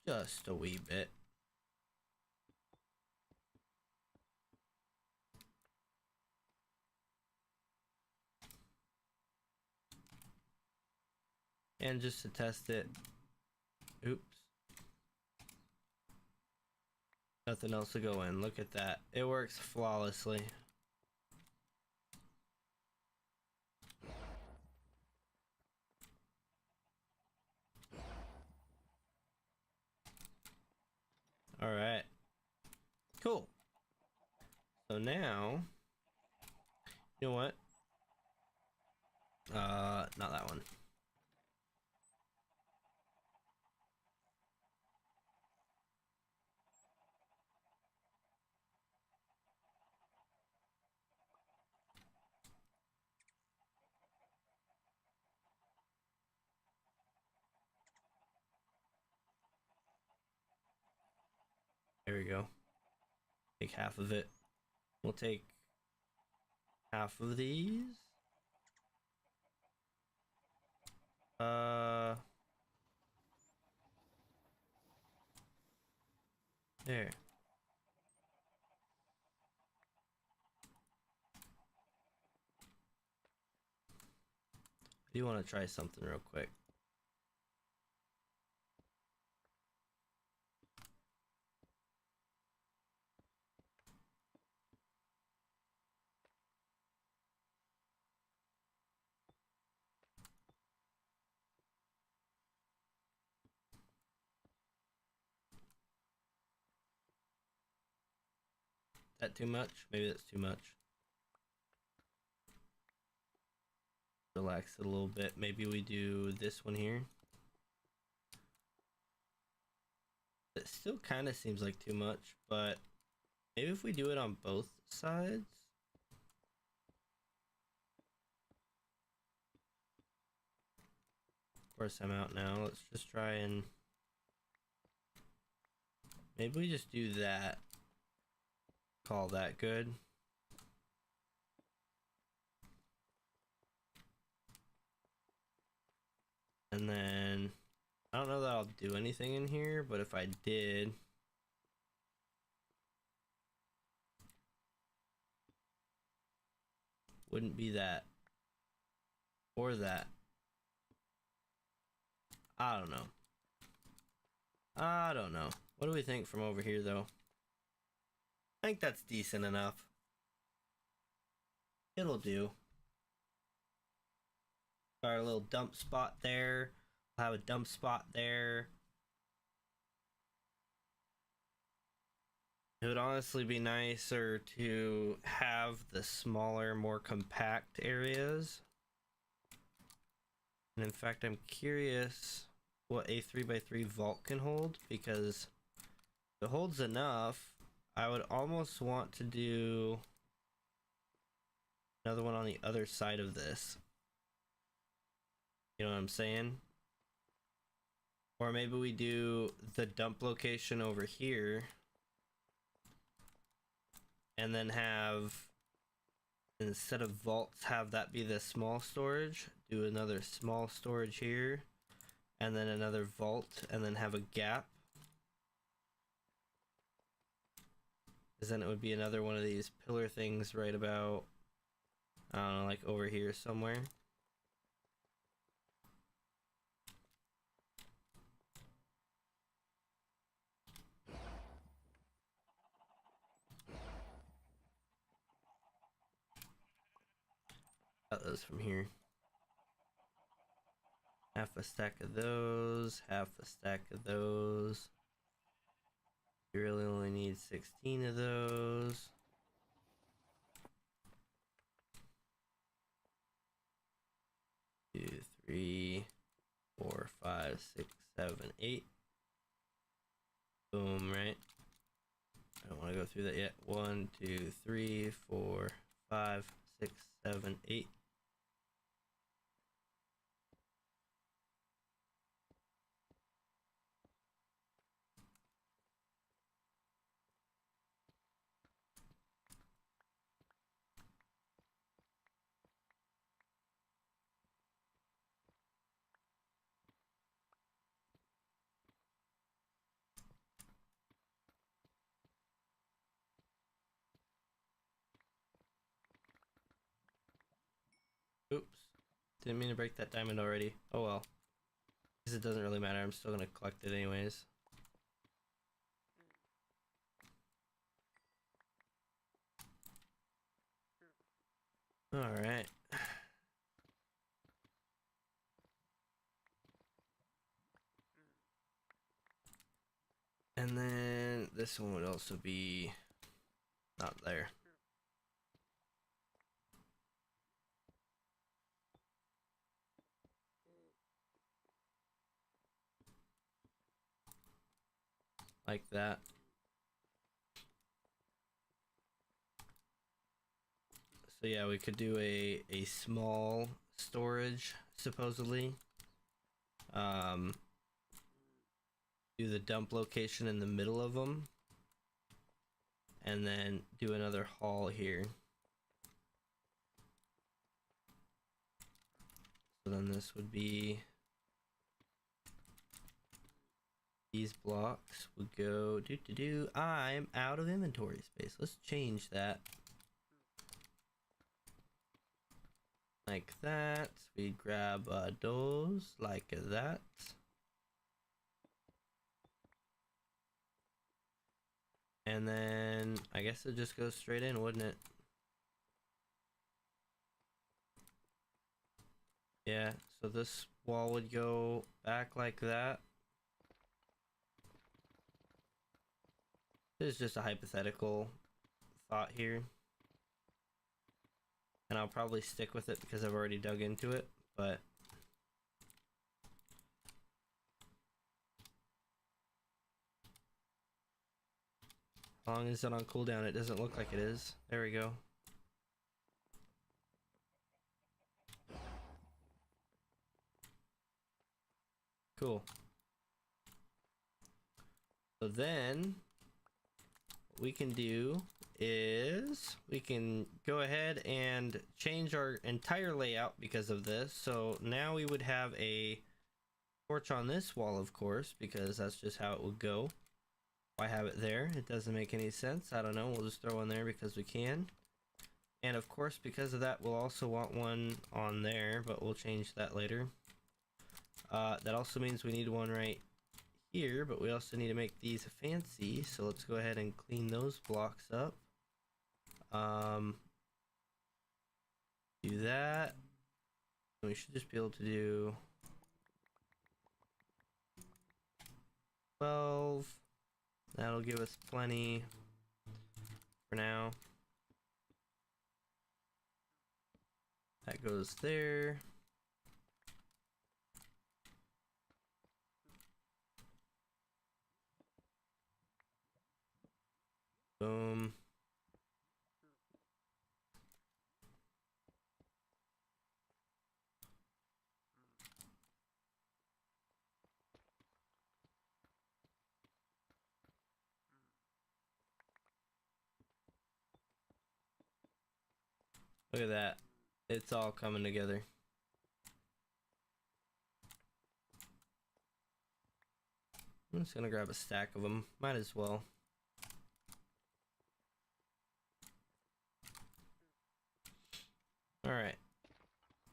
Just a wee bit. And just to test it. Oops. Nothing else to go in. Look at that. It works flawlessly. Alright. Cool. So now, you know what? Not that one. There we go. Take half of it. We'll take half of these. There. I do want to try something real quick. That too much? Maybe that's too much. Relax it a little bit. Maybe we do this one here. It still kind of seems like too much, but maybe if we do it on both sides. Of course, I'm out now. Let's just try and maybe we just do that. Call that good. And then I don't know that I'll do anything in here, but if I did, wouldn't be that or that. I don't know. I don't know. What do we think from over here though? I think that's decent enough. It'll do. Got our little dump spot there. We'll have a dump spot there. It would honestly be nicer to have the smaller, more compact areas. And in fact, I'm curious what a 3x3 vault can hold, because if it holds enough, I would almost want to do another one on the other side of this. You know what I'm saying? Or maybe we do the dump location over here and then have, instead of vaults, have that be the small storage. Do another small storage here and then another vault and then have a gap. Because then it would be another one of these pillar things right about, I don't know, like over here somewhere. Got those from here. Half a stack of those, half a stack of those. You really only need 16 of those. 3, 4, 5, 6, 7, 8. Boom, right? I don't want to go through that yet. 1, 2, 3, 4, 5, 6, 7, 8. Oops. Didn't mean to break that diamond already. Oh well. Because it doesn't really matter. I'm still going to collect it anyways. Alright. And then this one would also be not there. Like that. So yeah, we could do a small storage, supposedly. Do the dump location in the middle of them. And then do another hall here. So then this would be... These blocks would go I'm out of inventory space. Let's change that. Like that. We grab those like that. And then I guess it just goes straight in, wouldn't it? Yeah, so this wall would go back like that. This is just a hypothetical thought here. And I'll probably stick with it because I've already dug into it, but how long is it on cooldown? It doesn't look like it is. There we go. Cool. So then what we can do is we can go ahead and change our entire layout because of this. So now we would have a torch on this wall, of course, because that's just how it would go. Why have it there? It doesn't make any sense. I don't know. We'll just throw one there because we can. And of course, because of that, we'll also want one on there, but we'll change that later. That also means we need one right here, but we also need to make these fancy. So let's go ahead and clean those blocks up. Do that. We should just be able to do 12. That'll give us plenty for now. That goes there. Boom. Look at that. It's all coming together. I'm just gonna grab a stack of them. Might as well. Alright.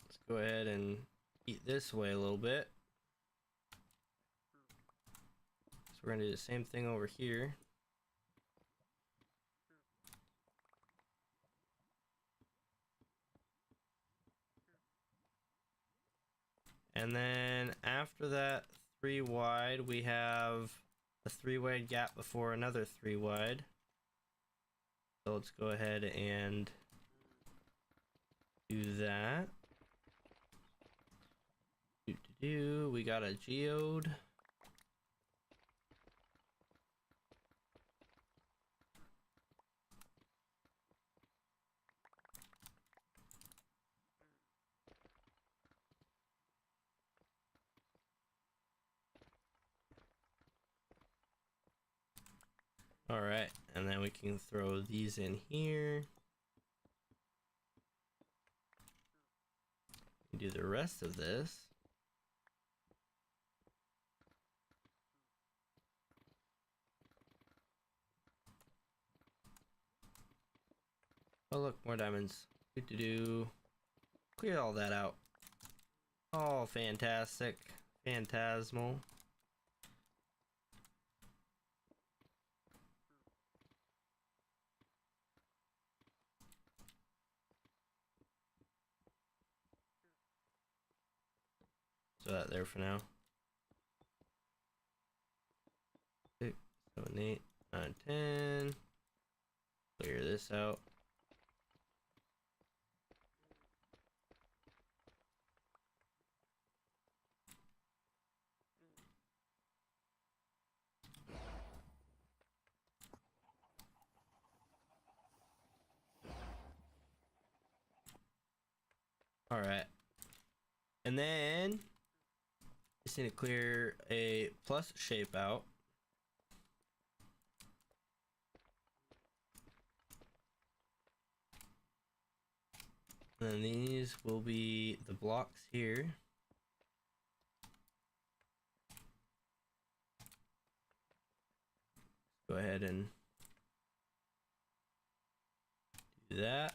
Let's go ahead and eat this way a little bit. So we're gonna do the same thing over here. And then after that 3 wide, we have a 3 wide gap before another 3 wide. So let's go ahead and do that. We got a geode. Alright, and then we can throw these in here. Do the rest of this. Oh look, more diamonds. Do clear all that out. Oh, fantastic. Phantasmal. So that there for now. 6, 7, 8, 9, 10. Clear this out. Alright. And then just need to clear a plus shape out. And then these will be the blocks here. Go ahead and do that.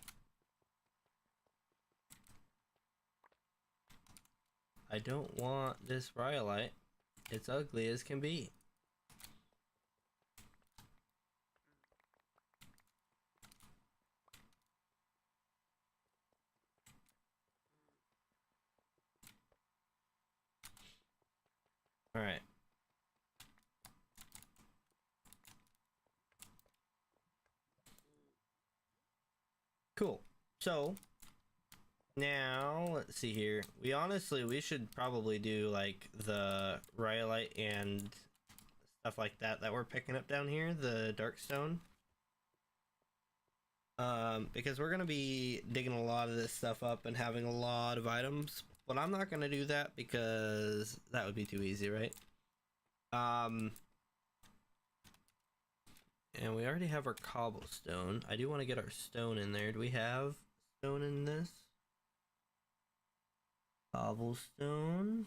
I don't want this rhyolite. It's ugly as can be. All right. Cool. So now let's see here. We should probably do like the rhyolite and stuff like that we're picking up down here, the dark stone. Because we're gonna be digging a lot of this stuff up and having a lot of items, but I'm not gonna do that because that would be too easy, right? And we already have our cobblestone. I do want to get our stone in there. Do we have stone in this? Cobblestone.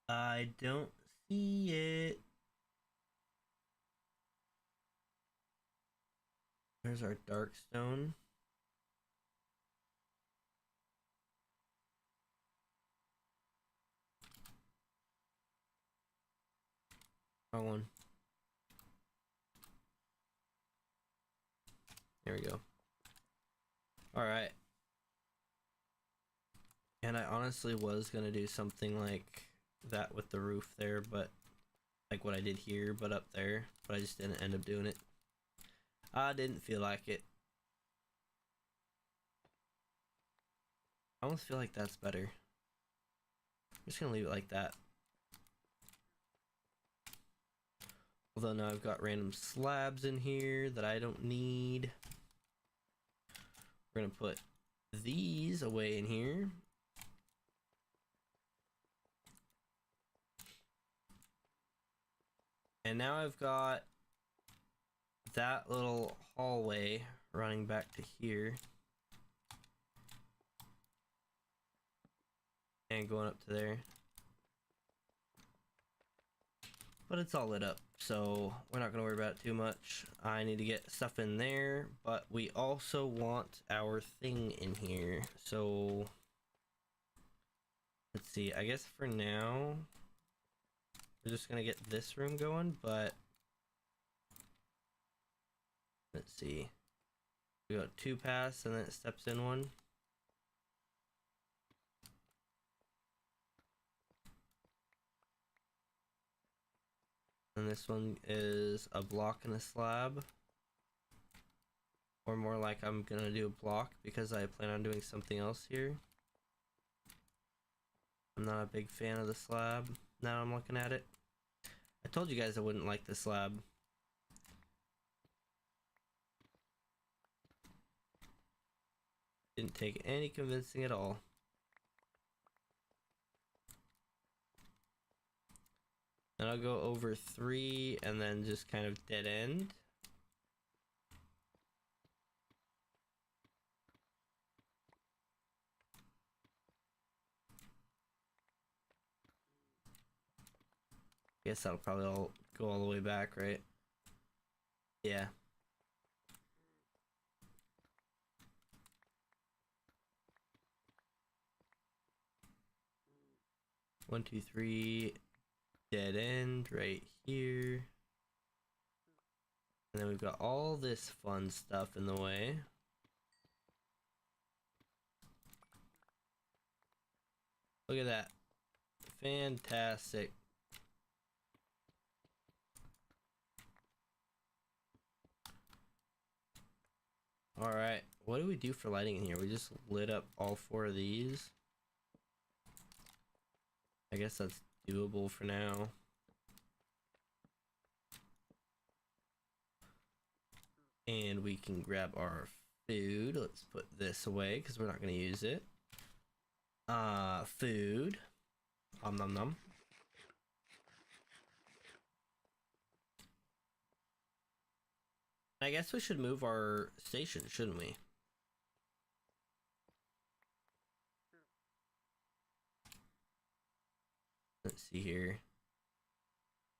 I don't see it. There's our dark stone. Wrong one. There we go. Alright. And I honestly was gonna do something like that with the roof there, but like what I did here, but up there, but I just didn't end up doing it. I didn't feel like it. I almost feel like that's better. I'm just gonna leave it like that. Although now I've got random slabs in here that I don't need. We're gonna put these away in here. And now I've got that little hallway running back to here. And going up to there. But it's all lit up, so we're not gonna worry about it too much. I need to get stuff in there, but we also want our thing in here. So let's see, I guess for now we're just gonna get this room going, but let's see. We got 2 paths and then it steps in one. And this one is a block and a slab. Or more like I'm gonna do a block because I plan on doing something else here. I'm not a big fan of the slab now I'm looking at it. I told you guys I wouldn't like the slab. Didn't take any convincing at all. Then I'll go over 3 and then just kind of dead end. Guess that'll probably all go all the way back, right? Yeah. One, two, three, dead end right here. And then we've got all this fun stuff in the way. Look at that. Fantastic. Alright, what do we do for lighting in here? We just lit up all 4 of these. I guess that's doable for now. And we can grab our food. Let's put this away because we're not going to use it. Food. Nom nom. I guess we should move our station, shouldn't we? Let's see here.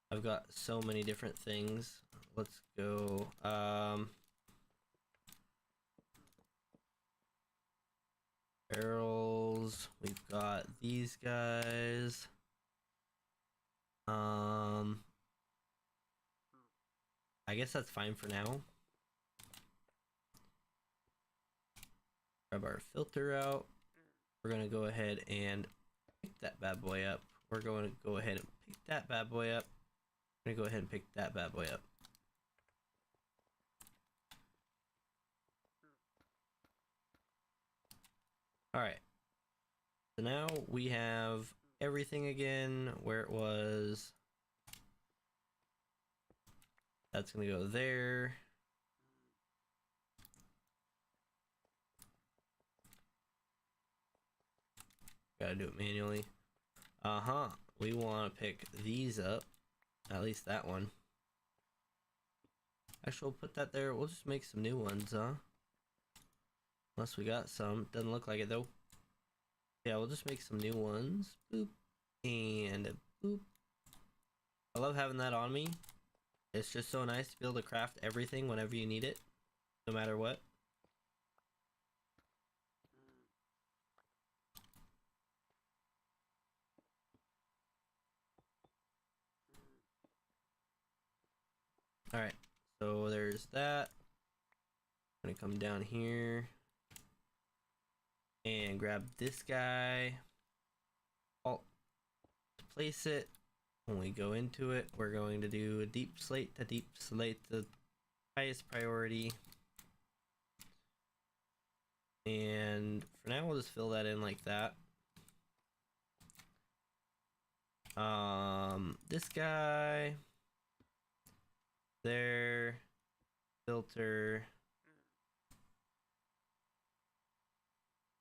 I've got so many different things. Let's go. Barrels. We've got these guys. I guess that's fine for now. Grab our filter out. We're gonna go ahead and pick that bad boy up. We're going to go ahead and pick that bad boy up. I'm gonna go ahead and pick that bad boy up. Alright. So now we have everything again where it was. That's gonna go there. Gotta do it manually. We want to pick these up. At least that one. Actually, we'll put that there. We'll just make some new ones, huh? Unless we got some. Doesn't look like it, though. Yeah, we'll just make some new ones. Boop. And boop. I love having that on me. It's just so nice to be able to craft everything whenever you need it. No matter what. Alright, so there's that. I'm gonna come down here and grab this guy. Alt to place it. When we go into it, we're going to do a deep slate to deep slate, the highest priority. And for now, we'll just fill that in like that. This guy. There. Filter.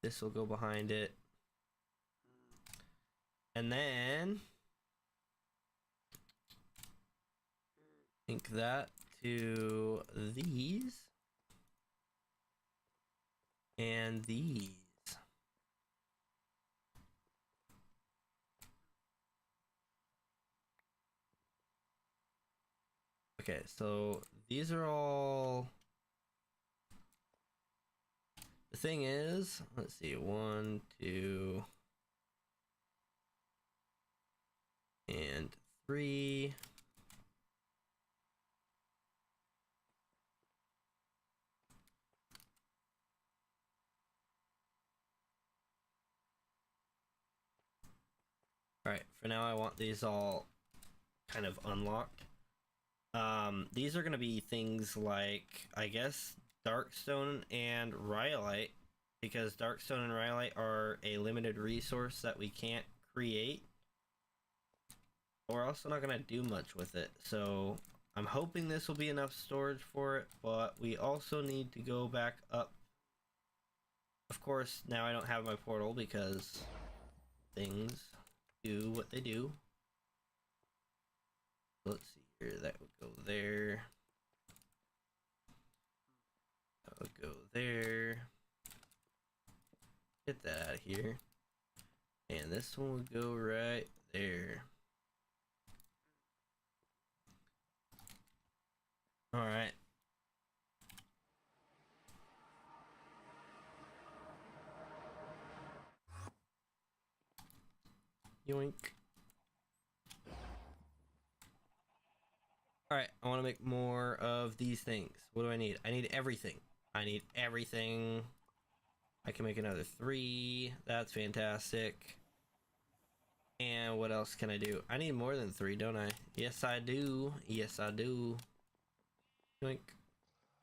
This will go behind it. And then link that to these and these. Okay, so these are all. The thing is, let's see, 1, 2, and 3. Alright, for now I want these all kind of unlocked. These are going to be things like, I guess, Darkstone and Rhyolite, because Darkstone and Rhyolite are a limited resource that we can't create. We're also not gonna do much with it, so I'm hoping this will be enough storage for it, but we also need to go back up. Of course, now I don't have my portal because things do what they do. Let's see here, that would go there. That would go there. Get that out of here. And this one would go right there. Alright. Yoink. Alright, I want to make more of these things. What do I need? I need everything. I need everything. I can make another 3. That's fantastic. And what else can I do? I need more than 3, don't I? Yes, I do. Yes, I do. Yoink.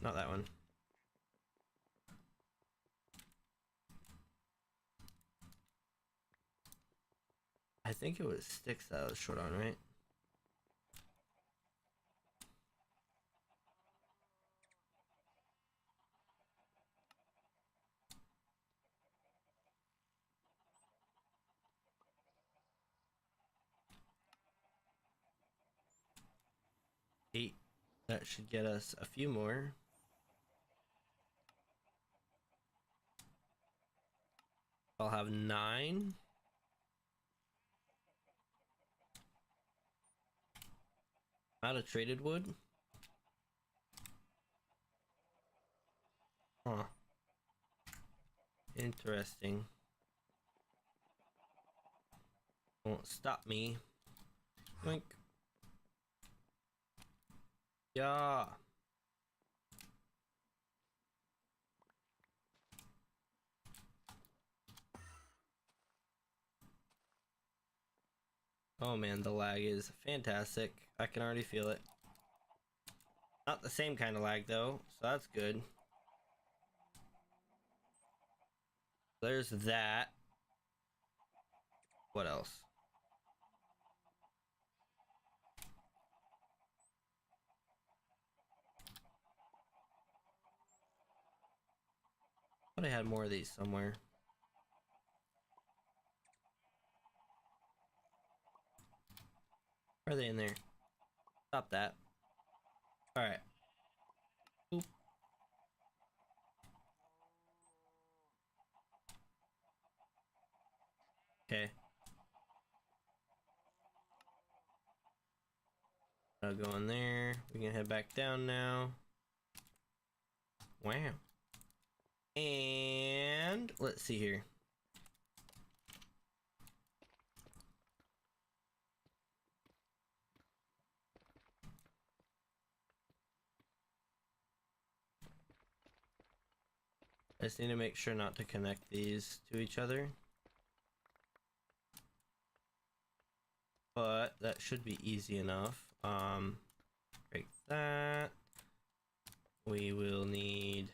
Not that one. I think it was sticks that I was short on, right? Eight. That should get us a few more. I'll have 9. Out of traded wood. Huh. Interesting. Won't stop me. Yoink. Yeah. Oh man, the lag is fantastic. I can already feel it. Not the same kind of lag though, so that's good. There's that. What else? I thought I had more of these somewhere. Are they in there? Stop that. Alright. Boop. Okay. I'll go in there. We can head back down now. Wow. And let's see here. I just need to make sure not to connect these to each other. But that should be easy enough. Break that. We will need,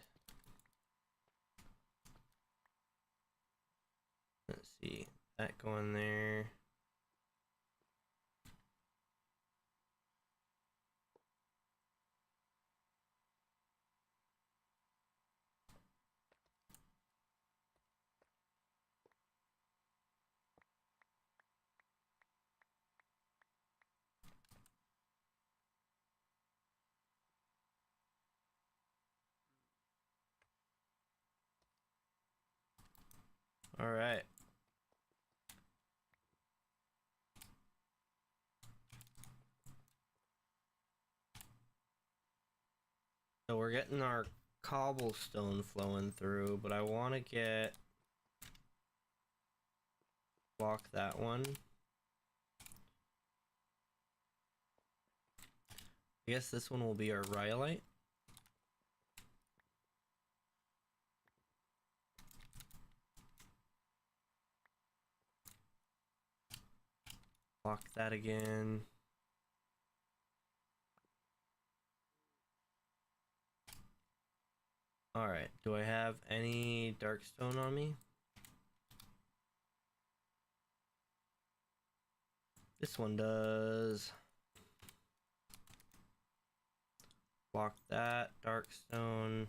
let's see, that going there. All right. So we're getting our cobblestone flowing through, but I want to block that one. I guess this one will be our rhyolite. Block that again. Alright, do I have any dark stone on me? This one does. Block that. Dark stone.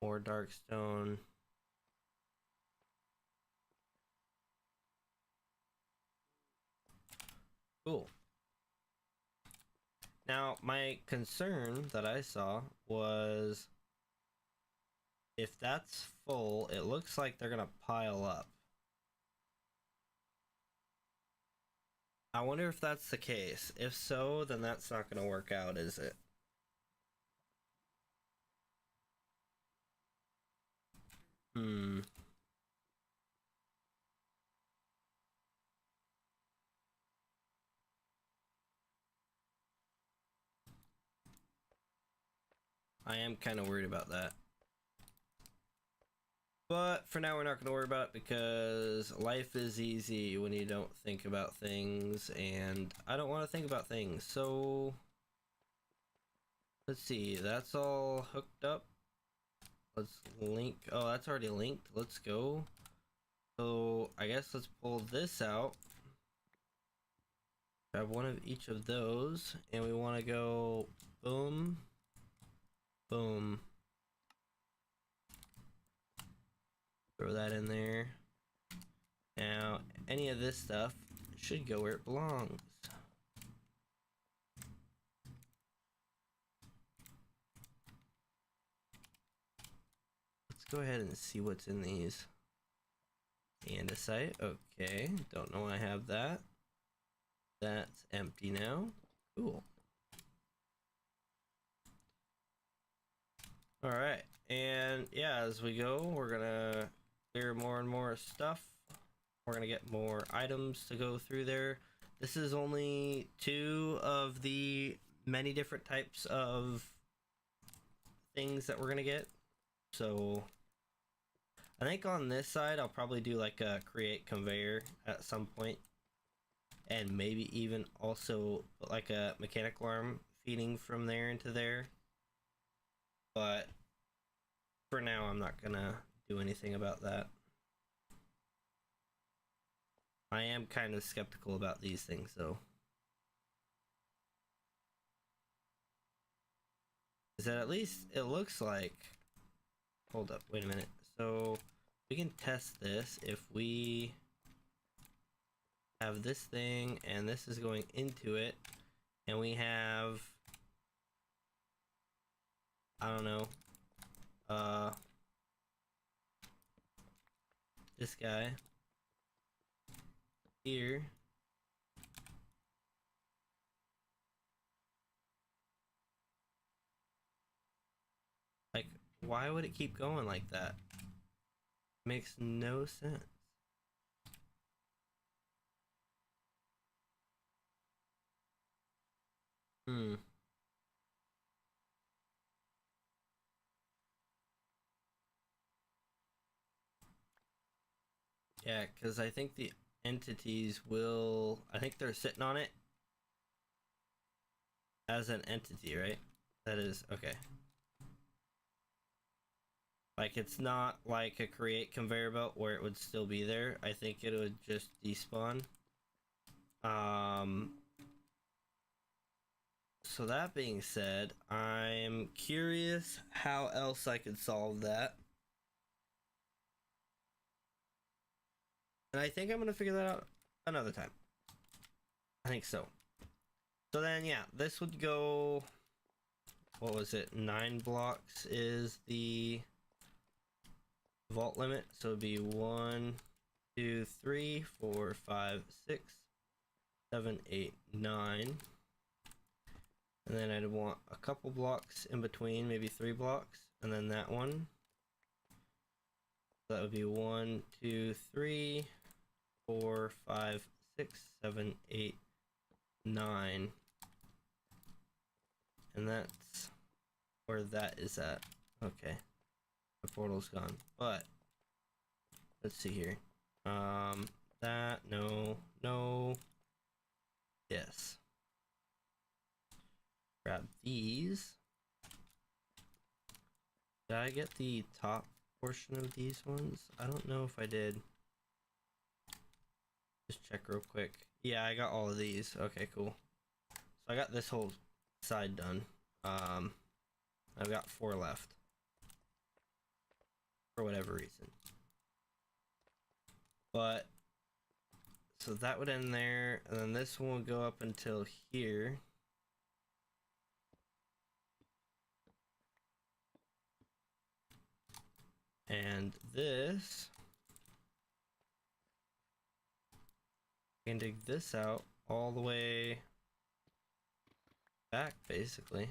More dark stone. Cool. Now, my concern that I saw was if that's full, it looks like they're gonna pile up. I wonder if that's the case. If so, then that's not gonna work out, is it? I am kind of worried about that. But for now, we're not going to worry about it because life is easy when you don't think about things, and I don't want to think about things. So let's see, that's all hooked up. Let's link. Oh, that's already linked. Let's go. So I guess let's pull this out. Grab one of each of those, and we want to go boom, boom. Throw that in there. Now, any of this stuff should go where it belongs. Let's go ahead and see what's in these. Andesite, okay. Don't know I have that. That's empty now. Cool. Alright, and yeah, as we go, we're gonna clear more and more stuff. We're gonna get more items to go through there. This is only 2 of the many different types of things that we're gonna get. So I think on this side I'll probably do like a create conveyor at some point, and maybe even also put like a mechanical arm feeding from there into there. But for now, I'm not gonna do anything about that. I am kind of skeptical about these things, though. Is that at least it looks like... Hold up, wait a minute. So we can test this if we have this thing and this is going into it, and we have... I don't know. This guy here. Like, why would it keep going like that? Makes no sense. Yeah, because I think the entities will... I think they're sitting on it as an entity, right? That is... okay. Like, it's not like a create conveyor belt where it would still be there. I think it would just despawn. So that being said, I'm curious how else I could solve that. And I think I'm gonna figure that out another time. I think so. So then, yeah, this would go... what was it? 9 blocks is the vault limit. So it'd be 1, 2, 3, 4, 5, 6, 7, 8, 9. And then I'd want a couple blocks in between, maybe 3 blocks. And then that one. So that would be 1, 2, 3, 4, 5, 6, 7, 8, 9. And that's where that is at. Okay. The portal's gone. But let's see here. That, no, no. Yes. Grab these. Did I get the top portion of these ones? I don't know if I did. Just check real quick. Yeah, I got all of these. Okay, cool. So I got this whole side done. I've got 4 left. For whatever reason. But, so that would end there, and then this one would go up until here. And this, you can dig this out all the way back, basically.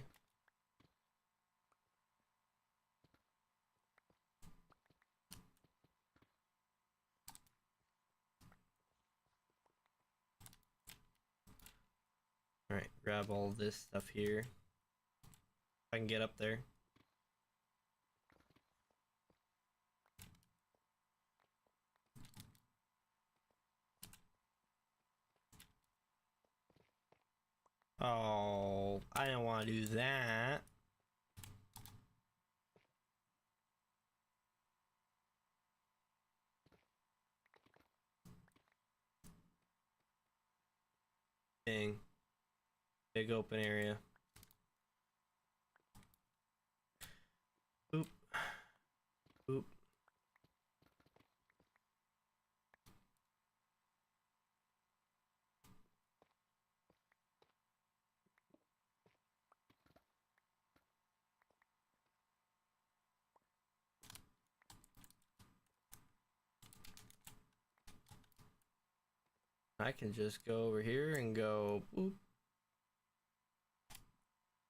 Alright, grab all this stuff here. If I can get up there. Oh, I don't want to do that. Dang. Big open area. Oop. Oop. I can just go over here and go boop.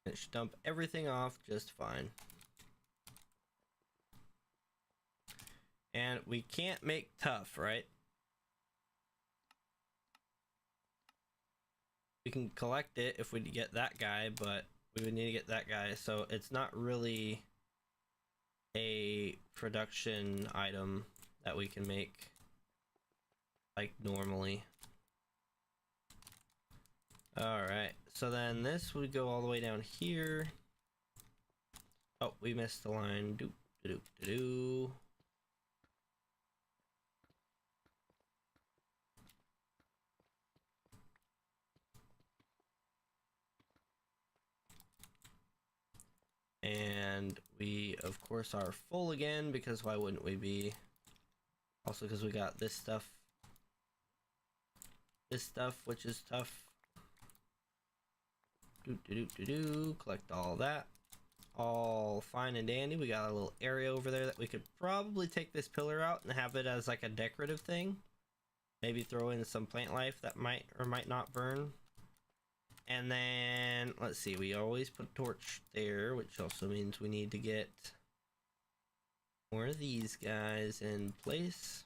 It should dump everything off just fine. And we can't make tough, right? We can collect it if we get that guy, but we would need to get that guy, so it's not really a production item that we can make like normally. Alright, so then this would go all the way down here. Oh, we missed the line. Doop, doop, doop. And we, of course, are full again, because why wouldn't we be? Also, because we got this stuff. This stuff, which is tough. Collect all that. All fine and dandy. We got a little area over there that we could probably take this pillar out and have it as like a decorative thing. Maybe throw in some plant life that might or might not burn. And then, let's see, we always put a torch there, which also means we need to get more of these guys in place.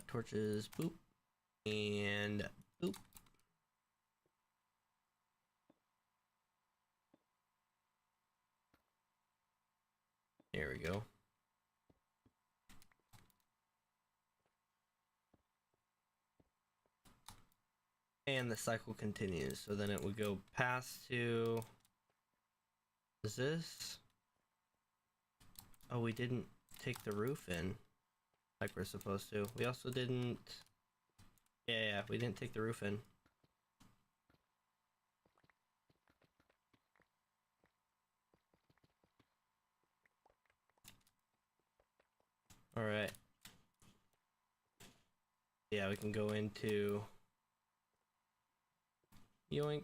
Torches, boop, and boop. There we go. And the cycle continues. So then it would go past to... Is this? Oh, we didn't take the roof in like we're supposed to. We also didn't... Yeah, we didn't take the roof in. Alright. Yeah, we can go into... Yoink.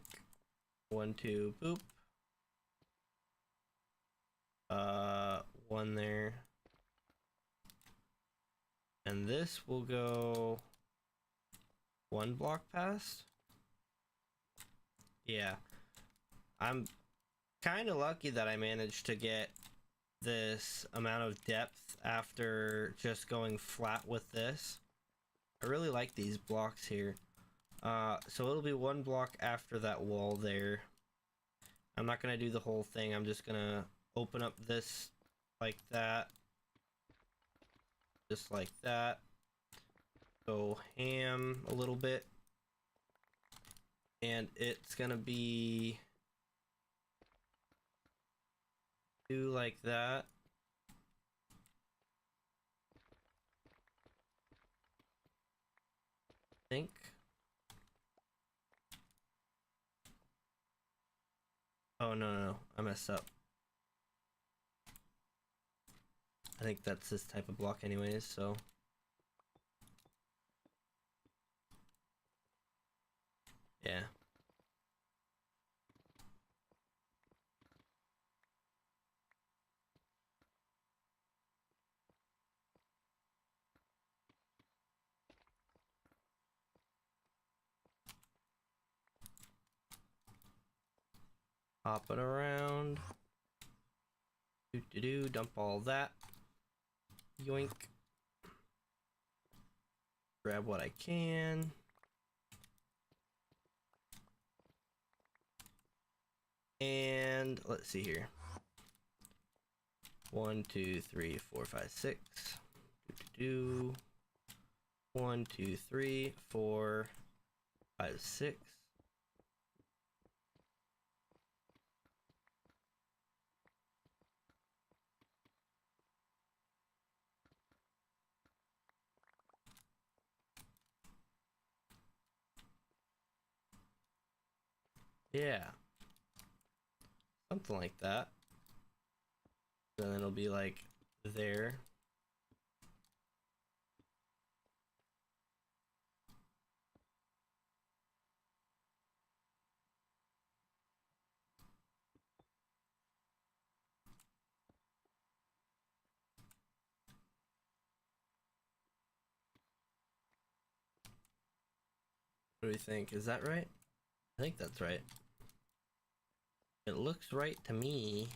1, 2, boop. 1 there. And this will go 1 block past. Yeah. I'm kind of lucky that I managed to get this amount of depth after just going flat with this. I really like these blocks here. So it'll be 1 block after that wall there. I'm not gonna do the whole thing. I'm just gonna open up this like that. Just like that. Go ham a little bit. and it's gonna be do like that. I think. Oh no, I messed up. I think that's this type of block anyways, so yeah. Hop it around. Dump all that. Yoink. Grab what I can. And let's see here. 1, 2, 3, 4, 5, 6. 1, 2, 3, 4, 5, 6. Yeah. Something like that. And then it'll be like there. What do we think? Is that right? I think that's right. It looks right to me.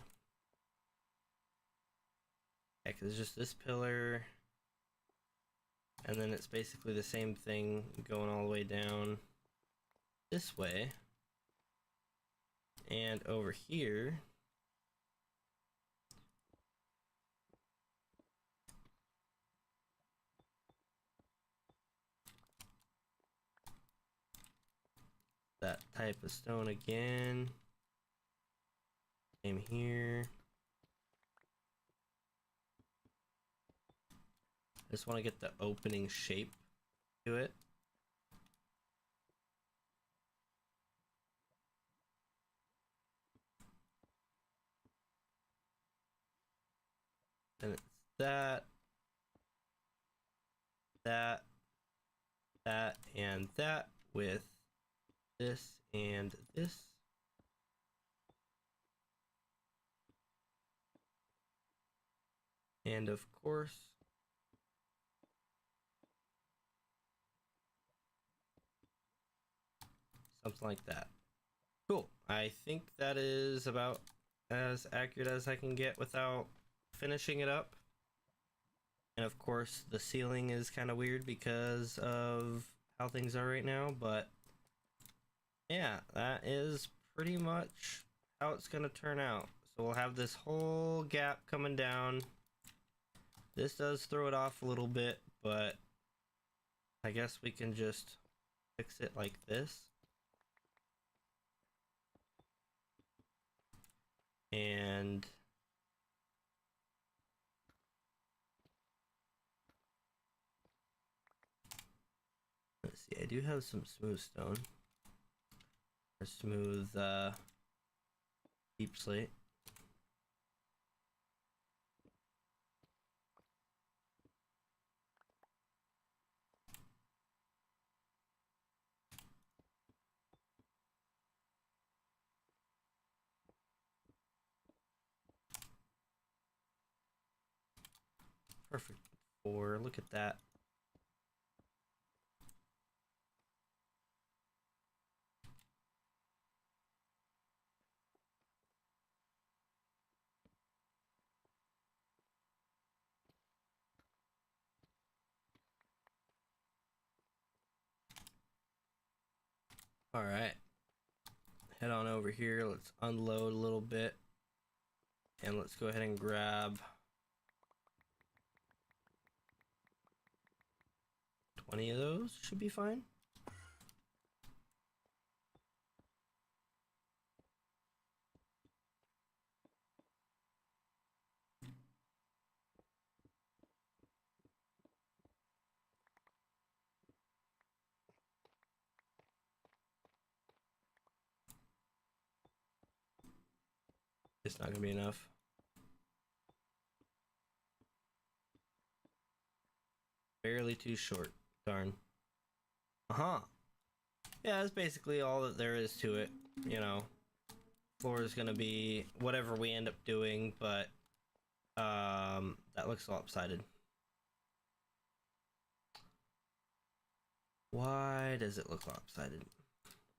Yeah, 'cause it's just this pillar. And then it's basically the same thing going all the way down this way. And over here. That type of stone again. Same here. I just want to get the opening shape to it. And it's that, and that with this and this. And of course, something like that. Cool. I think that is about as accurate as I can get without finishing it up. And of course, the ceiling is kind of weird because of how things are right now, but yeah, that is pretty much how it's gonna turn out. So we'll have this whole gap coming down. This does throw it off a little bit, but I guess we can just fix it like this. And let's see, I do have some smooth stone. Or smooth deep slate. Perfect. Or look at that. All right. Head on over here. Let's unload a little bit. And let's go ahead and grab 20 of those. Should be fine. It's not gonna be enough. Barely too short. Darn. Uh-huh. Yeah, that's basically all that there is to it. You know, floor is gonna be whatever we end up doing, but that looks lopsided. Why does it look lopsided?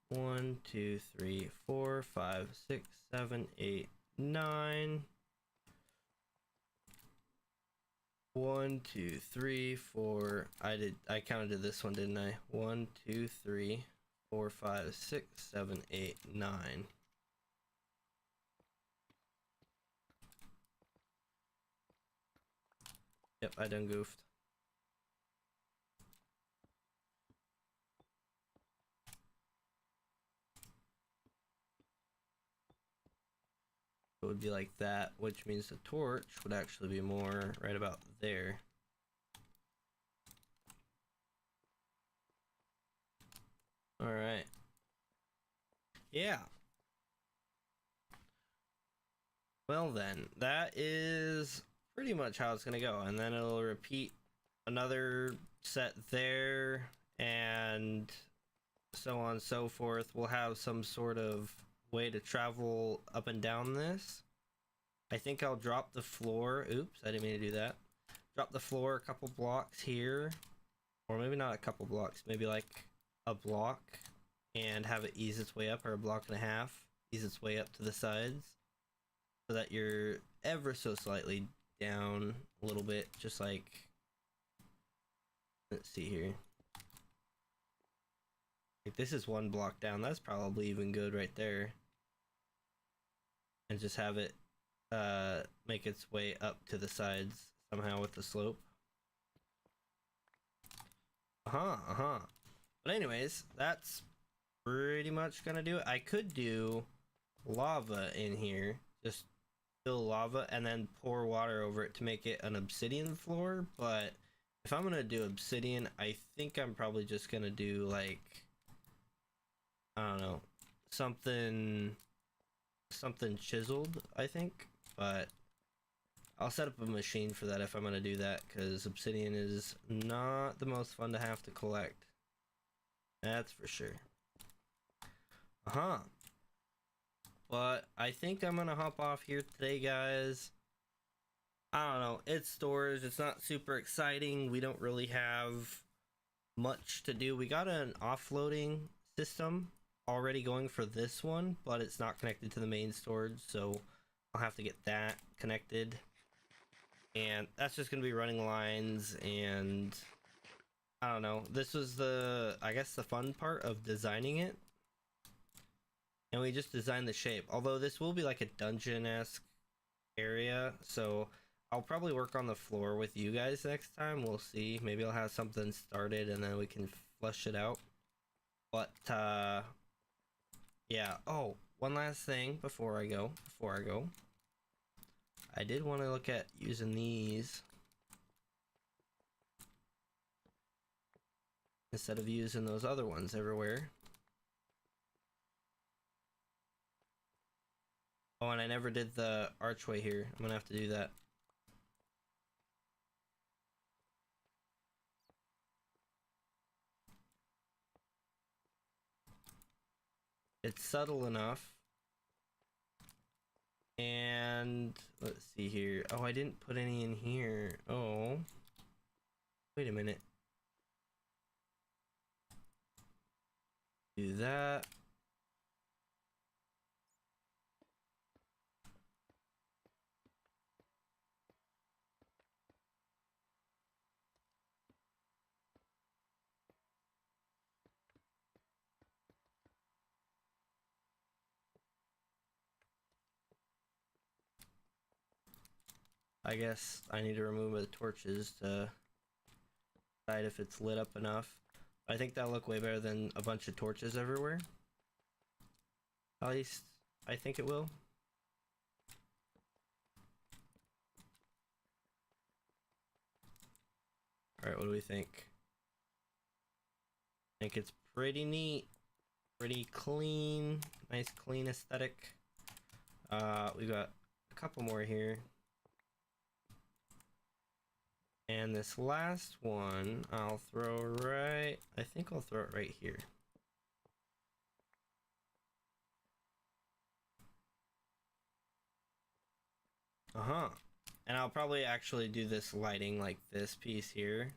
1, 2, 3, 4, 5, 6, 7, 8, 9. 1, 2, 3, 4. I counted this one, didn't I? 1, 2, 3, 4, 5, 6, 7, 8, 9. Yep, I done goofed. It would be like that, which means the torch would actually be more right about there. Alright. Yeah. Well then, that is pretty much how it's gonna go, and then it'll repeat another set there, and so on and so forth. We'll have some sort of way to travel up and down this. I think I'll drop the floor. Oops, I didn't mean to do that. Drop the floor a couple blocks here, or maybe not a couple blocks, maybe like a block, and have it ease its way up, or a block and a half, ease its way up to the sides, so that you're ever so slightly down a little bit, just like, let's see here. Like this is one block down, that's probably even good right there. And just have it make its way up to the sides somehow with the slope. But anyways, that's pretty much gonna do it. I could do lava in here, just fill lava and then pour water over it to make it an obsidian floor, but if I'm gonna do obsidian, I think I'm probably just gonna do like, I don't know, something chiseled, I think, but I'll set up a machine for that if I'm gonna do that, because obsidian is not the most fun to have to collect. That's for sure. But I think I'm gonna hop off here today, guys. I don't know, it's storage, it's not super exciting. We don't really have much to do. We got an offloading system already going for this one, but it's not connected to the main storage, so I'll have to get that connected. And that's just gonna be running lines, and I don't know. This was I guess the fun part of designing it. And we just designed the shape. Although this will be like a dungeon-esque area, so I'll probably work on the floor with you guys next time. We'll see. Maybe I'll have something started and then we can flush it out. But yeah. Oh, one last thing before I go. I did want to look at using these instead of using those other ones everywhere. Oh, and I never did the archway here. I'm gonna have to do that. It's subtle enough. And let's see here. Oh, I didn't put any in here. Oh, wait a minute. Do that. I guess I need to remove the torches to decide if it's lit up enough. I think that'll look way better than a bunch of torches everywhere. At least I think it will. Alright, what do we think? I think it's pretty neat. Pretty clean. Nice clean aesthetic. We got a couple more here. And this last one, I'll throw right, I think I'll throw it right here. And I'll probably actually do this lighting like this piece here.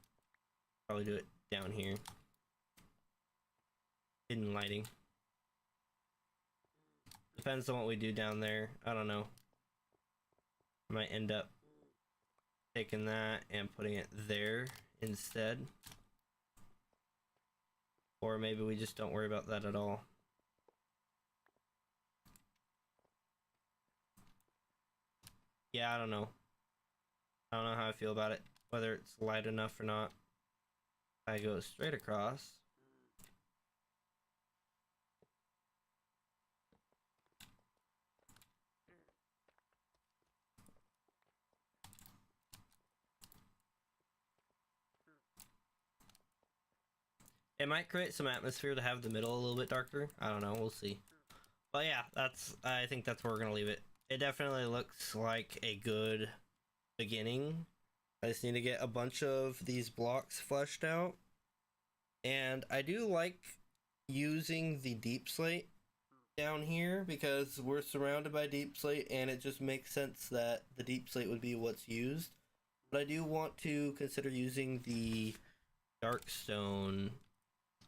Probably do it down here. Hidden lighting. Depends on what we do down there. I don't know. I might end up taking that and putting it there instead. Or maybe we just don't worry about that at all. Yeah, I don't know. I don't know how I feel about it. Whether it's light enough or not. I go straight across. It might create some atmosphere to have the middle a little bit darker. I don't know, we'll see. But yeah, I think that's where we're gonna leave it. It definitely looks like a good beginning. I just need to get a bunch of these blocks fleshed out. And I do like using the deep slate down here because we're surrounded by deep slate and it just makes sense that the deep slate would be what's used. But I do want to consider using the dark stone.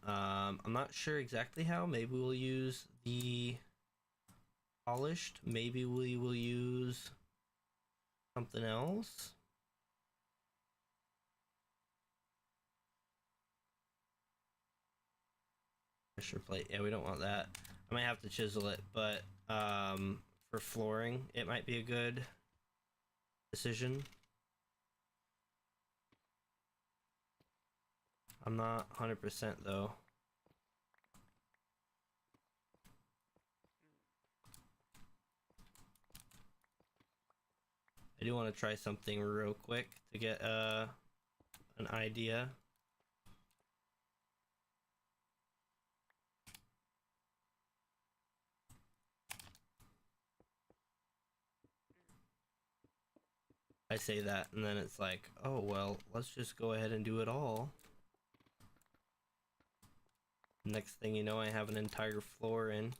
I'm not sure exactly how. Maybe we'll use the polished. Maybe we will use something else. Pressure plate. Yeah, we don't want that. I might have to chisel it, but for flooring, it might be a good decision. I'm not 100% though. I do want to try something real quick to get an idea. I say that and then it's like, oh well, let's just go ahead and do it all. Next thing you know, I have an entire floor in.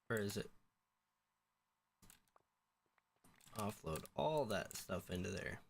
Where is it? Offload all that stuff into there.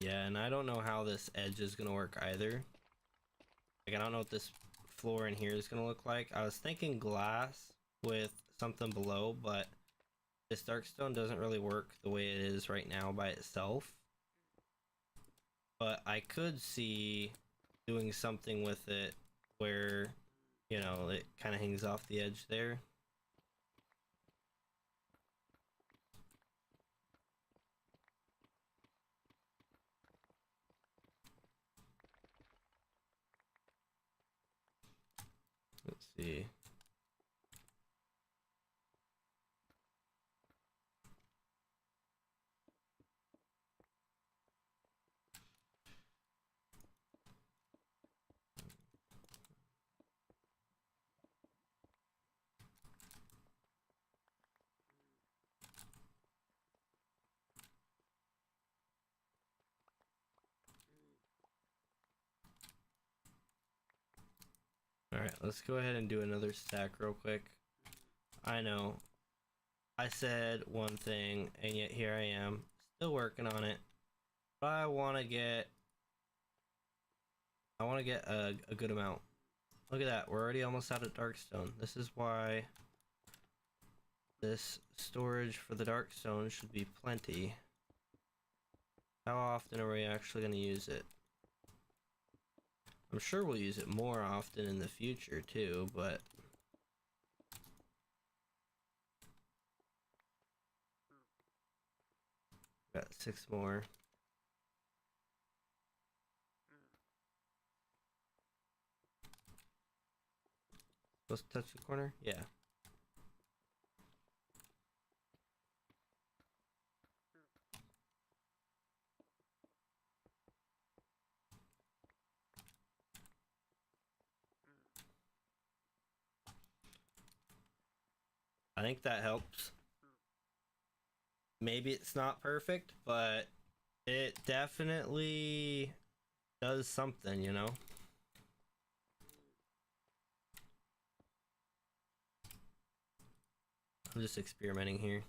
Yeah, and I don't know how this edge is gonna work either. Like, I don't know what this floor in here is gonna look like. I was thinking glass with something below, but this dark stone doesn't really work the way it is right now by itself. But I could see doing something with it where, you know, it kind of hangs off the edge there. Let's see. Alright, let's go ahead and do another stack real quick. I know, I said one thing, and yet here I am, still working on it. But I want to get a good amount. Look at that, we're already almost out of darkstone. This is why this storage for the darkstone should be plenty. How often are we actually going to use it? I'm sure we'll use it more often in the future too, but got 6 more. Supposed to touch the corner? Yeah. I think that helps. Maybe it's not perfect, but it definitely does something, you know? I'm just experimenting here.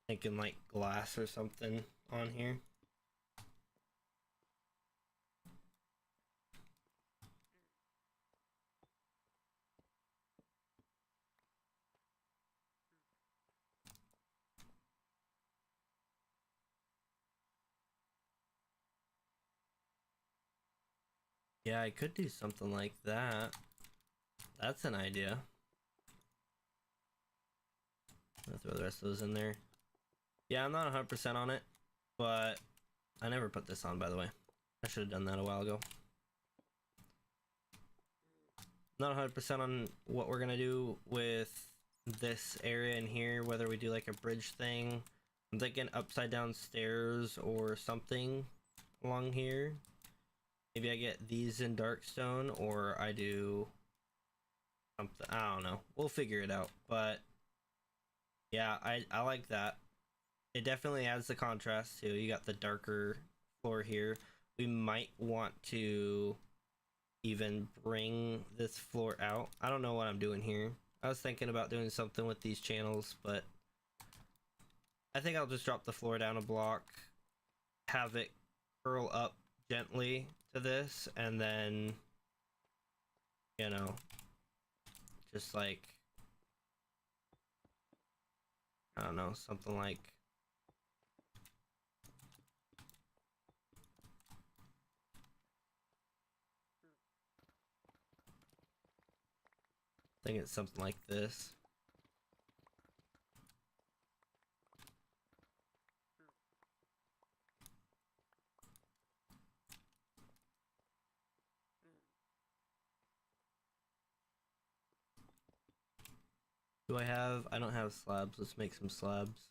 Thinking like glass or something on here. Yeah, I could do something like that. That's an idea. I'll throw the rest of those in there. Yeah, I'm not 100% on it, but I never put this on, by the way. I should have done that a while ago. Not 100% on what we're gonna do with this area in here, whether we do like a bridge thing. I'm thinking upside down stairs or something along here. Maybe I get these in darkstone, or I do something. I don't know. We'll figure it out. But yeah, I like that. It definitely adds the contrast too. You got the darker floor here. We might want to even bring this floor out. I don't know what I'm doing here. I was thinking about doing something with these channels, but I think I'll just drop the floor down a block, have it curl up gently to this, and then, you know, just like, I don't know, something like I think it's something like this. Do I have? I don't have slabs. Let's make some slabs.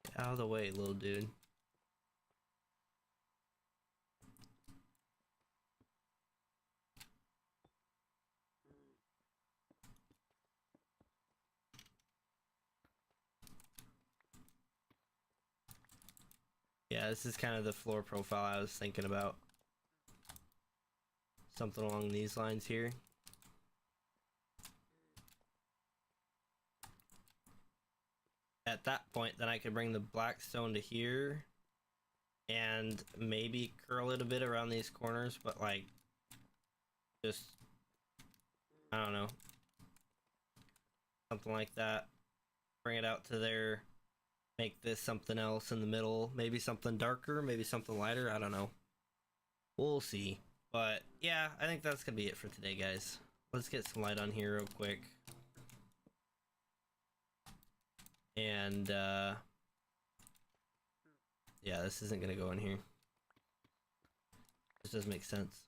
Get out of the way, little dude. Yeah, this is kind of the floor profile I was thinking about. Something along these lines here. At that point, then I could bring the black stone to here and maybe curl it a bit around these corners, but like, just, I don't know, something like that. Bring it out to there, make this something else in the middle, maybe something darker, maybe something lighter, I don't know. We'll see. But yeah, I think that's gonna be it for today, guys. Let's get some light on here real quick. And yeah, this isn't gonna go in here. This doesn't make sense.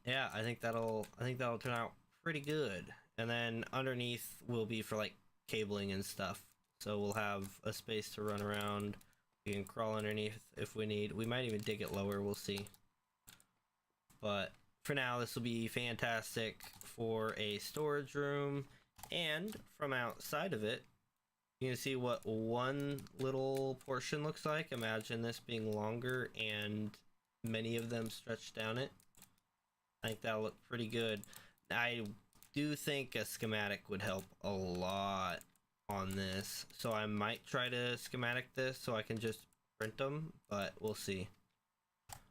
Yeah, I think that'll turn out pretty good. And then underneath will be for like cabling and stuff. So we'll have a space to run around. We can crawl underneath if we need. We might even dig it lower, we'll see. but for now this will be fantastic for a storage room. And from outside of it, you can see what one little portion looks like. Imagine this being longer and many of them stretched down it. I think that'll look pretty good. I do think a schematic would help a lot on this, so I might try to schematic this so I can just print them, but we'll see.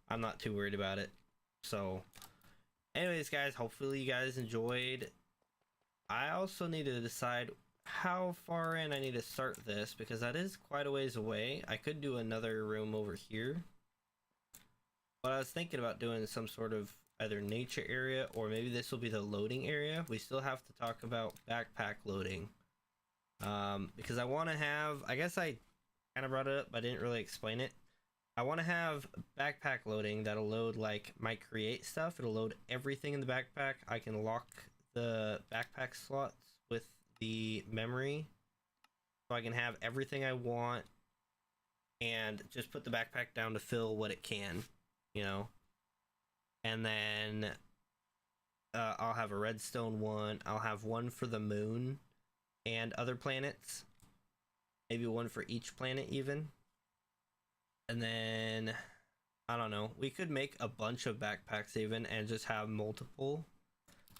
I'm not too worried about it. So anyways guys, hopefully you guys enjoyed. I also need to decide how far in I need to start this, because that is quite a ways away. I could do another room over here, but I was thinking about doing some sort of either nature area, or maybe this will be the loading area. We still have to talk about backpack loading, because I want to have, I guess I kind of brought it up but I didn't really explain it. I want to have backpack loading that'll load like my create stuff. It'll load everything in the backpack. I can lock the backpack slots with the memory, so I can have everything I want and just put the backpack down to fill what it can, you know. And then I'll have a redstone one. I'll have one for the moon and other planets, maybe one for each planet even. And then I don't know, we could make a bunch of backpacks even and just have multiple.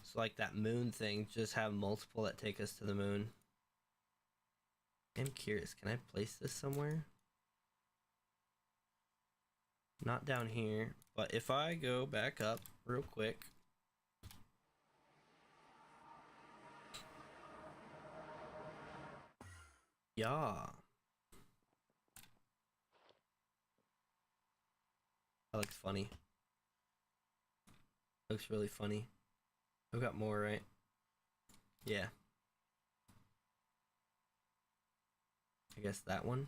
So like that moon thing, just have multiple that take us to the moon. I'm curious, can I place this somewhere? Not down here, but if I go back up real quick. Yeah. That looks funny. Looks really funny. I've got more, right? Yeah. I guess that one.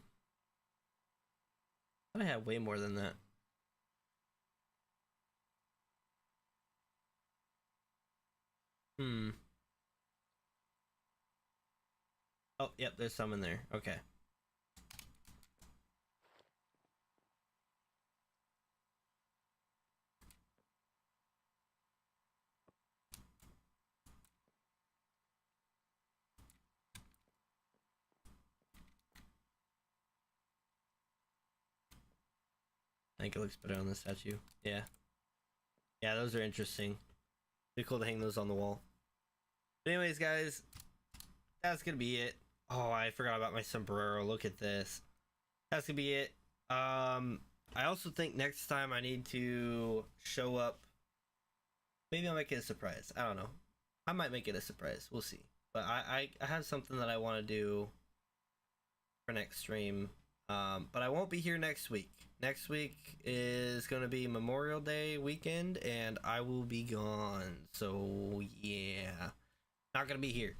I have way more than that. Oh, yep, there's some in there. Okay. I think it looks better on the statue. Yeah. Yeah, those are interesting. Be cool to hang those on the wall. But anyways, guys, that's gonna be it. Oh, I forgot about my sombrero. Look at this. That's gonna be it. I also think next time I need to show up. Maybe I'll make it a surprise. I don't know. I might make it a surprise. We'll see. But I have something that I want to do for next stream. But I won't be here next week. Next week is going to be Memorial Day weekend, and I will be gone. So, yeah. Not going to be here.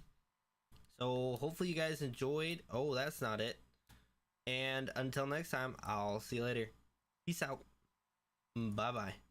So, hopefully you guys enjoyed. Oh, that's not it. And until next time, I'll see you later. Peace out. Bye-bye.